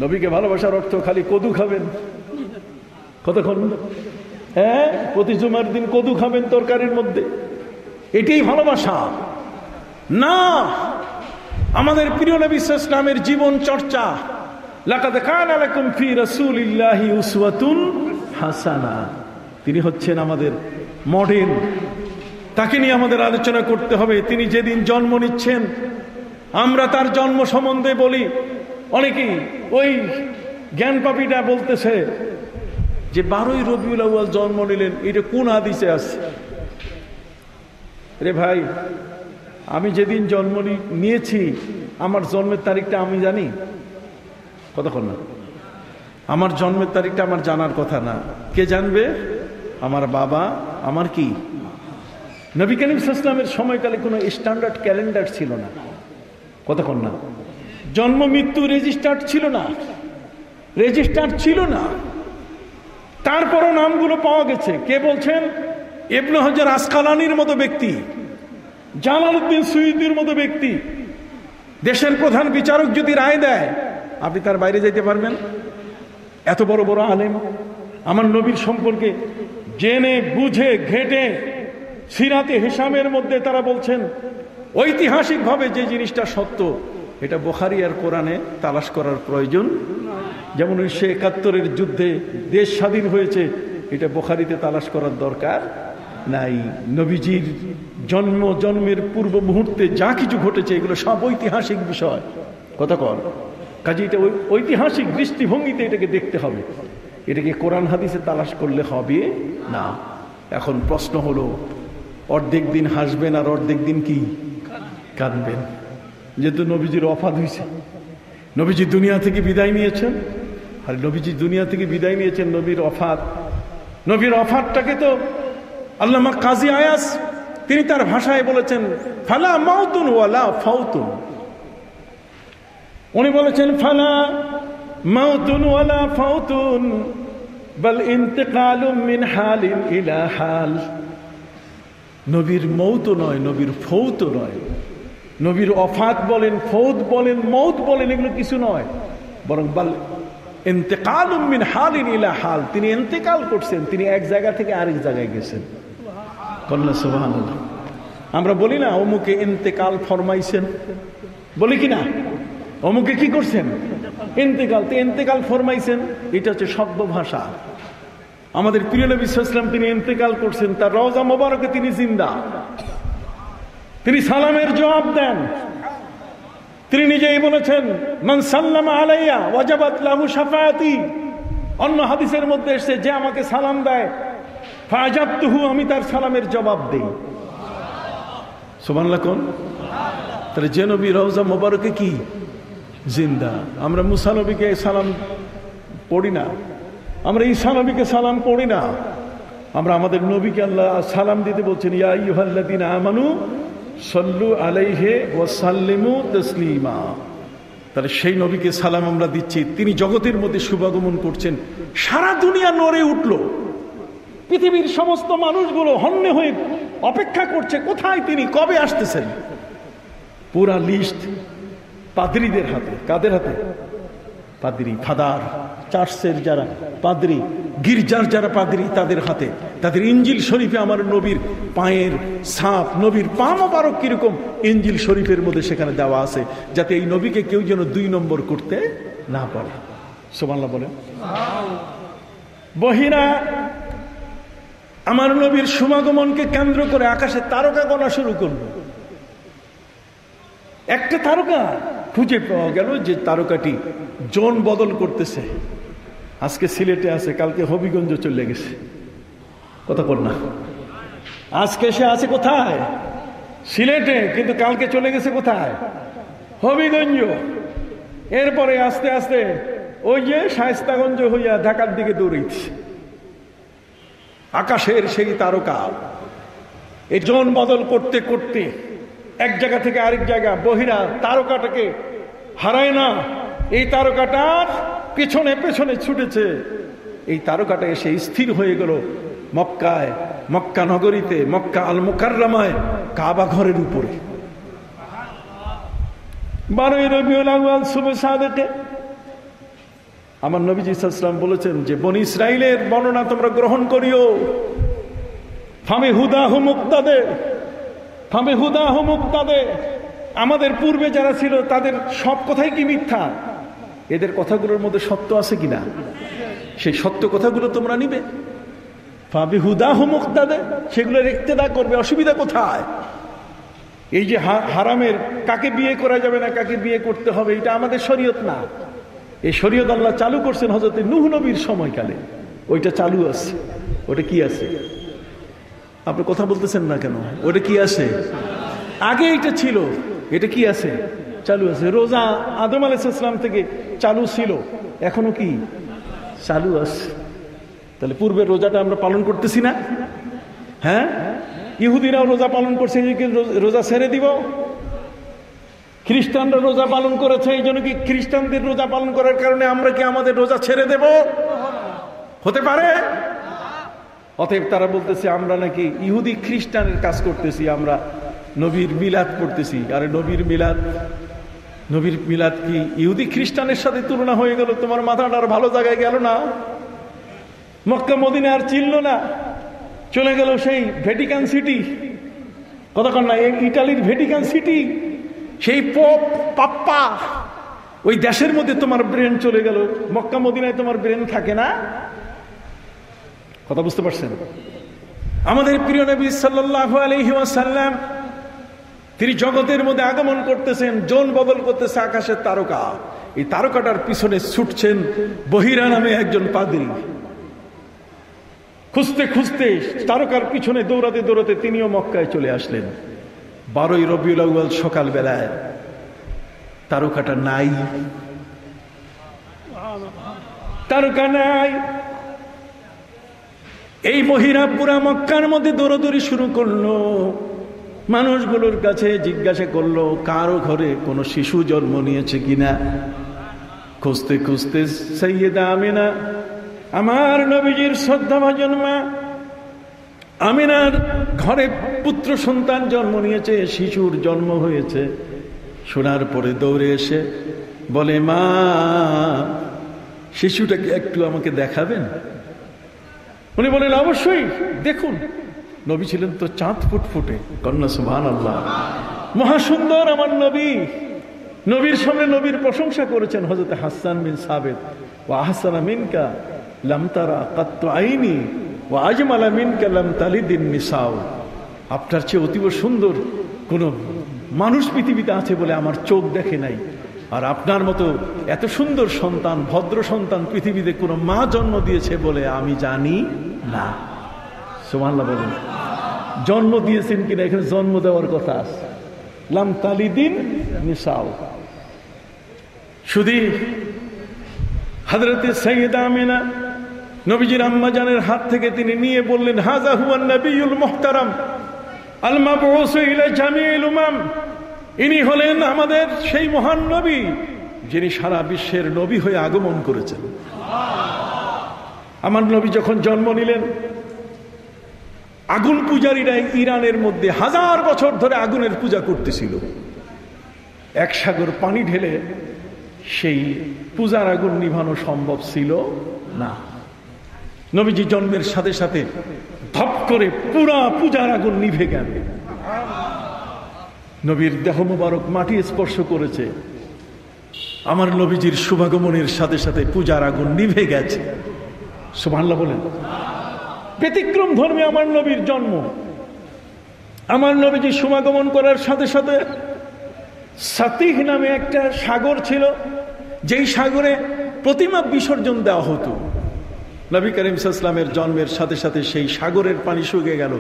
S1: নবীকে ভালোবাসার অর্থ খালি কদু খাবেন কতক্ষণ? হ্যাঁ, প্রতি জুমার দিন কদু খাবেন তরকারির মধ্যে, এটাই ভালোবাসা না। আমাদের প্রিয় নবী ইসলামের জীবন চর্চা, লাকাদ কানা লাকুম ফি রাসূলিল্লাহি উসওয়াতুন হাসানা। তিনি হচ্ছেন আমাদের মডেল, তাকে নিয়ে আমাদের আলোচনা করতে হবে। তিনি যেদিন জন্ম নিচ্ছেন আমরা তার জন্ম সম্বন্ধে বলি। অনেকেই ওই জ্ঞানপাপীটা বলতেছে যে 12ই রবিউল আউয়াল জন্ম নিলেন, এটা কোন হাদিসে আছে? রে ভাই, আমি যেদিন জন্ম নিয়েছি আমার জন্মের তারিখটা আমি জানি? কতক্ষণ না? আমার জন্মের তারিখটা আমার জানার কথা না। কে জানবে? আমার বাবা। আমার কি? নবী করিম সাল্লাল্লাহু আলাইহি ওয়াসাল্লামের সময়কালে কোনো স্ট্যান্ডার্ড ক্যালেন্ডার ছিল না। কতক্ষণ না? জন্ম মৃত্যু রেজিস্টার্ড ছিল না, রেজিস্টার্ড ছিল না। তারপরও নামগুলো পাওয়া গেছে। কে বলছেন? ইবনে হাজার আসকালানির মতো ব্যক্তি, জালালউদ্দিন সুয়ুতির মতো ব্যক্তি। দেশের প্রধান বিচারক যদি রায় দেয়, আপনি তার বাইরে যাইতে পারবেন? এত বড় বড় আলেম আমার নবীর সম্পর্কে জেনে বুঝে ঘেটে সিরাতে হিসামের মধ্যে তারা বলছেন ঐতিহাসিকভাবে যে জিনিসটা সত্য, এটা বুখারী আর কোরআনে তালাশ করার প্রয়োজন। যেমন 1971-এর যুদ্ধে দেশ স্বাধীন হয়েছে, এটা বুখারীতে তালাশ করার দরকার নাই। নবীজির জন্মের পূর্ব মুহূর্তে যা কিছু ঘটেছে এগুলো সব ঐতিহাসিক বিষয়। কথা কর কাজে এটা ঐতিহাসিক দৃষ্টিভঙ্গিতে এটাকে দেখতে হবে, এটাকে কোরআন হাদিসে তালাশ করলে হবে না। এখন প্রশ্ন হলো, অর্ধেক দিন হাসবেন আর অর্ধেক দিন কি কাঁদবেন? যেহেতু নবীজির ওফাত হয়েছে, নবীজি দুনিয়া থেকে বিদায় নিয়েছেন। আর নবীজি দুনিয়া থেকে বিদায় নিয়েছেন, নবীর ওফাতটাকে তো আল্লামা কাজী আয়াস তিনি তার ভাষায় বলেছেন ফালা মাউতুন ওয়ালা ফাউতুন। উনি বলেছেন ফালা মাউতুন ওয়ালা ফাউতুন বাল ইন্তিকালুম মিন হালিন ইলা হাল। নবীর মৌত নয়, নবীর ফৌত নয়। নবীর ওফাত বলেন, ফৌত বলেন, মৌত বলেন, এগুলো কিছু নয়, বরং বাল ইন্তিকালুম মিন হালিন ইলা হাল। তিনি ইন্তেকাল করছেন, তিনি এক জায়গা থেকে আরেক জায়গায় গেছেন। কল্লা সুবহানাল্লাহ। আমরা বলি না অমুকে ইন্তেকাল ফরমাইছেন, বলি কি না? অমুকে কি করছেন? ইন্তেকাল। তো ইন্তেকাল ফরমাইছেন, এটা হচ্ছে শব্দ ভাষা। আমাদের প্রিয় নবী সাল্লাল্লাহু আলাইহি ওয়াসাল্লাম তিনি ইন্তেকাল করছেন, তার রওজা মোবারকে তিনি জিন্দা, তিনি সালামের জবাব দেন। তিনি নিজেই বলেছেন মান সাল্লামা আলাইয়া ওয়াজাবাত লাহু শাফাআতি। অন্য হাদিসের মধ্যে এসেছে যে আমাকে সালাম দেয় ফাজাবতুহু, আমি তার সালামের জবাব দেই। সুবহানাল্লাহ কোন? তাহলে যে নবী রওজা মোবারকে কি জিন্দা। আমরা মুসা নবীকে সালাম পড়ি না, আমরা ঈসা নবীকে সালাম পড়ি না, আমরা আমাদের নবীকে আল্লাহ সালাম দিতে বলছেন ইয়া আইয়ুহাল্লাযীনা আমানু সাল্লু আলাইহি ওয়া সাল্লিমু তাসলিমা। তাহলে সেই নবীকে সালাম আমরা দিচ্ছি, তিনি জগতের মধ্যে শুভাগমন করছেন। সারা দুনিয়া নড়ে উঠল, পৃথিবীর সমস্ত মানুষগুলো হন্যে হয়ে অপেক্ষা করছে কোথায় তিনি, কবে আসতেছেন। পুরা লিস্ট পাদ্রীদের হাতে। কাদের হাতে? পাদ্রী, ফাদার, চার্চের যারা পাদ্রী, গির্জার যারা পাদ্রী, তাদের হাতে। তাদের ইঞ্জিল শরীফে আমার নবীর পায়ের ছাপ, নবীর পা মোবারক কিরকম ইঞ্জিল শরীফের মধ্যে সেখানে দেওয়া আছে, যাতে এই নবীকে কেউ যেন 2 নম্বর করতে না পারে। সুবহানাল্লাহ বলেন। বহিরা আমার নবীর সমাগমনকে কেন্দ্র করে আকাশে তারকা গণা শুরু করলো। একটা তারকা খুঁজে পাওয়া গেল যে তারকাটি জোন বদল করতেছে। আজকে সিলেটে আছে, কালকে হবিগঞ্জ চলে গেছে। কথা বল না, আজকে সে আছে কোথায়? সিলেটে, কিন্তু কালকে চলে গেছে কোথায়? হবিগঞ্জ। এরপরে আস্তে আস্তে ওই যে শায়েস্তাগঞ্জ হইয়া ঢাকার দিকে দৌড়াইছে। আকাশের সেই তারকা এই জোন বদল করতে করতে এক জায়গা থেকে আরেক জায়গা, বহিরা তারকাটাকে হারায় না। এই তারকাটার পেছনে পেছনে ছুটেছে। এই তারকাটা এসে স্থির হয়ে গেল মক্কায়, মক্কা নগরীতে, মক্কা আল মুকাররমায়, কাবা ঘরের উপরে। 12ই রবিউল আউয়াল শুভে সাদেকে আমার নবীজি সাল্লাল্লাহু আলাইহি ওয়াসাল্লাম বলেছেন যে বনি ইসরাইলের বর্ণনা তোমরা গ্রহণ করিও। ফামে হুদাহু মুক্তাদে, ফামে হুদাহু মুক্তাদে। আমাদের পূর্বে যারা ছিল তাদের সব কথাই কি মিথ্যা? এদের কথাগুলোর মধ্যে সত্য আছে কিনা? সেই সত্য কথাগুলো তোমরা নিবে। ফামে হুদাহু মুক্তাদে, সেগুলো ইক্তেদা করবে। অসুবিধা কোথায়? এই যে হারামের কাকে বিয়ে করা যাবে না, কাকে বিয়ে করতে হবে, এটা আমাদের শরীয়ত না। এই শরীয়ত আল্লাহ চালু করছেন হযরত নূহ নবীর সময়কালে। ওইটা চালু আছে। ওটা কি আছে? আপনি কথা বলতেছেন না কেন? ওটা কি আছে? আগে এটা ছিল, এটা কি আছে? চালু আছে। রোজা আদম আলাইহিস সালাম থেকে চালু ছিল, এখনো কি চালু আছে। তাহলে পূর্বের রোজাটা আমরা পালন করতেছি না? হ্যাঁ, ইহুদিরাও রোজা পালন করছে, রোজা ছেড়ে দিব? খ্রিস্টানরা রোজা পালন করেছে, এই জন্য কি খ্রিস্টানদের রোজা পালন করার কারণে আমরা কি আমাদের রোজা ছেড়ে দেব? হতে পারে। অতএব তারা বলতেছে আমরা নাকি ইহুদি খ্রিস্টানের কাজ করতেছি, আমরা নবীর মিলাদ করতেছি। আরে নবীর মিলাদ কি ইহুদি খ্রিস্টানের সাথে তুলনা হয়ে গেল? তোমার মাথাটা আর ভালো জায়গায় গেল না? মক্কা মদিনা আর চিনল না, চলে গেল সেই ভ্যাটিকান সিটি। কতক্ষণ না, ইটালির ভ্যাটিকান সিটি, সেই পোপ পাপ্পা, ওই দেশের মধ্যে তোমার ব্রেন চলে গেল। মক্কা মদিনায় তোমার ব্রেন থাকে না। কথা বুঝতে পারছেন? আমাদের প্রিয় নবী সাল্লাল্লাহু আলাইহি ওয়াসাল্লাম তিনি জগতের মধ্যে আগমন করতেছেন, জোন বদল করতেছে আকাশের তারকা। এই তারকাটার পিছনে ছুটছেন বহিরা নামে একজন পাদ্রী। খুঁজতে খুঁজতে তারকার পিছনে দৌড়াতে দৌড়াতে তিনিও মক্কায় চলে আসলেন। 12ই রবিউল আউয়াল সকাল বেলায় তারকাটা নাই, তারকা নাই। এই বহিরা পুরা মক্কার মধ্যে দৌড়াদৌড়ি শুরু করলো। মানুষগুলোর কাছে জিজ্ঞাসা করলো কারো ঘরে কোনো শিশু জন্ম নিয়েছে কিনা। খুঁজতে খুঁজতে সাইয়েদা আমিনা, আমার নবীজির শ্রদ্ধাভাজন মা আমিনার ঘরে পুত্র সন্তান জন্ম নিয়েছে, শিশুর জন্ম হয়েছে। শোনার পরে দৌড়ে এসে বলে, মা শিশুটাকে একটু আমাকে দেখাবেন? উনি বলেন অবশ্যই দেখুন। নবী ছিলেন তো চাঁদ ফুটফুটে, কন্যা সুবহানাল্লাহ, মহাসুন্দর আমার নবী। নবীর সামনে নবীর প্রশংসা করেছেন হযরত হাসান বিন সাবিত, ওয়া আহসানা মিনকা লাম তারা কাত্তু আইনি ওয়া আজমালা মিনকা লাম তালিদিন নিসাউ। আপনার চেয়ে অতীব সুন্দর কোন মানুষ পৃথিবীতে আছে বলে আমার চোখ দেখে নাই, আর আপনার মতো এত সুন্দর সন্তান, ভদ্র সন্তান পৃথিবীতে কোনো মা জন্ম দিয়েছে বলে আমি জানি না। সুবহানাল্লাহ বলেন। জন্ম দিয়েছেন কিনা এখানে জন্ম দেওয়ার কথা আছে, লাম তালিদিন নিসাউ। শুধু হযরতে সাইয়েদা আমিনা নবীজির আম্মা জানের হাত থেকে তিনি নিয়ে বললেন, হাযা হুয়ান নবিয়ুল মুহতারাম, আল মাবউস ইলা জামিল উমাম, ইনি হলেন আমাদের সেই মহান নবী যিনি সারা বিশ্বের নবী হয়ে আগমন করেছেন। আমার নবী যখন জন্ম নিলেন, আগুন পূজারীরা ইরানের মধ্যে 1000 বছর ধরে আগুনের পূজা করতেছিল। এক সাগর পানি ঢেলে সেই পূজার আগুন নিভানো সম্ভব ছিল না। নবীজি জন্মের সাথে সাথে ধপ করে পুরা পূজার আগুন নিভে গেল। নবীর দেহ মোবারক মাটি স্পর্শ করেছে, আমার নবীজির শুভাগমনের সাথে সাথে পূজার আগুন নিভে গেছে। সুবহানাল্লাহ বলেন। ব্যতিক্রম ধর্মে আমার নবীর জন্ম। আমার নবীজি শুভাগমন করার সাথে সাথে সাতিহ নামে একটা সাগর ছিল, যেই সাগরে প্রতিমা বিসর্জন দেওয়া হতো। নবী করিম সাল্লাল্লাহু আলাইহি ওয়াসাল্লামের জন্মের সাথে সাথে সেই সাগরের পানি শুকিয়ে গেল।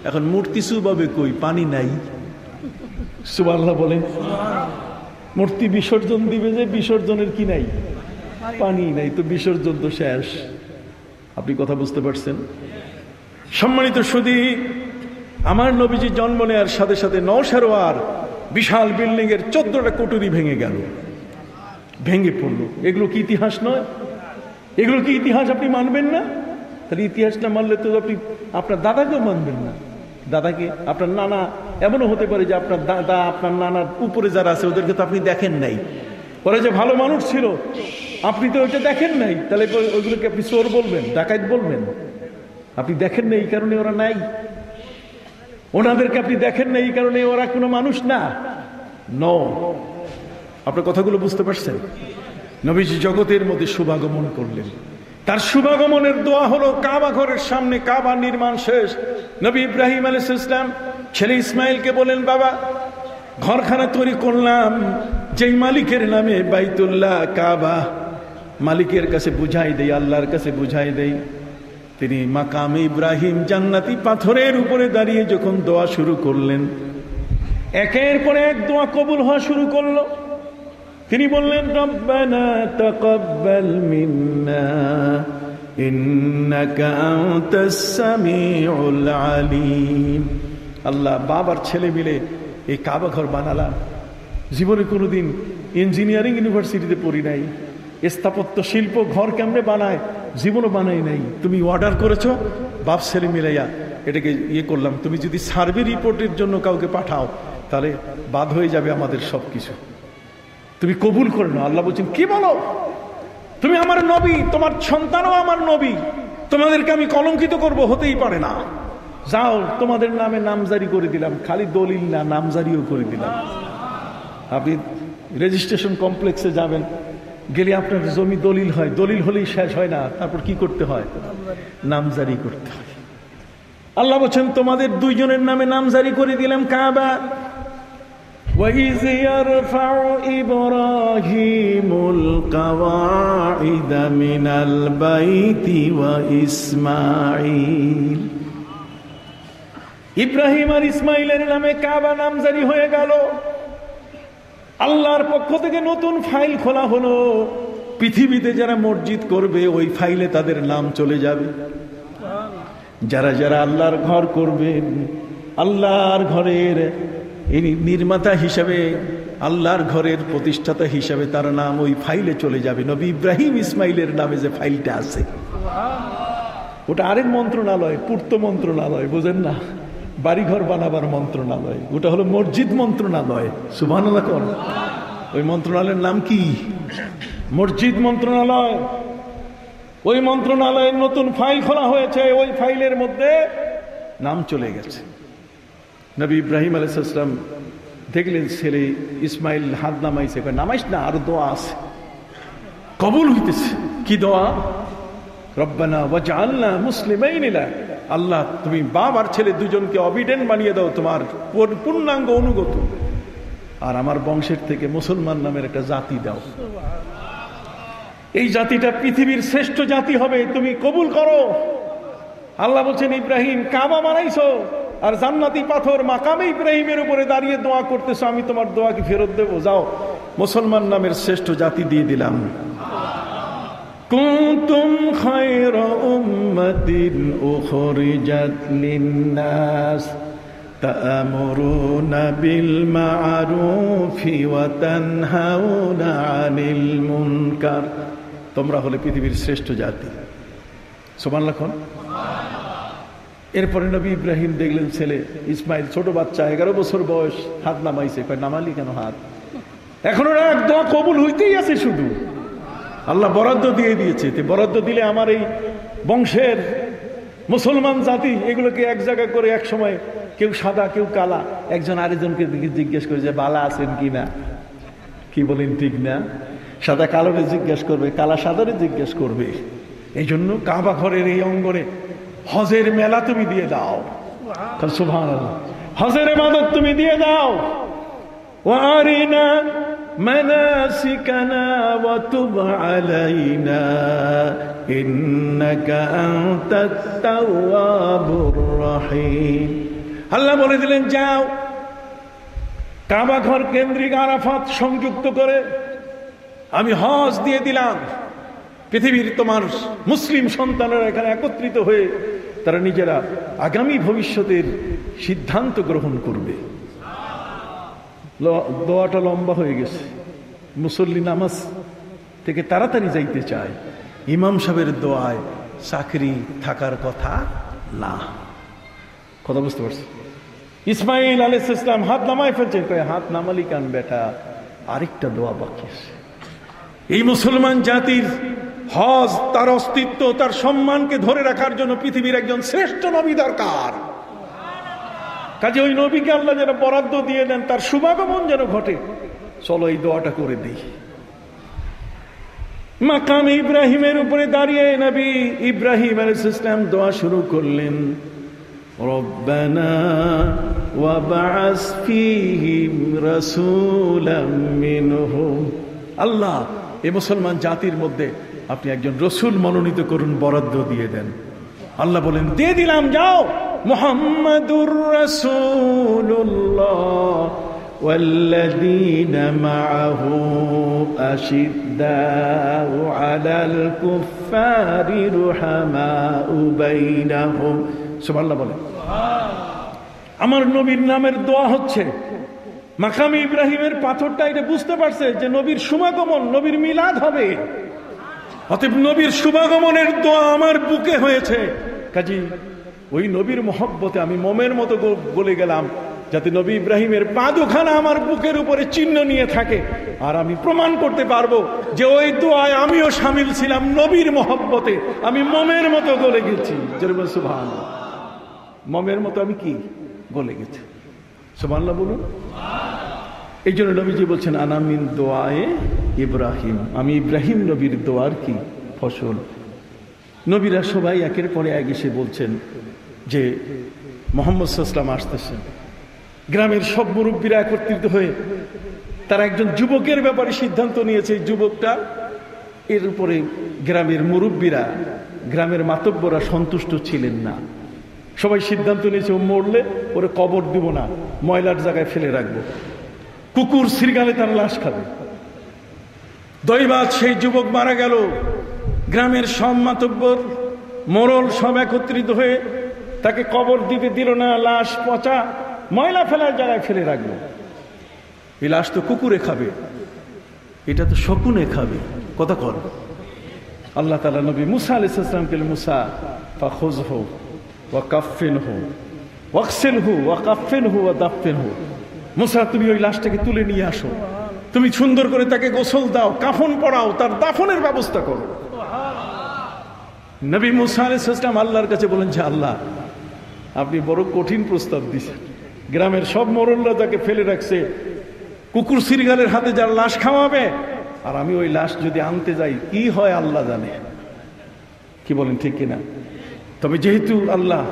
S1: এখন মূর্তি চুবাবে কই? পানি নাই। সুবহানাল্লাহ বলেন। মূর্তি বিসর্জন দিবে যে, বিসর্জনের কি নাই? পানি নাই, তো বিসর্জন তো শেষ। আপনি কথা বুঝতে পারছেন? সম্মানিত সুধী, আমার নবীজি জন্ম নেওয়ার সাথে সাথে নওশারওয়ার বিশাল বিল্ডিং এর 14টা কুটুরি ভেঙে গেল, ভেঙে পড়লো। এগুলো কি ইতিহাস নয়? এগুলো কি ইতিহাস? আপনি মানবেন না? তাহলে ইতিহাস না মানলে তো আপনি আপনার দাদাকেও মানবেন না। দাদাকে, আপনার নানা, এমনও হতে পারে যে আপনার দাদা, আপনার নানার উপরে যারা আছে ওদেরকে তো আপনি দেখেন নাই। ওরা যে ভালো মানুষ ছিল আপনি তো ওইটা দেখেন নাই, তাহলে ওইগুলোকে আপনি চোর বলবেন, ডাকাত বলবেন? আপনি দেখেন না এই কারণে ওরা নাই। ওনাদেরকে আপনি দেখেন না এই কারণে ওরা কোনো মানুষ না। নো, আপনার কথাগুলো বুঝতে পারছেন? নবীজি জগতের মধ্যে শুভাগমন করলেন। তার শুভাগমনের দোয়া হলো কাবা ঘরের সামনে, কাবা নির্মাণ শেষ। নবী ইব্রাহিম আলাইহিস সালাম ছেলে ইসমাইলকে বলেন, বাবা ঘরখানা তৈরি করলাম যেই মালিকের নামে বাইতুল্লাহ কাবা, মালিকের কাছে বুঝাই দেই, আল্লাহর কাছে বুঝাই দেই। তিনি মাকামে ইব্রাহিম জান্নাতি পাথরের উপরে দাঁড়িয়ে যখন দোয়া শুরু করলেন, একের পর এক দোয়া কবুল হওয়া শুরু করলো। তিনি বললেন, রব্বানা তাকাব্বাল মিন্না ইন্নাকা আনতাস সামিউল আলিম। আল্লাহ, বাবার ছেলে মিলে এই কাবা ঘর বানালাম। জীবনে কোনোদিন ইঞ্জিনিয়ারিং ইউনিভার্সিটিতে পড়ি নাই, স্থাপত্য শিল্প ঘর কেমনে বানায় জীবনও বানাই নাই। তুমি অর্ডার করেছো, বাপ ছেলে মিলাইয়া এটাকে করলাম। তুমি যদি সার্ভে রিপোর্টের জন্য কাউকে পাঠাও তাহলে বাদ হয়ে যাবে আমাদের সবকিছু। তুমি কবুল করে নাও। আল্লাহ বলছেন, কি বলো? তুমি আমার নবী, তোমার সন্তানও আমার নবী, তোমাদেরকে আমি কলঙ্কিত করব? হতেই পারে না। যাও, তোমাদের নামে নামজারি করে দিলাম। খালি দলিল না, নামজারিও করে দিলাম। আপনি রেজিস্ট্রেশন কমপ্লেক্সে যাবেন, গেলে আপনার জমি দলিল হয়, দলিল হলেই শেষ হয় না, তারপর কি করতে হয়? নামজারি করতে হয়। আল্লাহ বলছেন, তোমাদের দুইজনের নামে নামজারি করে দিলাম কাবা। وَإِذْ يَرْفَعُ إِبْرَاهِيمُ الْقَوَاعِدَ مِنَ الْبَيْتِ وَإِسْمَاعِيلُ। ইব্রাহিম আর ইসমাইলের নামে কাবা নামজারি হয়ে গেল। আল্লাহর পক্ষ থেকে নতুন ফাইল খোলা হলো। পৃথিবীতে যারা মসজিদ করবে ওই ফাইলে তাদের নাম চলে যাবে। যারা যারা আল্লাহর ঘর করবেন, আল্লাহর ঘরের নির্মাতা হিসাবে, আল্লাহর ঘরের প্রতিষ্ঠাতা হিসাবে তার নাম ওই ফাইলে চলে যাবে। নবী ইব্রাহিম ইসমাইলের নামে যে ফাইলটা আছে ওটা আরেক মন্ত্রণালয়, পূর্ত মন্ত্রণালয়, বোঝেন না? বাড়িঘর বানাবার মন্ত্রণালয়, ওটা হলো মসজিদ মন্ত্রণালয়। সুবহানাল্লাহ। ওই মন্ত্রণালয়ের নাম কি? মসজিদ মন্ত্রণালয়। ওই মন্ত্রণালয়ের নতুন ফাইল খোলা হয়েছে, ওই ফাইলের মধ্যে নাম চলে গেছে। নবী ইব্রাহিম আলাইহিস সালাম দেখলেন ছেলে ইসমাইল হাত নামাইছে, নামাইস না, আরো দোয়া আছে, কবুল হইতেছে। কি দোয়া? রব্বানা ওয়াজআলনা মুসলিমাইন লাক। আল্লাহ, তুমি বাপ আর ছেলে দুজনকে অবিডেন্ট বানিয়ে দাও, তোমার পূর্ণাঙ্গ অনুগত, আর আমার বংশের থেকে মুসলমান নামের একটা জাতি দাও। এই জাতিটা পৃথিবীর শ্রেষ্ঠ জাতি হবে, তুমি কবুল করো। আল্লাহ বলছেন, ইব্রাহিম কাবা বানাইছো আর জান্নাতি পাথর মাকামে ইব্রাহিমের উপরে দাঁড়িয়ে দোয়া করতেছো, আমি তোমার দোয়া কি ফেরত দেবো? যাও, মুসলমান নামের শ্রেষ্ঠ জাতি দিয়ে দিলাম। কুনতুম খায়রা উম্মাতিন উখরিজাত লিন্নাস তা'মুরুনা বিল মা'রুফি ওয়া তানহাউনা আনিল মুনকার। তোমরা হলে পৃথিবীর শ্রেষ্ঠ জাতি। সুবহানাল্লাহ। এরপরে নবী ইব্রাহিম দেখলেন ছেলে ইসমাইল, ছোট বাচ্চা, 11 বছর বয়স, হাত নামাইছে। কয় নামালি কেন হাত? এখনো এক দোয়া কবুল হইতেই আছে, শুধু আল্লাহ বরাদ্দ দিয়ে দিয়েছে। বরাদ্দ দিলে আমার এই বংশের মুসলমান জাতি এগুলোকে এক জায়গা করে এক সময় কেউ সাদা কেউ কালা, একজন আরেকজনকে জিজ্ঞেস করে যে বালা আছেন কি না, কি বলেন ঠিক না? সাদা কালোরে জিজ্ঞেস করবে, কালা সাদারে জিজ্ঞেস করবে। এই জন্য কাবা ঘরের এই অঙ্গনে হজের মেলা তুমি দিয়ে দাও। সুবহানাল্লাহ। হজের ইবাদত তুমি দিয়ে দাও। ওয়ারিনা মানাসিকানা ওয়া তুব আলাইনা ইন্নাকা আনতাত তাওয়াবুর রহিম। আল্লাহ বলে দিলেন, যাও কাবা ঘর কেন্দ্রিক আরাফাত সংযুক্ত করে আমি হজ দিয়ে দিলাম। পৃথিবীর তোমার মুসলিম সন্তানেরা এখানে একত্রিত হয়ে তারা নিজেরা আগামী ভবিষ্যতের সিদ্ধান্ত গ্রহণ করবে। দোয়াটা লম্বা হয়ে গেছে। মুসল্লি নামাজ থেকে তাড়াতাড়ি যাইতে চায়। ইমাম সাহেবের দোয়ায় চাকরি থাকার কথা না। কথা বুঝতে পারছি? ইসমাইল আলাইহিস সালাম হাত নামায় ফেলছে। হাত নামালি কান বেটা, আরেকটা দোয়া বাকি আছে। এই মুসলমান জাতির হজ, তার অস্তিত্ব, তার সম্মানকে ধরে রাখার জন্য পৃথিবীর একজন শ্রেষ্ঠ নবী দরকার। কাজে ওই নবীকে আল্লাহ যেন বরাদ্দ দিয়ে দেন, তার শুভাগমন যেন ঘটে। চলো এই দোয়াটা করে দিই। মাকাম ইব্রাহিমের উপরে দাঁড়িয়ে নবী ইব্রাহিম আলাইহিস সালাম দোয়া শুরু করলেন, রব্বানা ওয়া বা'আস ফীহিম রাসূলাম মিনহুম। আল্লাহ, এই মুসলমান জাতির মধ্যে আপনি একজন রসুল মনোনীত করুন, বরাদ্দ দিয়ে দেন। আল্লাহ বলেন, দিয়ে দিলাম, যাও। মুহাম্মাদুর রাসূলুল্লাহ ওয়াল্লাযীনা মাআহু আশিদ্দাউ আলাল কুফফারি রুহামাউ বাইনাহুম। সুবহানাল্লাহ বলেন। আমার নবীর নামের দোয়া হচ্ছে। মাকামে ইব্রাহিমের পাথরটা এটা বুঝতে পারছে যে নবীর শুভাগমন, নবীর মিলাদ হবে। অতএব নবীর শুভাগমনের দোয়া আমার বুকে হয়েছে। কাজী ওই নবীর মহব্বতে আমি মোমের মতো গলে গেলাম, যাতে নবী ইব্রাহিমের পা দুখানা আমার বুকের উপরে চিহ্ন নিয়ে থাকে। আর আমি প্রমাণ করতে পারবো যে ওই দোয়ায় আমিও শামিল ছিলাম। নবীর মহব্বতে আমি মোমের মতো গলে গেছি। যেরকম সুবহানাল্লাহ, মোমের মতো আমি কি গলে গেছি। সুবহানাল্লাহ বলুন। এই জন্য নবীজি বলছেন, আনা মিন দোয়ায়ে ইব্রাহিম, আমি ইব্রাহিম নবীর দোয়ার কি ফসল। নবীরা সবাই একের পরে এক এসে বলছেন যে মুহাম্মদ সাল্লাল্লাহু আলাইহি ওয়াসাল্লাম আসতেছেন। গ্রামের সব মুরব্বীরা একত্রিত হয়ে তারা একজন যুবকের ব্যাপারে সিদ্ধান্ত নিয়েছে। যুবকটা এর উপরে গ্রামের মুরব্বীরা, গ্রামের মাতব্বরা সন্তুষ্ট ছিলেন না। সবাই সিদ্ধান্ত নিয়েছে, ও মরলে ওরে কবর দিব না, ময়লার জায়গায় ফেলে রাখবো, কুকুর শৃগালে তার লাশ খাবে। দৈবাত সেই যুবক মারা গেল। গ্রামের সব মাতব্বর মোড়ল সব একত্রিত হয়ে তাকে কবর দিতে দিল না। লাশ পচা ময়লা ফেলার জায়গায় ফেলে রাখলো। এই লাশ তো কুকুরে খাবে, এটা তো শকুনে খাবে। কথা কর। আল্লাহ তাআলা নবী মুসা আলাইহিস সালামকে, মুসা ফাখুযহু ওয়া কাফফিনহু ওয়াগসিলহু ওয়া কাফফিনহু ওয়া দাফফিনহু। মুসা, তুমি ওই লাশটাকে তুলে নিয়ে আসো, তুমি সুন্দর করে তাকে গোসল দাও, কাফন পরাও, তার দাফনের ব্যবস্থা করো। নবী মুসা আলাইহিস সালাম আল্লাহর কাছে বলেন যে, আল্লাহ, আপনি বড় কঠিন প্রস্তাব দিয়েছেন। গ্রামের সব মোড়লরা তাকে ফেলে রাখছে, কুকুর শৃগালের হাতে যার লাশ খাওয়াবে, আর আমি ওই লাশ যদি আনতে যাই কি হয় আল্লাহ জানে। কি বলেন, ঠিক কিনা? তবে যেহেতু আল্লাহ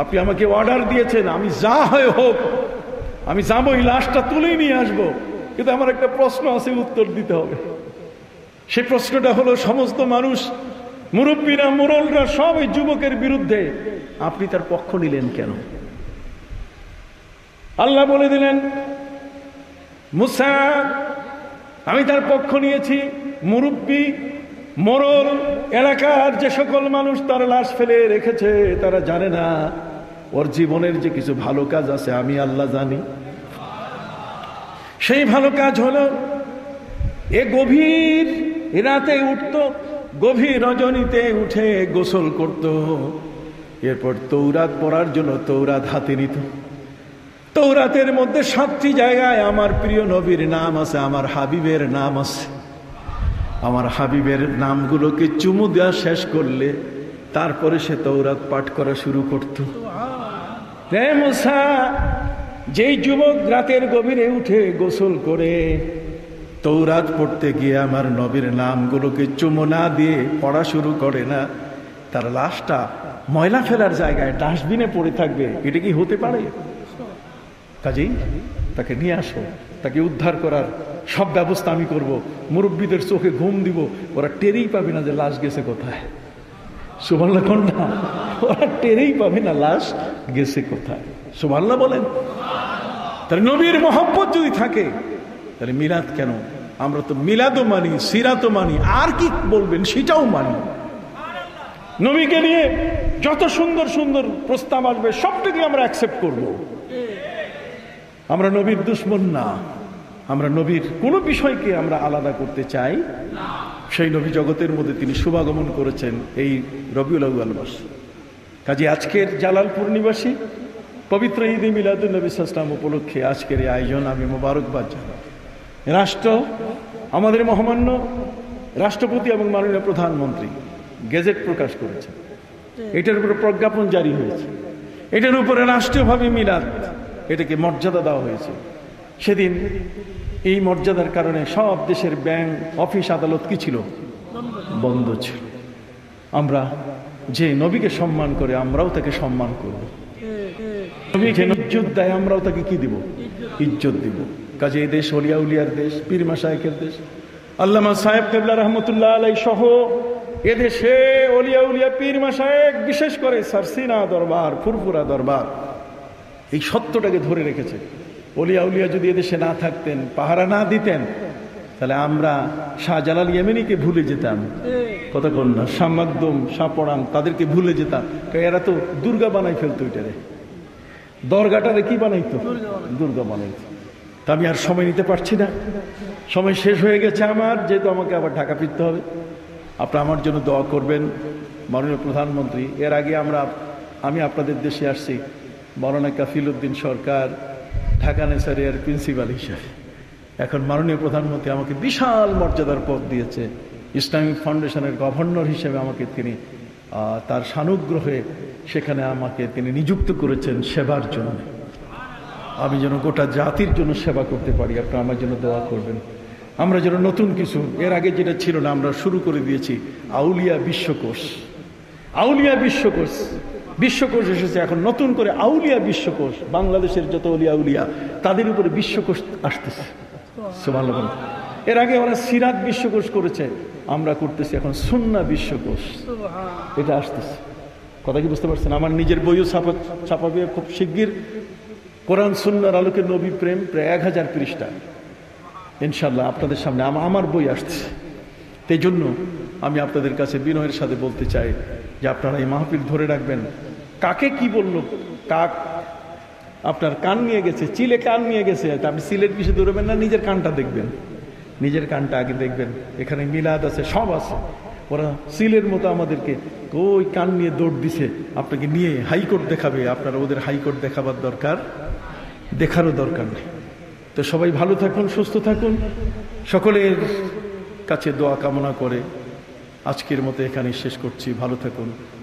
S1: আপনি আমাকে অর্ডার দিয়েছেন, আমি যা হয় হোক আমি যাবো, ওই লাশটা তুলেই নিয়ে আসবো। কিন্তু আমার একটা প্রশ্ন আছে, উত্তর দিতে হবে। সেই প্রশ্নটা হলো, সমস্ত মানুষ, মুরব্বীরা, মোড়লরা সব এই যুবকের বিরুদ্ধে, আপনি তার পক্ষ নিলেন কেন? আল্লাহ বলে দিলেন, মুসা, আমি তার পক্ষ নিয়েছি। মুরব্বী, মোড়ল, এলাকার যে সকল মানুষ তার লাশ ফেলে রেখেছে, তারা জানে না ওর জীবনের যে কিছু ভালো কাজ আছে আমি আল্লাহ জানি। সেই ভালো কাজ হলো এ গভীর রাতে উঠত, গভীর রজনীতে উঠে গোসল করত, এরপর তৌরাত পড়ার জন্য তৌরাত হাতে নিত। তৌরাতের মধ্যে 7টি জায়গায় আমার প্রিয় নবীর নাম আছে, আমার হাবিবের নাম আছে। আমার হাবিবের নামগুলোকে চুমু দেওয়া শেষ করলে তারপরে সে তৌরাত পাঠ করা শুরু করত। রে মুসা, যেই যুবক রাতের গভীরে উঠে গোসল করে তৌরাত পড়তে গিয়ে আমার নবীর নামগুলোকে চুমু না দিয়ে পড়া শুরু করে না, তার লাশটা ময়লা ফেলার জায়গায় ডাস্টবিনে পড়ে থাকবে। এটা কি হতে পারে? কাজেই তাকে নিয়ে আসো, তাকে উদ্ধার করার সব ব্যবস্থা আমি করব। মুরব্বীদের চোখে ঘুম দিব, ওরা টেরেই পাবে না যে লাশ গেছে কোথায়। সুবহানাল্লাহ কন্যা, ওরা টেরেই পাবে না লাশ গেছে কোথায়। সুবহানাল্লাহ বলেন। তাহলে নবীর মহব্বত যদি থাকে তাহলে মিলাদ কেন? আমরা তো মিলাদও মানি, সিরাতও মানি, আর কি বলবেন সেটাও মানি। নবীকে নিয়ে যত সুন্দর সুন্দর প্রস্তাব আসবে সবটাকে আমরা অ্যাকসেপ্ট করব। আমরা নবীর দুশমন না, আমরা নবীর কোনো বিষয়কে আমরা আলাদা করতে চাই। সেই নবী জগতের মধ্যে তিনি শুভাগমন করেছেন এই রবিউল আউয়াল মাস। কাজে আজকের জালালপুর নিবাসী পবিত্র ঈদে মিলাদুন নবী সাল্লাল্লাহু আলাইহি ওয়াসাল্লাম উপলক্ষে আজকের এই আয়োজন আমি মোবারকবাদ জানাই। রাষ্ট্র, আমাদের মহামান্য রাষ্ট্রপতি এবং মাননীয় প্রধানমন্ত্রী গেজেট প্রকাশ করেছেন, এটার উপরে প্রজ্ঞাপন জারি হয়েছে, এটার উপরে রাষ্ট্রীয়ভাবে মিলাদ এটাকে মর্যাদা দেওয়া হয়েছে। সেদিন এই মর্যাদার কারণে সব দেশের ব্যাংক, অফিস, আদালত কি ছিল? বন্ধ ছিল। আমরা যে নবীকে সম্মান করে আমরাও তাকে সম্মান করব। নবীকে ইজ্জত দেয়, আমরাও তাকে কি দিব? ইজ্জত দিব। কাজে এই দেশ ওলিয়া উলিয়ার দেশ, পীর মাশায়েখের দেশ। আল্লামা সাহেব কেবলা রহমতুল্লাহ আলাইহি সহ এদেশে ওলিয়া উলিয়া পীর মাশায়েখ, বিশেষ করে সারসিনা দরবার, ফুরফুরা দরবার এই সত্যটাকে ধরে রেখেছে। ওলিয়া উলিয়া যদি এদেশে না থাকতেন, পাহারা না দিতেন, তাহলে আমরা শাহজালাল ইয়েমেনিকে ভুলে যেতাম। কতক্ষণ না শাহ মাকদুম, শাহ পরান তাদেরকে ভুলে যেতাম। এরা তো দুর্গা বানাই ফেলতো, এটারে দরগাটারে কি বানাইতো? দুর্গা বানাইতো। তা আমি আর সময় নিতে পারছি না, সময় শেষ হয়ে গেছে আমার, যেহেতু আমাকে আবার ঢাকা ফিরতে হবে। আপনারা আমার জন্য দোয়া করবেন। মাননীয় প্রধানমন্ত্রী, এর আগে আমি আপনাদের দেশে আসছি মাওলানা কাফিল উদ্দিন সরকার ঢাকা নেসারিয়ার প্রিন্সিপাল হিসেবে। এখন মাননীয় প্রধানমন্ত্রী আমাকে বিশাল মর্যাদার পদ দিয়েছে, ইসলামিক ফাউন্ডেশনের গভর্নর হিসেবে আমাকে তিনি তার সানুগ্রহে সেখানে আমাকে তিনি নিযুক্ত করেছেন সেবার জন্য। আমি যেন গোটা জাতির জন্য সেবা করতে পারি। আপনারা আমার জন্য দোয়া করবেন। আমরা যেন নতুন কিছু, এর আগে যেটা ছিল না, আমরা শুরু করে দিয়েছি আউলিয়া বিশ্বকোষ। আউলিয়া বিশ্বকোষ, বিশ্বকোষ এসেছে, এখন নতুন করে আউলিয়া বিশ্বকোষ। বাংলাদেশের যত আউলিয়া উলিয়া তাদের উপরে বিশ্বকোষ আসতেছে। সুবহানাল্লাহ। এর আগে ওরা সিরাত বিশ্বকোষ করেছে, আমরা করতেছি এখন সুন্নাহ বিশ্বকোষ। এটা আসতেছে। কথা কি বুঝতে পারছেন? আমার নিজের বইও ছাপাবে খুব শিগগির, কোরআন সুন্নাহর আলোকে নবী প্রেম, প্রায় 1000 পৃষ্ঠা ইনশাল্লাহ আপনাদের সামনে আমার বই আসছে। সেই জন্য আমি আপনাদের কাছে বিনয়ের সাথে বলতে চাই যে আপনারা এই মাহফিল ধরে রাখবেন। কাকে কি বলল, কাক আপনার কান নিয়ে গেছে, চিলে কান নিয়ে গেছে, আপনি চিলের পিছিয়ে দৌড়বেন না, নিজের কানটা দেখবেন, নিজের কানটা আগে দেখবেন। এখানে মিলাদ আছে, সব আছে। ওরা সিলের মতো আমাদেরকে ওই কান নিয়ে দৌড় দিছে, আপনাকে নিয়ে হাইকোর্ট দেখাবে। আপনারা ওদের হাইকোর্ট দেখাবার দরকার, দেখারও দরকার নেই। তো সবাই ভালো থাকুন, সুস্থ থাকুন। সকলের কাছে দোয়া কামনা করে আজকের মতো এখানে শেষ করছি। ভালো থাকুন।